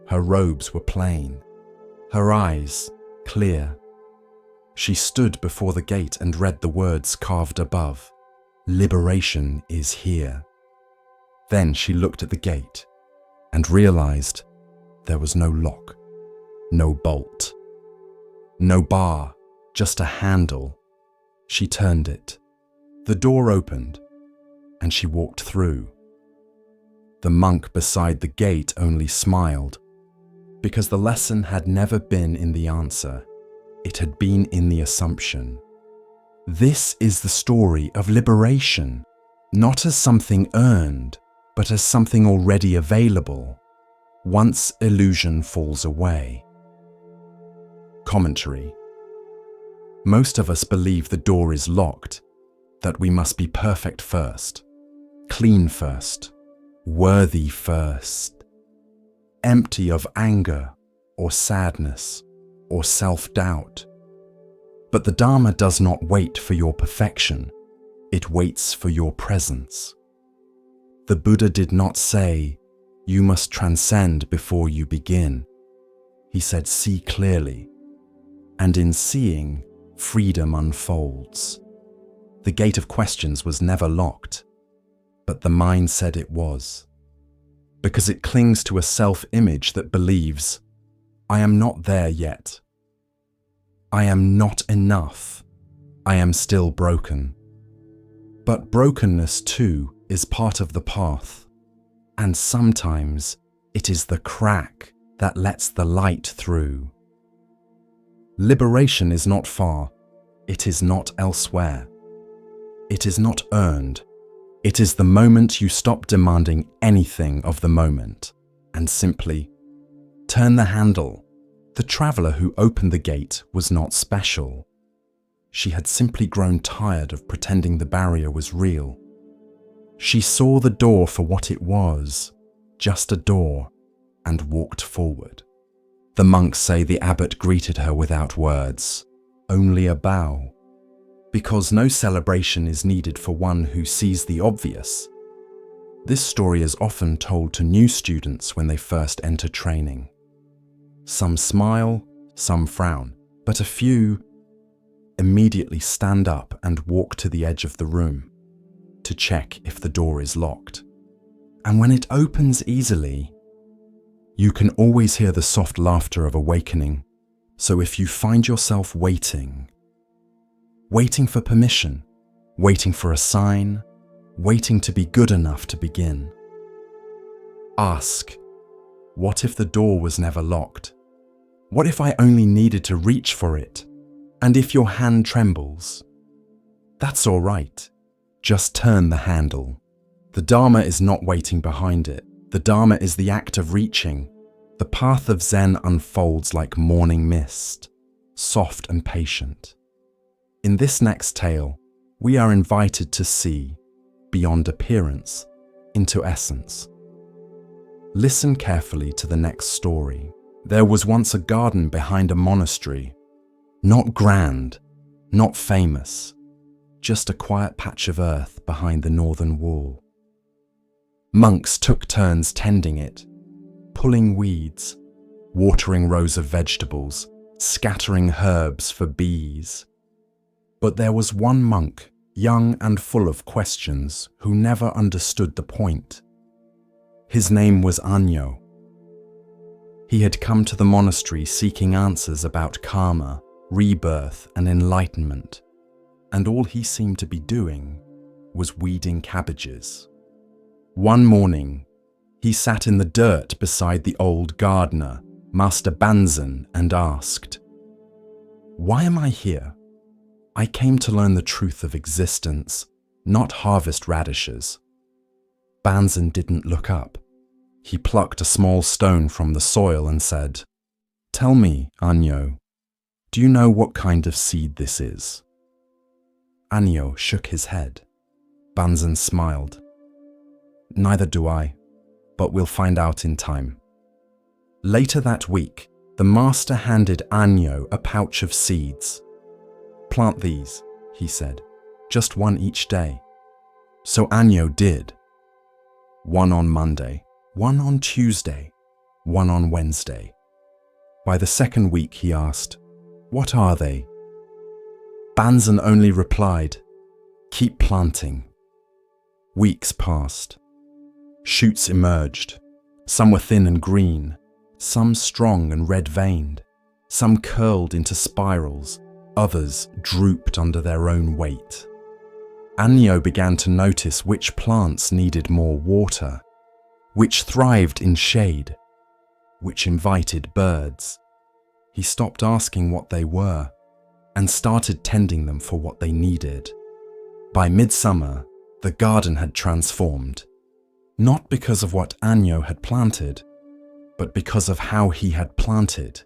Her robes were plain, her eyes clear. She stood before the gate and read the words carved above. Liberation is here. Then she looked at the gate and realized there was no lock, no bolt, no bar, just a handle. She turned it. The door opened and she walked through. The monk beside the gate only smiled because the lesson had never been in the answer. It had been in the assumption. This is the story of liberation, not as something earned, but as something already available, once illusion falls away. Commentary. Most of us believe the door is locked, that we must be perfect first, clean first, worthy first, empty of anger or sadness or self-doubt. But the Dharma does not wait for your perfection, it waits for your presence. The Buddha did not say, you must transcend before you begin. He said, see clearly, and in seeing, freedom unfolds. The gate of questions was never locked, but the mind said it was, because it clings to a self-image that believes, I am not there yet. I am not enough. I am still broken. But brokenness too is part of the path. And sometimes it is the crack that lets the light through. Liberation is not far. It is not elsewhere. It is not earned. It is the moment you stop demanding anything of the moment and simply turn the handle. The traveler who opened the gate was not special. She had simply grown tired of pretending the barrier was real. She saw the door for what it was, just a door, and walked forward. The monks say the abbot greeted her without words, only a bow, because no celebration is needed for one who sees the obvious. This story is often told to new students when they first enter training. Some smile, some frown, but a few immediately stand up and walk to the edge of the room to check if the door is locked. And when it opens easily, you can always hear the soft laughter of awakening. So if you find yourself waiting for permission, waiting for a sign, waiting to be good enough to begin, ask, what if the door was never locked? What if I only needed to reach for it? And if your hand trembles, that's all right. Just turn the handle. The Dharma is not waiting behind it. The Dharma is the act of reaching. The path of Zen unfolds like morning mist, soft and patient. In this next tale, we are invited to see, beyond appearance, into essence. Listen carefully to the next story. There was once a garden behind a monastery. Not grand, not famous, just a quiet patch of earth behind the northern wall. Monks took turns tending it, pulling weeds, watering rows of vegetables, scattering herbs for bees. But there was one monk, young and full of questions, who never understood the point. His name was Anyo. He had come to the monastery seeking answers about karma, rebirth and enlightenment, and all he seemed to be doing was weeding cabbages. One morning, he sat in the dirt beside the old gardener, Master Banzan, and asked, "Why am I here? I came to learn the truth of existence, not harvest radishes." Banzan didn't look up. He plucked a small stone from the soil and said, "Tell me, Anyo, do you know what kind of seed this is?" Anyo shook his head. Banzan smiled. "Neither do I, but we'll find out in time." Later that week, the master handed Anyo a pouch of seeds. "Plant these," he said, "just one each day." So Anyo did. One on Monday, one on Tuesday, one on Wednesday. By the second week he asked, "What are they?" Banzan only replied, "Keep planting." Weeks passed. Shoots emerged. Some were thin and green, some strong and red-veined, some curled into spirals, others drooped under their own weight. Anyo began to notice which plants needed more water, which thrived in shade, which invited birds. He stopped asking what they were and started tending them for what they needed. By midsummer, the garden had transformed, not because of what Anyo had planted, but because of how he had planted.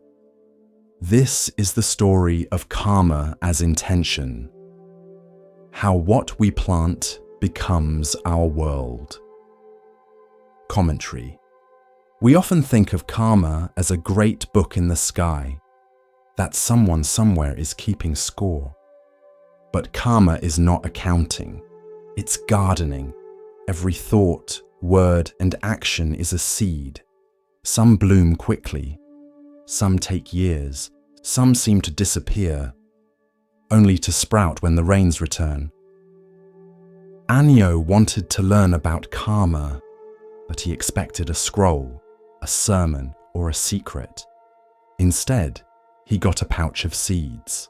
This is the story of karma as intention, how what we plant becomes our world. Commentary. We often think of karma as a great book in the sky, that someone somewhere is keeping score. But karma is not accounting, it's gardening. Every thought, word, and action is a seed. Some bloom quickly, some take years, some seem to disappear, only to sprout when the rains return. Anyo wanted to learn about karma, but he expected a scroll, a sermon, or a secret. Instead, he got a pouch of seeds.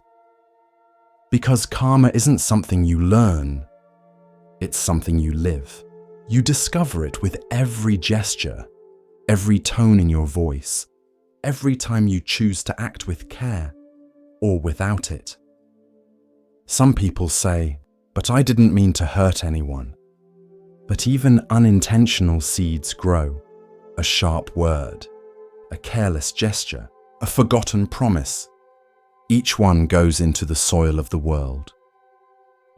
Because karma isn't something you learn, It's something you live. You discover it with every gesture, every tone in your voice, every time you choose to act with care or without it. Some people say, "But I didn't mean to hurt anyone." But even unintentional seeds grow. A sharp word, a careless gesture, a forgotten promise. Each one goes into the soil of the world.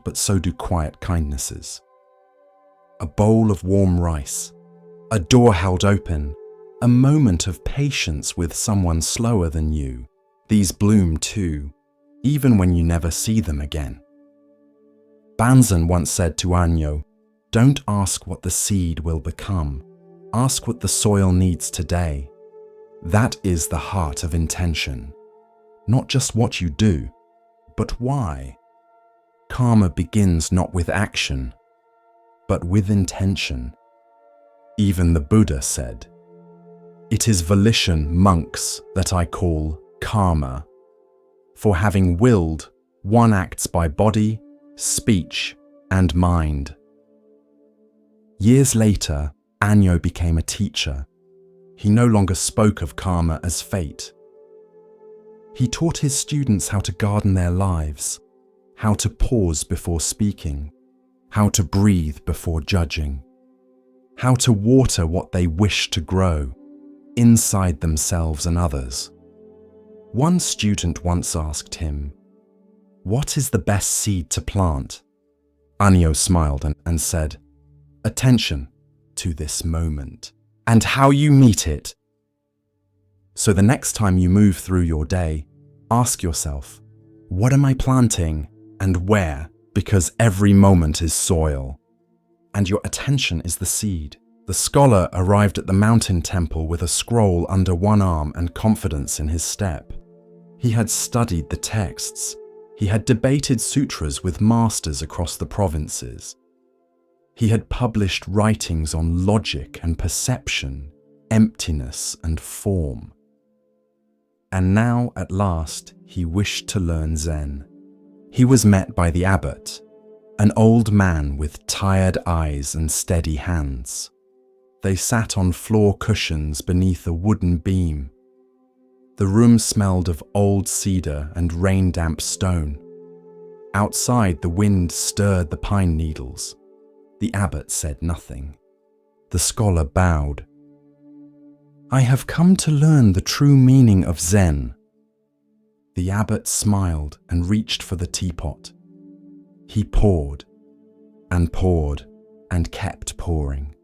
But so do quiet kindnesses. A bowl of warm rice, a door held open, a moment of patience with someone slower than you. These bloom too, even when you never see them again. Banzan once said to Anyo, "Don't ask what the seed will become. Ask what the soil needs today." That is the heart of intention. Not just what you do, but why. Karma begins not with action, but with intention. Even the Buddha said, "It is volition, monks, that I call karma. For having willed, one acts by body, speech, and mind." Years later, Anyo became a teacher. He no longer spoke of karma as fate. He taught his students how to garden their lives, how to pause before speaking, how to breathe before judging, how to water what they wish to grow, inside themselves and others. One student once asked him, "What is the best seed to plant?" Anyo smiled and said, "Attention to this moment and how you meet it." So the next time you move through your day, ask yourself, what am I planting and where? Because every moment is soil, and your attention is the seed. The scholar arrived at the mountain temple with a scroll under one arm and confidence in his step. He had studied the texts. He had debated sutras with masters across the provinces. He had published writings on logic and perception, emptiness and form. And now, at last, he wished to learn Zen. He was met by the abbot, an old man with tired eyes and steady hands. They sat on floor cushions beneath a wooden beam. The room smelled of old cedar and rain-damp stone. Outside, the wind stirred the pine needles. The abbot said nothing. The scholar bowed. "I have come to learn the true meaning of Zen." The abbot smiled and reached for the teapot. He poured and kept pouring.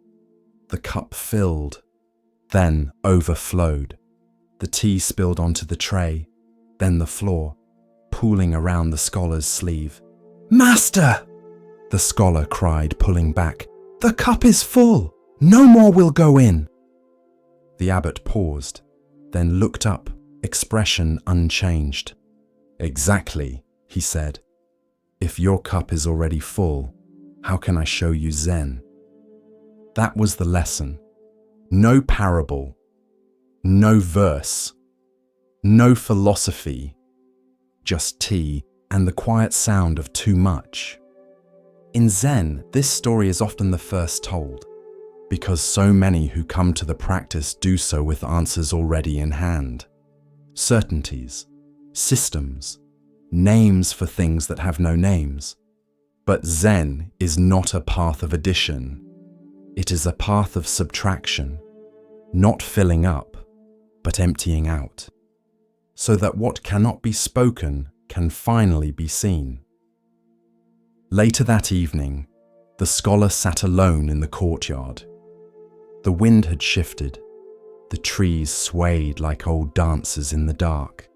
The cup filled, then overflowed. The tea spilled onto the tray, then the floor, pooling around the scholar's sleeve. "Master!" the scholar cried, pulling back. "The cup is full! No more will go in!" The abbot paused, then looked up, expression unchanged. "Exactly," he said. "If your cup is already full, how can I show you Zen?" That was the lesson. No parable, no verse, no philosophy, just tea and the quiet sound of too much. In Zen, this story is often the first told, because so many who come to the practice do so with answers already in hand. Certainties, systems, names for things that have no names. But Zen is not a path of addition. It is a path of subtraction, not filling up, but emptying out, so that what cannot be spoken can finally be seen. Later that evening, the scholar sat alone in the courtyard. The wind had shifted. The trees swayed like old dancers in the dark.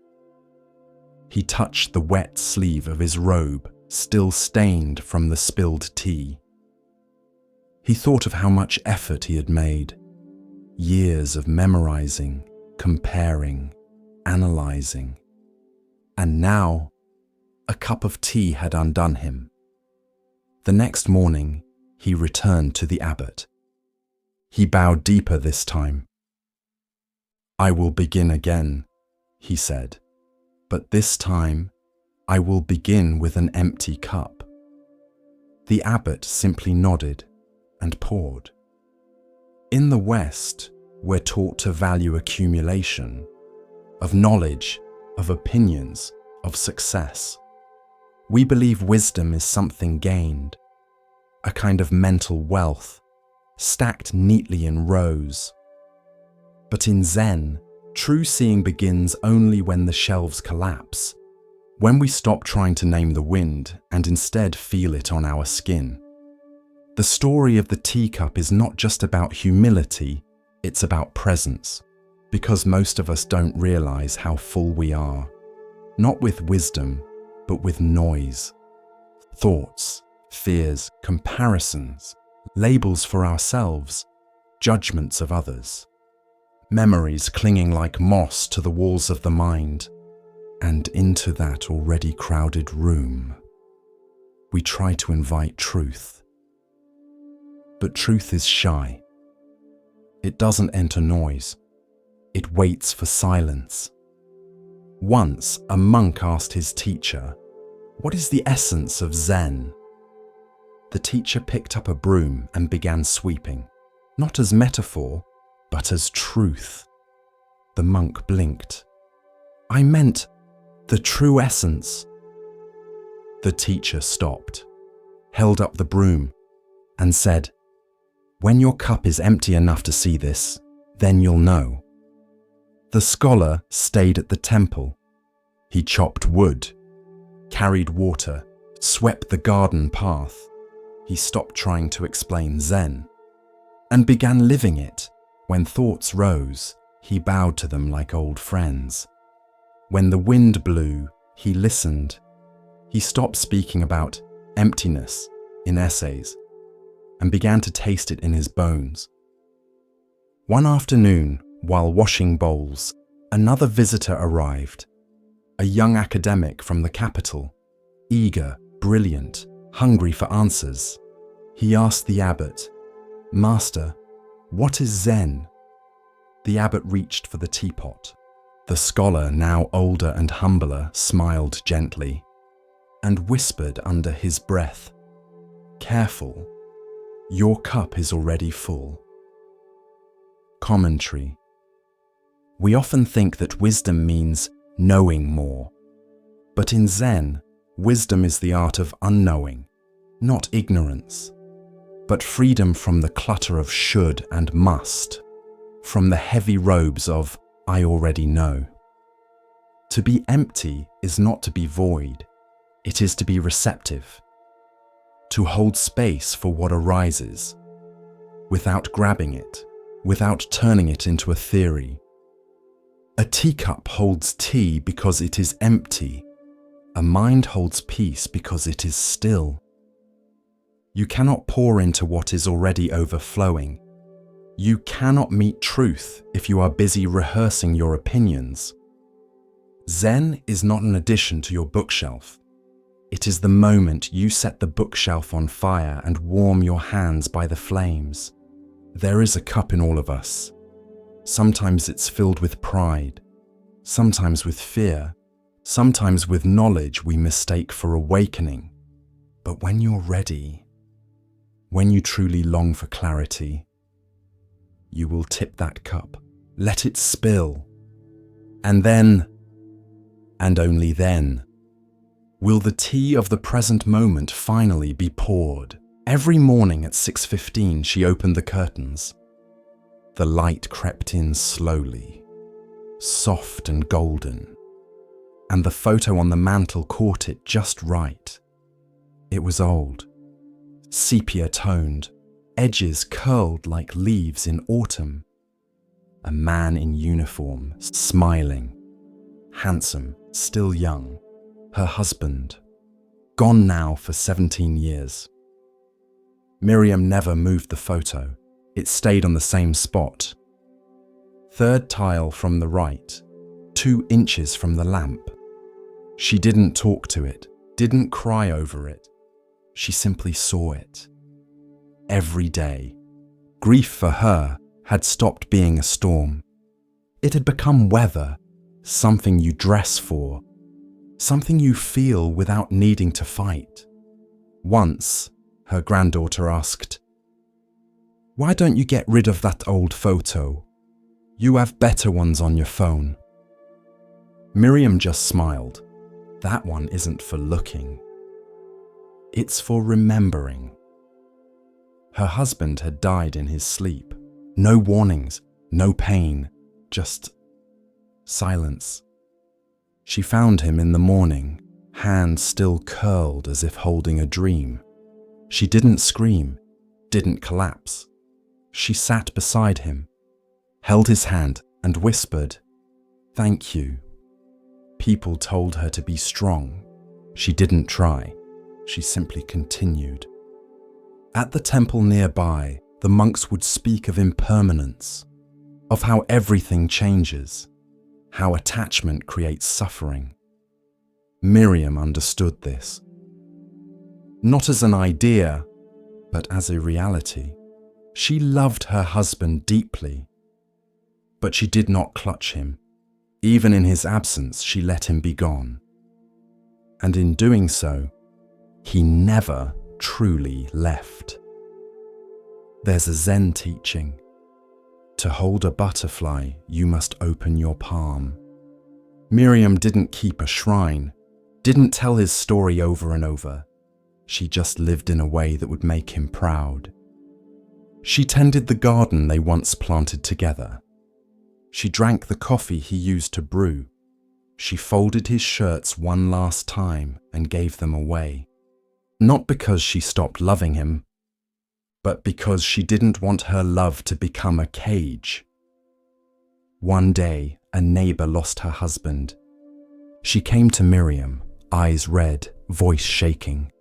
He touched the wet sleeve of his robe, still stained from the spilled tea. He thought of how much effort he had made, years of memorizing, comparing, analyzing. And now, a cup of tea had undone him. The next morning, he returned to the abbot. He bowed deeper this time. "I will begin again," he said, "but this time I will begin with an empty cup." The abbot simply nodded and poured. In the West, we're taught to value accumulation, of knowledge, of opinions, of success. We believe wisdom is something gained, a kind of mental wealth, stacked neatly in rows. But in Zen, true seeing begins only when the shelves collapse, when we stop trying to name the wind and instead feel it on our skin. The story of the teacup is not just about humility, it's about presence, because most of us don't realize how full we are, not with wisdom, but with noise. Thoughts, fears, comparisons, labels for ourselves, judgments of others. Memories clinging like moss to the walls of the mind, and into that already crowded room, we try to invite truth. But truth is shy. It doesn't enter noise. It waits for silence. Once, a monk asked his teacher, "What is the essence of Zen?" The teacher picked up a broom and began sweeping, not as metaphor, but as truth. The monk blinked. "I meant the true essence." The teacher stopped, held up the broom, and said, "When your cup is empty enough to see this, then you'll know." The scholar stayed at the temple. He chopped wood, carried water, swept the garden path. He stopped trying to explain Zen and began living it. When thoughts rose, he bowed to them like old friends. When the wind blew, he listened. He stopped speaking about emptiness in essays and began to taste it in his bones. One afternoon, while washing bowls, another visitor arrived, a young academic from the capital, eager, brilliant, hungry for answers. He asked the abbot, "Master, what is Zen?" The abbot reached for the teapot. The scholar, now older and humbler, smiled gently and whispered under his breath, "Careful, your cup is already full." Commentary. We often think that wisdom means knowing more. But in Zen, wisdom is the art of unknowing, not ignorance, but freedom from the clutter of should and must, from the heavy robes of "I already know." To be empty is not to be void, it is to be receptive, to hold space for what arises, without grabbing it, without turning it into a theory. A teacup holds tea because it is empty. A mind holds peace because it is still. You cannot pour into what is already overflowing. You cannot meet truth if you are busy rehearsing your opinions. Zen is not an addition to your bookshelf. It is the moment you set the bookshelf on fire and warm your hands by the flames. There is a cup in all of us. Sometimes it's filled with pride, sometimes with fear, sometimes with knowledge we mistake for awakening. But when you're ready, when you truly long for clarity, you will tip that cup, let it spill, and then, and only then, will the tea of the present moment finally be poured. Every morning at 6:15 she opened the curtains. The light crept in slowly, soft and golden, and the photo on the mantel caught it just right. It was old, sepia-toned, edges curled like leaves in autumn. A man in uniform, smiling, handsome, still young. Her husband, gone now for 17 years. Miriam never moved the photo. It stayed on the same spot. Third tile from the right, 2 inches from the lamp. She didn't talk to it, didn't cry over it. She simply saw it. Every day, grief for her had stopped being a storm. It had become weather, something you dress for, something you feel without needing to fight. Once, her granddaughter asked. "Why don't you get rid of that old photo? You have better ones on your phone." Miriam just smiled. That one isn't for looking. It's for remembering. Her husband had died in his sleep. No warnings, no pain, just silence. She found him in the morning, hands still curled as if holding a dream. She didn't scream, didn't collapse. She sat beside him, held his hand and whispered, "Thank you." People told her to be strong. She didn't try. She simply continued. At the temple nearby, the monks would speak of impermanence, of how everything changes, how attachment creates suffering. Miriam understood this. Not as an idea, but as a reality. She loved her husband deeply, but she did not clutch him. Even in his absence, she let him be gone. And in doing so, he never truly left. There's a Zen teaching. To hold a butterfly, you must open your palm. Miriam didn't keep a shrine, didn't tell his story over and over. She just lived in a way that would make him proud. She tended the garden they once planted together. She drank the coffee he used to brew. She folded his shirts one last time and gave them away. Not because she stopped loving him, but because she didn't want her love to become a cage. One day, a neighbor lost her husband. She came to Miriam, eyes red, voice shaking.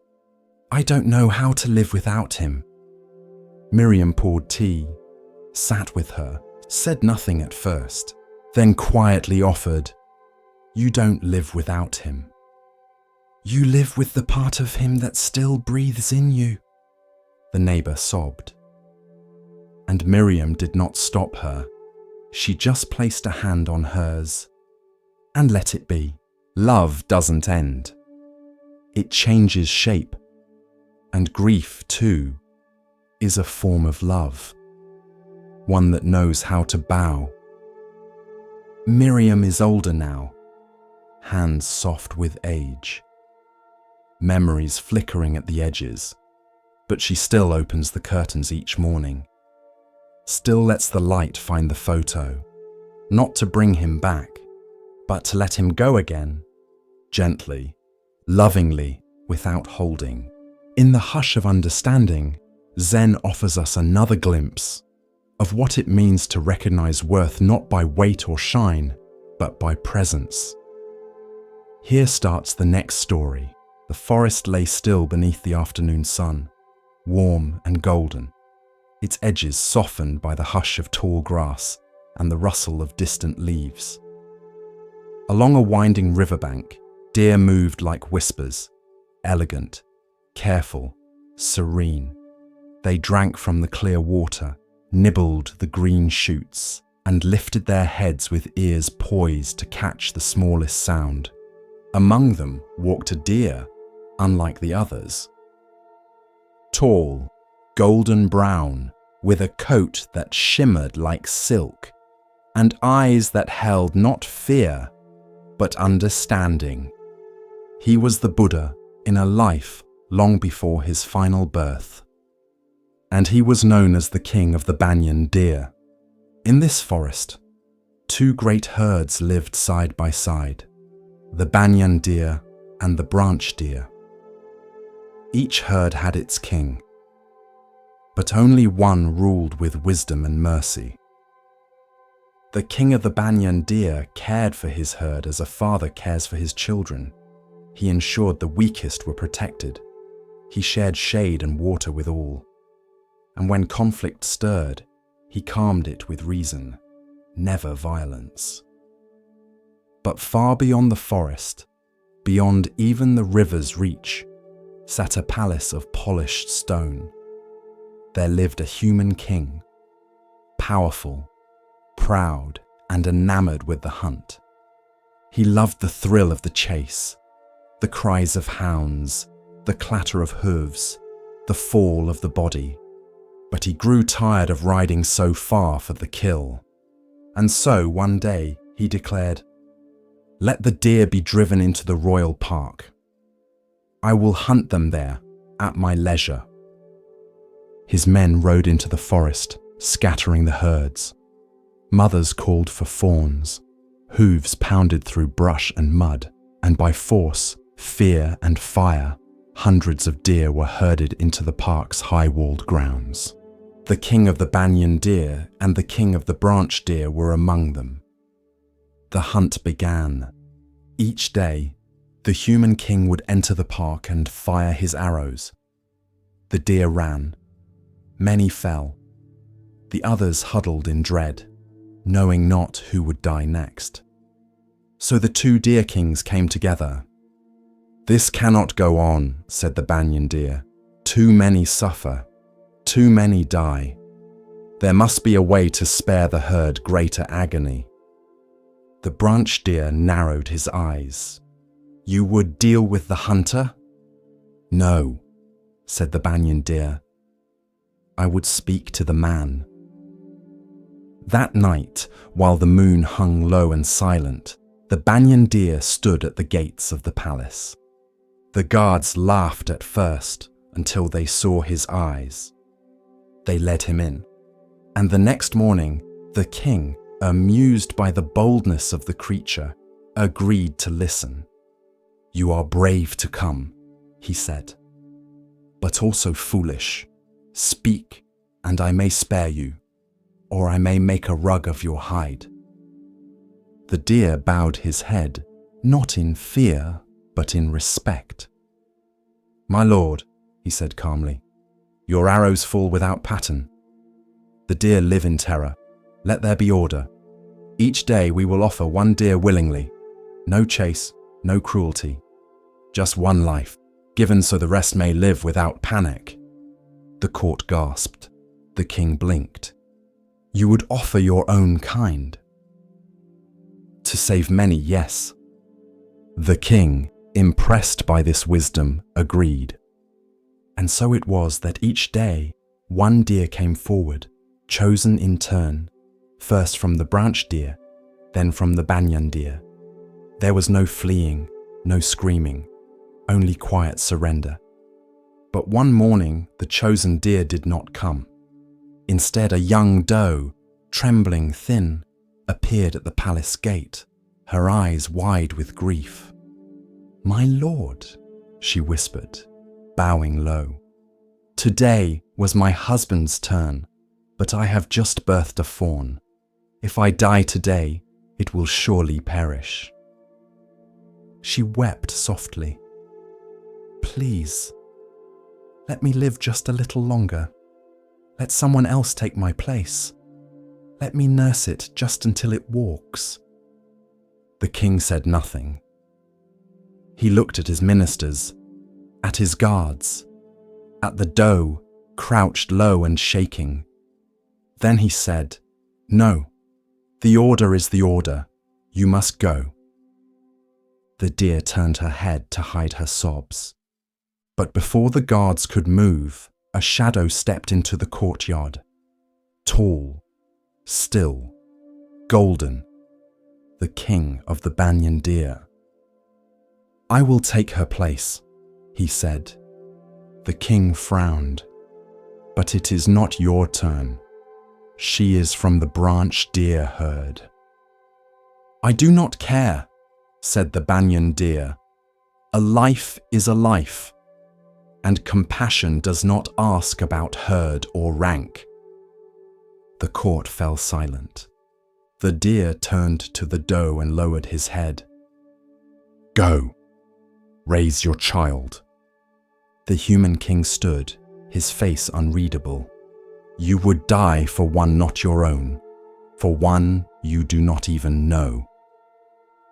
"I don't know how to live without him." Miriam poured tea, sat with her, said nothing at first, then quietly offered, "You don't live without him. You live with the part of him that still breathes in you." The neighbor sobbed. And Miriam did not stop her. She just placed a hand on hers and let it be. Love doesn't end. It changes shape. And grief, too, is a form of love. One that knows how to bow. Miriam is older now, hands soft with age. Memories flickering at the edges, but she still opens the curtains each morning. Still lets the light find the photo, not to bring him back, but to let him go again, gently, lovingly, without holding. In the hush of understanding, Zen offers us another glimpse of what it means to recognize worth not by weight or shine, but by presence. Here starts the next story. The forest lay still beneath the afternoon sun, warm and golden, its edges softened by the hush of tall grass and the rustle of distant leaves. Along a winding riverbank, deer moved like whispers, elegant, careful, serene. They drank from the clear water, nibbled the green shoots, and lifted their heads with ears poised to catch the smallest sound. Among them walked a deer, unlike the others. Tall, golden brown, with a coat that shimmered like silk, and eyes that held not fear, but understanding. He was the Buddha in a life long before his final birth. And he was known as the king of the banyan deer. In this forest, two great herds lived side by side, the banyan deer and the branch deer. Each herd had its king, but only one ruled with wisdom and mercy. The king of the banyan deer cared for his herd as a father cares for his children. He ensured the weakest were protected. He shared shade and water with all. And when conflict stirred, he calmed it with reason, never violence. But far beyond the forest, beyond even the river's reach, sat a palace of polished stone. There lived a human king, powerful, proud, and enamored with the hunt. He loved the thrill of the chase, the cries of hounds, the clatter of hooves, the fall of the body, but he grew tired of riding so far for the kill. And so one day he declared, "Let the deer be driven into the royal park. I will hunt them there at my leisure." His men rode into the forest, scattering the herds. Mothers called for fawns. Hooves pounded through brush and mud, and by force, fear and fire, hundreds of deer were herded into the park's high-walled grounds. The king of the banyan deer and the king of the branch deer were among them. The hunt began. Each day, the human king would enter the park and fire his arrows. The deer ran. Many fell. The others huddled in dread, knowing not who would die next. So the two deer kings came together. "This cannot go on," said the banyan deer. "Too many suffer. Too many die. There must be a way to spare the herd greater agony." The branch deer narrowed his eyes. "You would deal with the hunter?" "No," said the banyan deer. "I would speak to the man." That night, while the moon hung low and silent, the banyan deer stood at the gates of the palace. The guards laughed at first until they saw his eyes. They led him in, and the next morning, the king, amused by the boldness of the creature, agreed to listen. "You are brave to come," he said, "but also foolish. Speak, and I may spare you, or I may make a rug of your hide." The deer bowed his head, not in fear, but in respect. "My lord," he said calmly, "your arrows fall without pattern. The deer live in terror. Let there be order. Each day we will offer one deer willingly. No chase, no cruelty. Just one life, given so the rest may live without panic." The court gasped. The king blinked. "You would offer your own kind?" "To save many, yes." The king, impressed by this wisdom, agreed. And so it was that each day, one deer came forward, chosen in turn, first from the branch deer, then from the banyan deer. There was no fleeing, no screaming, only quiet surrender. But one morning, the chosen deer did not come. Instead, a young doe, trembling thin, appeared at the palace gate, her eyes wide with grief. "My lord," she whispered, bowing low, "today was my husband's turn, but I have just birthed a fawn. If I die today, it will surely perish." She wept softly. "Please, let me live just a little longer. Let someone else take my place. Let me nurse it just until it walks." The king said nothing. He looked at his ministers, at his guards, at the doe, crouched low and shaking. Then he said, "No, the order is the order. You must go." The deer turned her head to hide her sobs. But before the guards could move, a shadow stepped into the courtyard. Tall, still, golden, the king of the banyan deer. "I will take her place," he said. The king frowned. "But it is not your turn. She is from the branch deer herd." "I do not care," said the banyan deer. "A life is a life, and compassion does not ask about herd or rank." The court fell silent. The deer turned to the doe and lowered his head. "Go, raise your child." The human king stood, his face unreadable. "You would die for one not your own, for one you do not even know."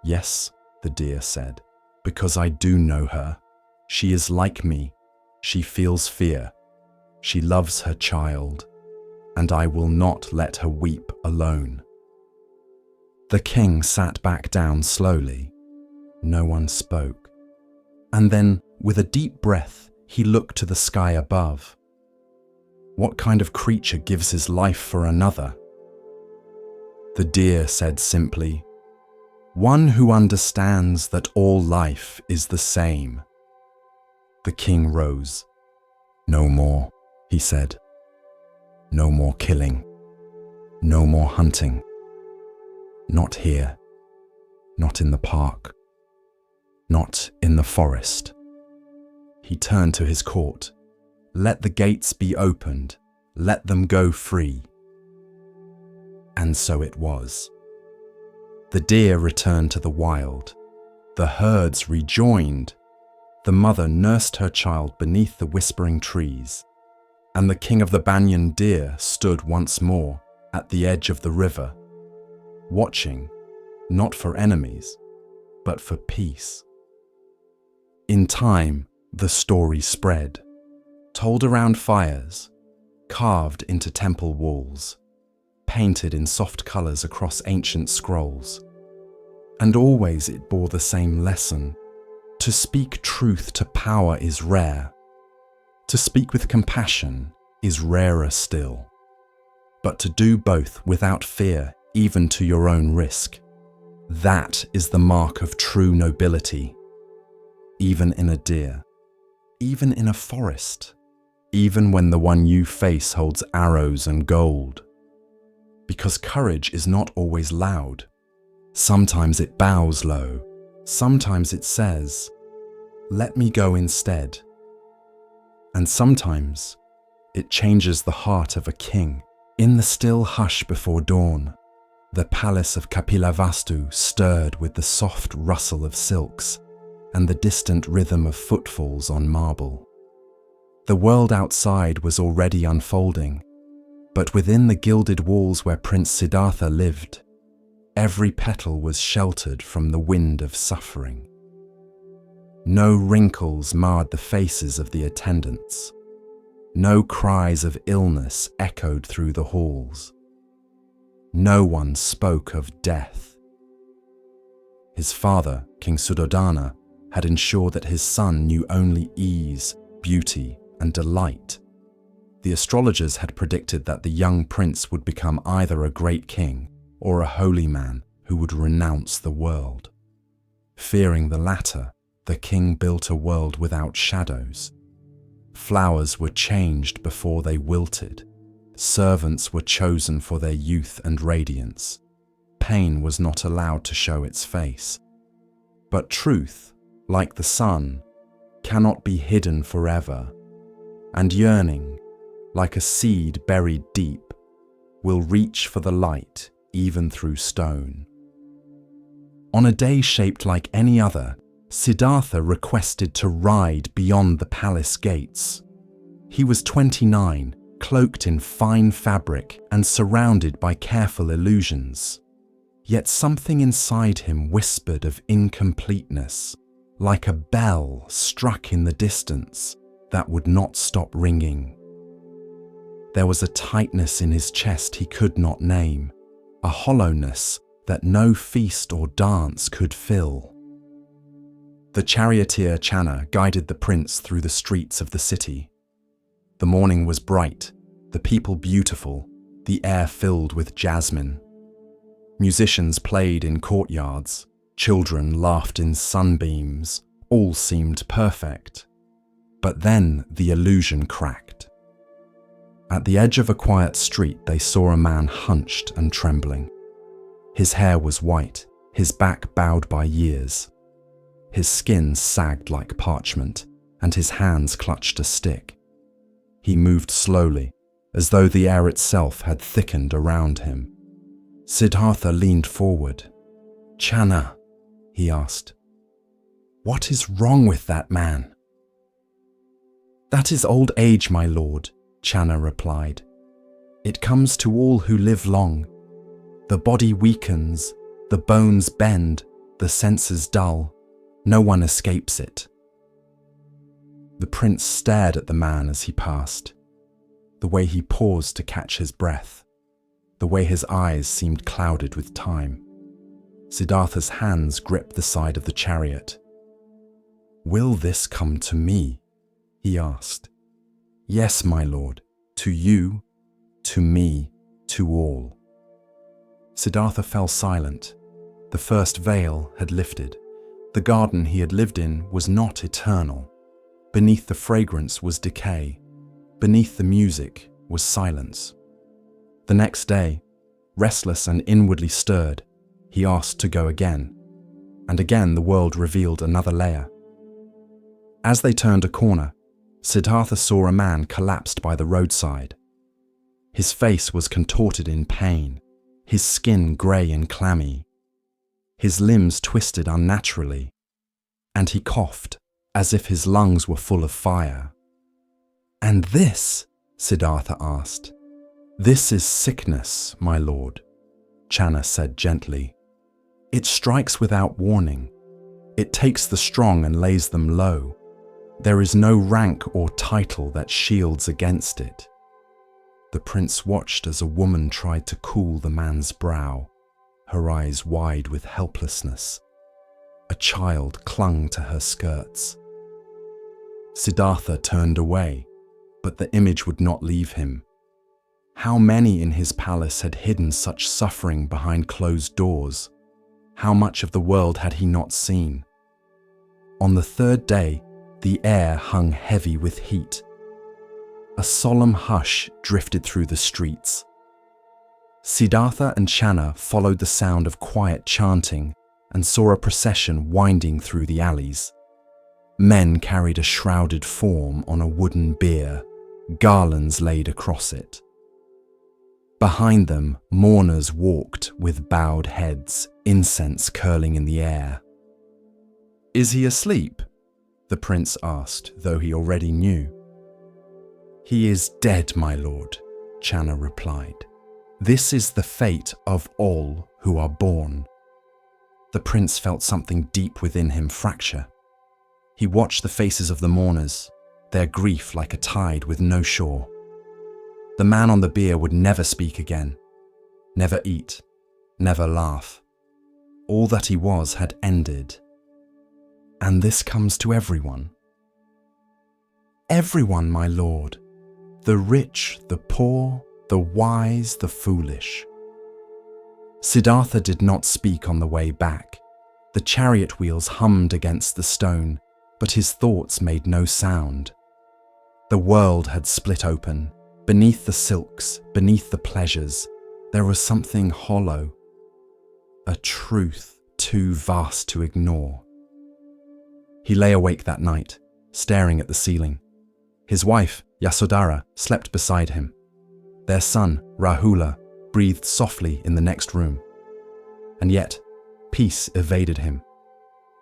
"Yes," the deer said, "because I do know her. She is like me. She feels fear. She loves her child, and I will not let her weep alone." The king sat back down slowly. No one spoke. And then, with a deep breath, He looked to the sky above. What kind of creature gives his life for another? The deer said simply, "One who understands that all life is the same." The king rose. "No more," he said. "No more killing. No more hunting. Not here. Not in the park. Not in the forest." He turned to his court. "Let the gates be opened. Let them go free." And so it was. The deer returned to the wild. The herds rejoined. The mother nursed her child beneath the whispering trees. And the king of the banyan deer stood once more at the edge of the river, watching, not for enemies, but for peace. In time, the story spread, told around fires, carved into temple walls, painted in soft colors across ancient scrolls. And always it bore the same lesson. To speak truth to power is rare. To speak with compassion is rarer still. But to do both without fear, even to your own risk, that is the mark of true nobility. Even in a deer, even in a forest, even when the one you face holds arrows and gold. Because courage is not always loud. Sometimes it bows low. Sometimes it says, "Let me go instead." And sometimes it changes the heart of a king. In the still hush before dawn, the palace of Kapilavastu stirred with the soft rustle of silks and the distant rhythm of footfalls on marble. The world outside was already unfolding, but within the gilded walls where Prince Siddhartha lived, every petal was sheltered from the wind of suffering. No wrinkles marred the faces of the attendants. No cries of illness echoed through the halls. No one spoke of death. His father, King Suddhodana, had ensured that his son knew only ease, beauty, and delight. The astrologers had predicted that the young prince would become either a great king or a holy man who would renounce the world. Fearing the latter, the king built a world without shadows. Flowers were changed before they wilted. Servants were chosen for their youth and radiance. Pain was not allowed to show its face. But truth, like the sun, cannot be hidden forever. And yearning, like a seed buried deep, will reach for the light even through stone. On a day shaped like any other, Siddhartha requested to ride beyond the palace gates. He was 29, cloaked in fine fabric and surrounded by careful illusions. Yet something inside him whispered of incompleteness, like a bell struck in the distance that would not stop ringing. There was a tightness in his chest he could not name, a hollowness that no feast or dance could fill. The charioteer Channa guided the prince through the streets of the city. The morning was bright, the people beautiful, the air filled with jasmine. Musicians played in courtyards, children laughed in sunbeams, all seemed perfect. But then the illusion cracked. At the edge of a quiet street, they saw a man hunched and trembling. His hair was white, his back bowed by years. His skin sagged like parchment, and his hands clutched a stick. He moved slowly, as though the air itself had thickened around him. Siddhartha leaned forward. "Channa," he asked, "what is wrong with that man?" "That is old age, my lord," Channa replied. "It comes to all who live long. The body weakens, the bones bend, the senses dull. No one escapes it." The prince stared at the man as he passed, the way he paused to catch his breath, the way his eyes seemed clouded with time. Siddhartha's hands gripped the side of the chariot. "Will this come to me?" he asked. Yes, my lord, to you, to me, to all. Siddhartha fell silent. The first veil had lifted. The garden he had lived in was not eternal. Beneath the fragrance was decay. Beneath the music was silence. The next day, restless and inwardly stirred, he asked to go again. And again the world revealed another layer. As they turned a corner, Siddhartha saw a man collapsed by the roadside. His face was contorted in pain, his skin grey and clammy. His limbs twisted unnaturally, and he coughed as if his lungs were full of fire. And this, Siddhartha asked. This is sickness, my lord, Channa said gently. It strikes without warning. It takes the strong and lays them low. There is no rank or title that shields against it. The prince watched as a woman tried to cool the man's brow, her eyes wide with helplessness. A child clung to her skirts. Siddhartha turned away, but the image would not leave him. How many in his palace had hidden such suffering behind closed doors? How much of the world had he not seen? On the third day, the air hung heavy with heat. A solemn hush drifted through the streets. Siddhartha and Channa followed the sound of quiet chanting and saw a procession winding through the alleys. Men carried a shrouded form on a wooden bier, garlands laid across it. Behind them, mourners walked with bowed heads, incense curling in the air. Is he asleep? The prince asked, though he already knew. He is dead, my lord, Channa replied. This is the fate of all who are born. The prince felt something deep within him fracture. He watched the faces of the mourners, their grief like a tide with no shore. The man on the bier would never speak again, never eat, never laugh. All that he was had ended. And this comes to everyone. Everyone, my lord. The rich, the poor, the wise, the foolish. Siddhartha did not speak on the way back. The chariot wheels hummed against the stone, but his thoughts made no sound. The world had split open. Beneath the silks, beneath the pleasures, there was something hollow, a truth too vast to ignore. He lay awake that night, staring at the ceiling. His wife, Yasodhara, slept beside him. Their son, Rahula, breathed softly in the next room. And yet, peace evaded him.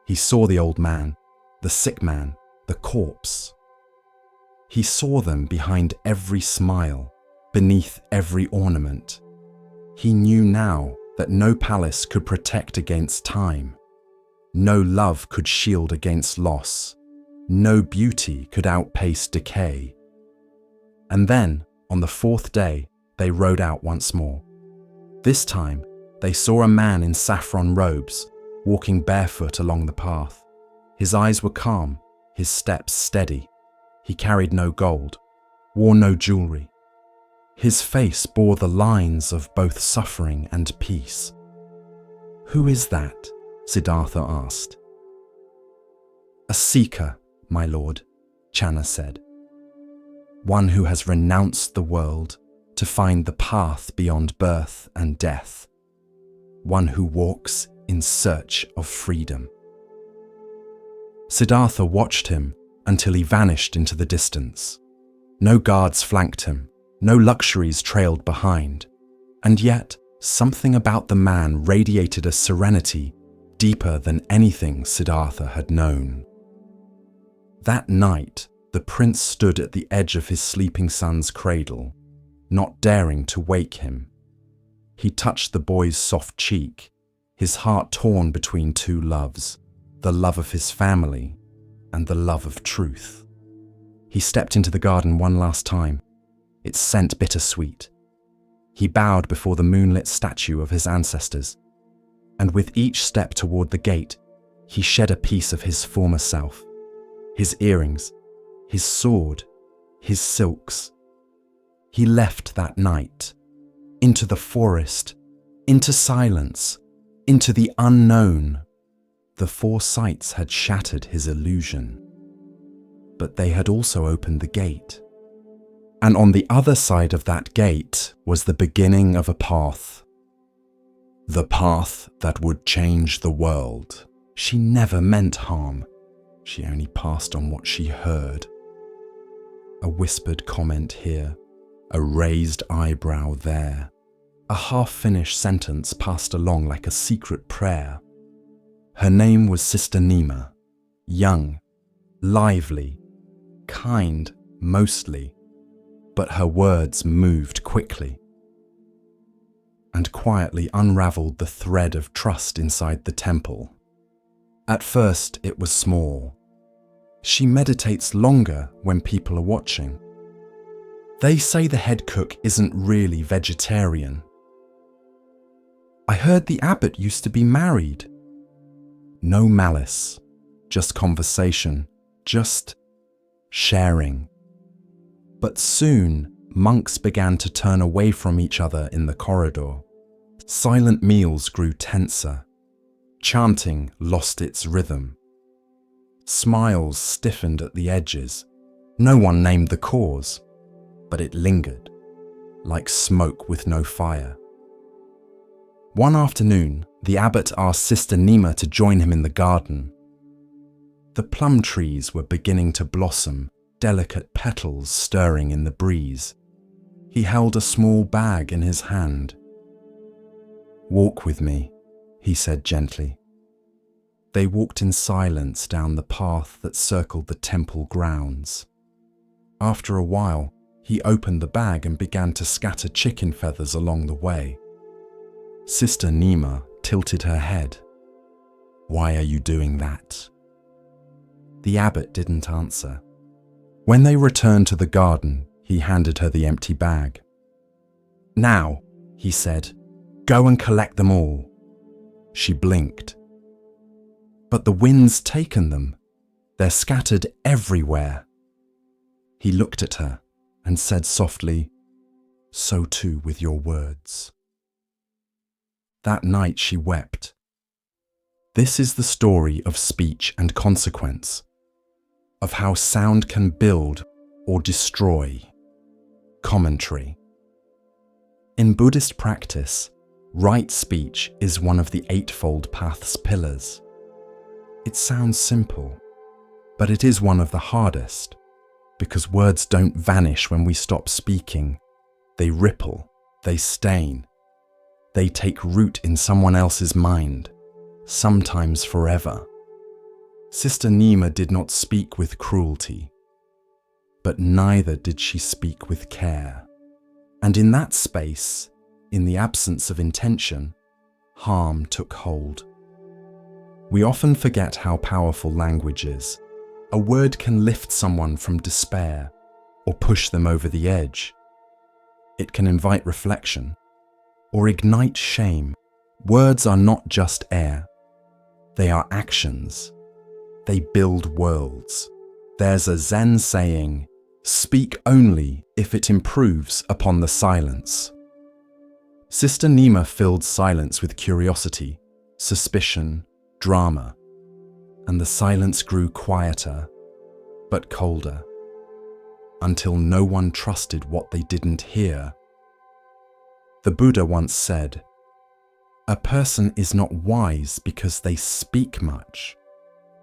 He saw the old man, the sick man, the corpse. He saw them behind every smile, beneath every ornament. He knew now that no palace could protect against time. No love could shield against loss. No beauty could outpace decay. And then, on the fourth day, they rode out once more. This time, they saw a man in saffron robes, walking barefoot along the path. His eyes were calm, his steps steady. He carried no gold, wore no jewelry. His face bore the lines of both suffering and peace. Who is that? Siddhartha asked. A seeker, my lord, Channa said. One who has renounced the world to find the path beyond birth and death. One who walks in search of freedom. Siddhartha watched him until he vanished into the distance. No guards flanked him, no luxuries trailed behind, and yet something about the man radiated a serenity deeper than anything Siddhartha had known. That night, the prince stood at the edge of his sleeping son's cradle, not daring to wake him. He touched the boy's soft cheek, his heart torn between two loves, the love of his family and the love of truth. He stepped into the garden one last time, its scent bittersweet. He bowed before the moonlit statue of his ancestors, and with each step toward the gate, he shed a piece of his former self, his earrings, his sword, his silks. He left that night, into the forest, into silence, into the unknown. The four sights had shattered his illusion, but they had also opened the gate. And on the other side of that gate was the beginning of a path. The path that would change the world. She never meant harm. She only passed on what she heard. A whispered comment here, a raised eyebrow there. A half-finished sentence passed along like a secret prayer. Her name was Sister Nima, young, lively, kind mostly, but her words moved quickly and quietly unraveled the thread of trust inside the temple. At first it was small. She meditates longer when people are watching. They say the head cook isn't really vegetarian. I heard the abbot used to be married. No malice, just conversation, just sharing. But soon, monks began to turn away from each other in the corridor. Silent meals grew tenser. Chanting lost its rhythm. Smiles stiffened at the edges. No one named the cause, but it lingered, like smoke with no fire. One afternoon, the abbot asked Sister Nima to join him in the garden. The plum trees were beginning to blossom, delicate petals stirring in the breeze. He held a small bag in his hand. "Walk with me," he said gently. They walked in silence down the path that circled the temple grounds. After a while, he opened the bag and began to scatter chicken feathers along the way. Sister Nima tilted her head. "Why are you doing that?" The abbot didn't answer. When they returned to the garden, he handed her the empty bag. "Now," he said, "go and collect them all." She blinked. "But the wind's taken them. They're scattered everywhere." He looked at her and said softly, "So too with your words." That night she wept. This is the story of speech and consequence, of how sound can build or destroy. Commentary. In Buddhist practice, right speech is one of the Eightfold Path's pillars. It sounds simple, but it is one of the hardest, because words don't vanish when we stop speaking. They ripple, they stain. They take root in someone else's mind, sometimes forever. Sister Nima did not speak with cruelty, but neither did she speak with care. And in that space, in the absence of intention, harm took hold. We often forget how powerful language is. A word can lift someone from despair or push them over the edge. It can invite reflection or ignite shame. Words are not just air. They are actions. They build worlds. There's a Zen saying, "Speak only if it improves upon the silence." Sister Nima filled silence with curiosity, suspicion, drama, and the silence grew quieter, but colder, until no one trusted what they didn't hear. The Buddha once said, "A person is not wise because they speak much.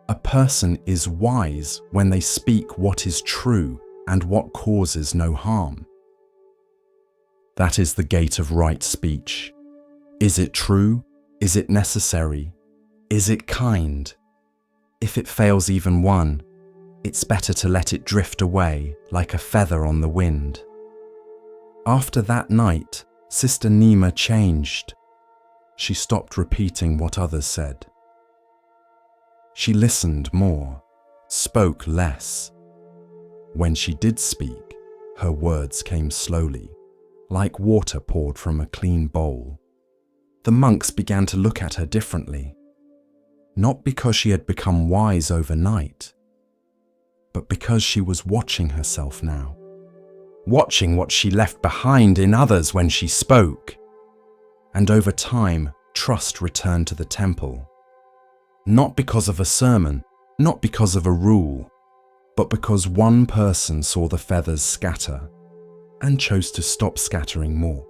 A person is wise when they speak what is true and what causes no harm." That is the gate of right speech. Is it true? Is it necessary? Is it kind? If it fails even one, it's better to let it drift away like a feather on the wind. After that night, Sister Nima changed. She stopped repeating what others said. She listened more, spoke less. When she did speak, her words came slowly, like water poured from a clean bowl. The monks began to look at her differently, not because she had become wise overnight, but because she was watching herself now, watching what she left behind in others when she spoke. And over time, trust returned to the temple. Not because of a sermon, not because of a rule, but because one person saw the feathers scatter and chose to stop scattering more.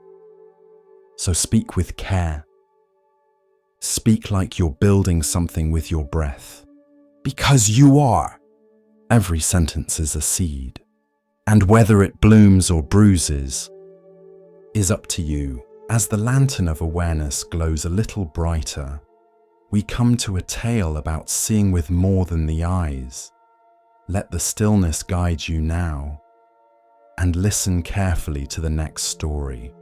So speak with care. Speak like you're building something with your breath. Because you are. Every sentence is a seed, and whether it blooms or bruises is up to you. As the lantern of awareness glows a little brighter, we come to a tale about seeing with more than the eyes. Let the stillness guide you now, and listen carefully to the next story.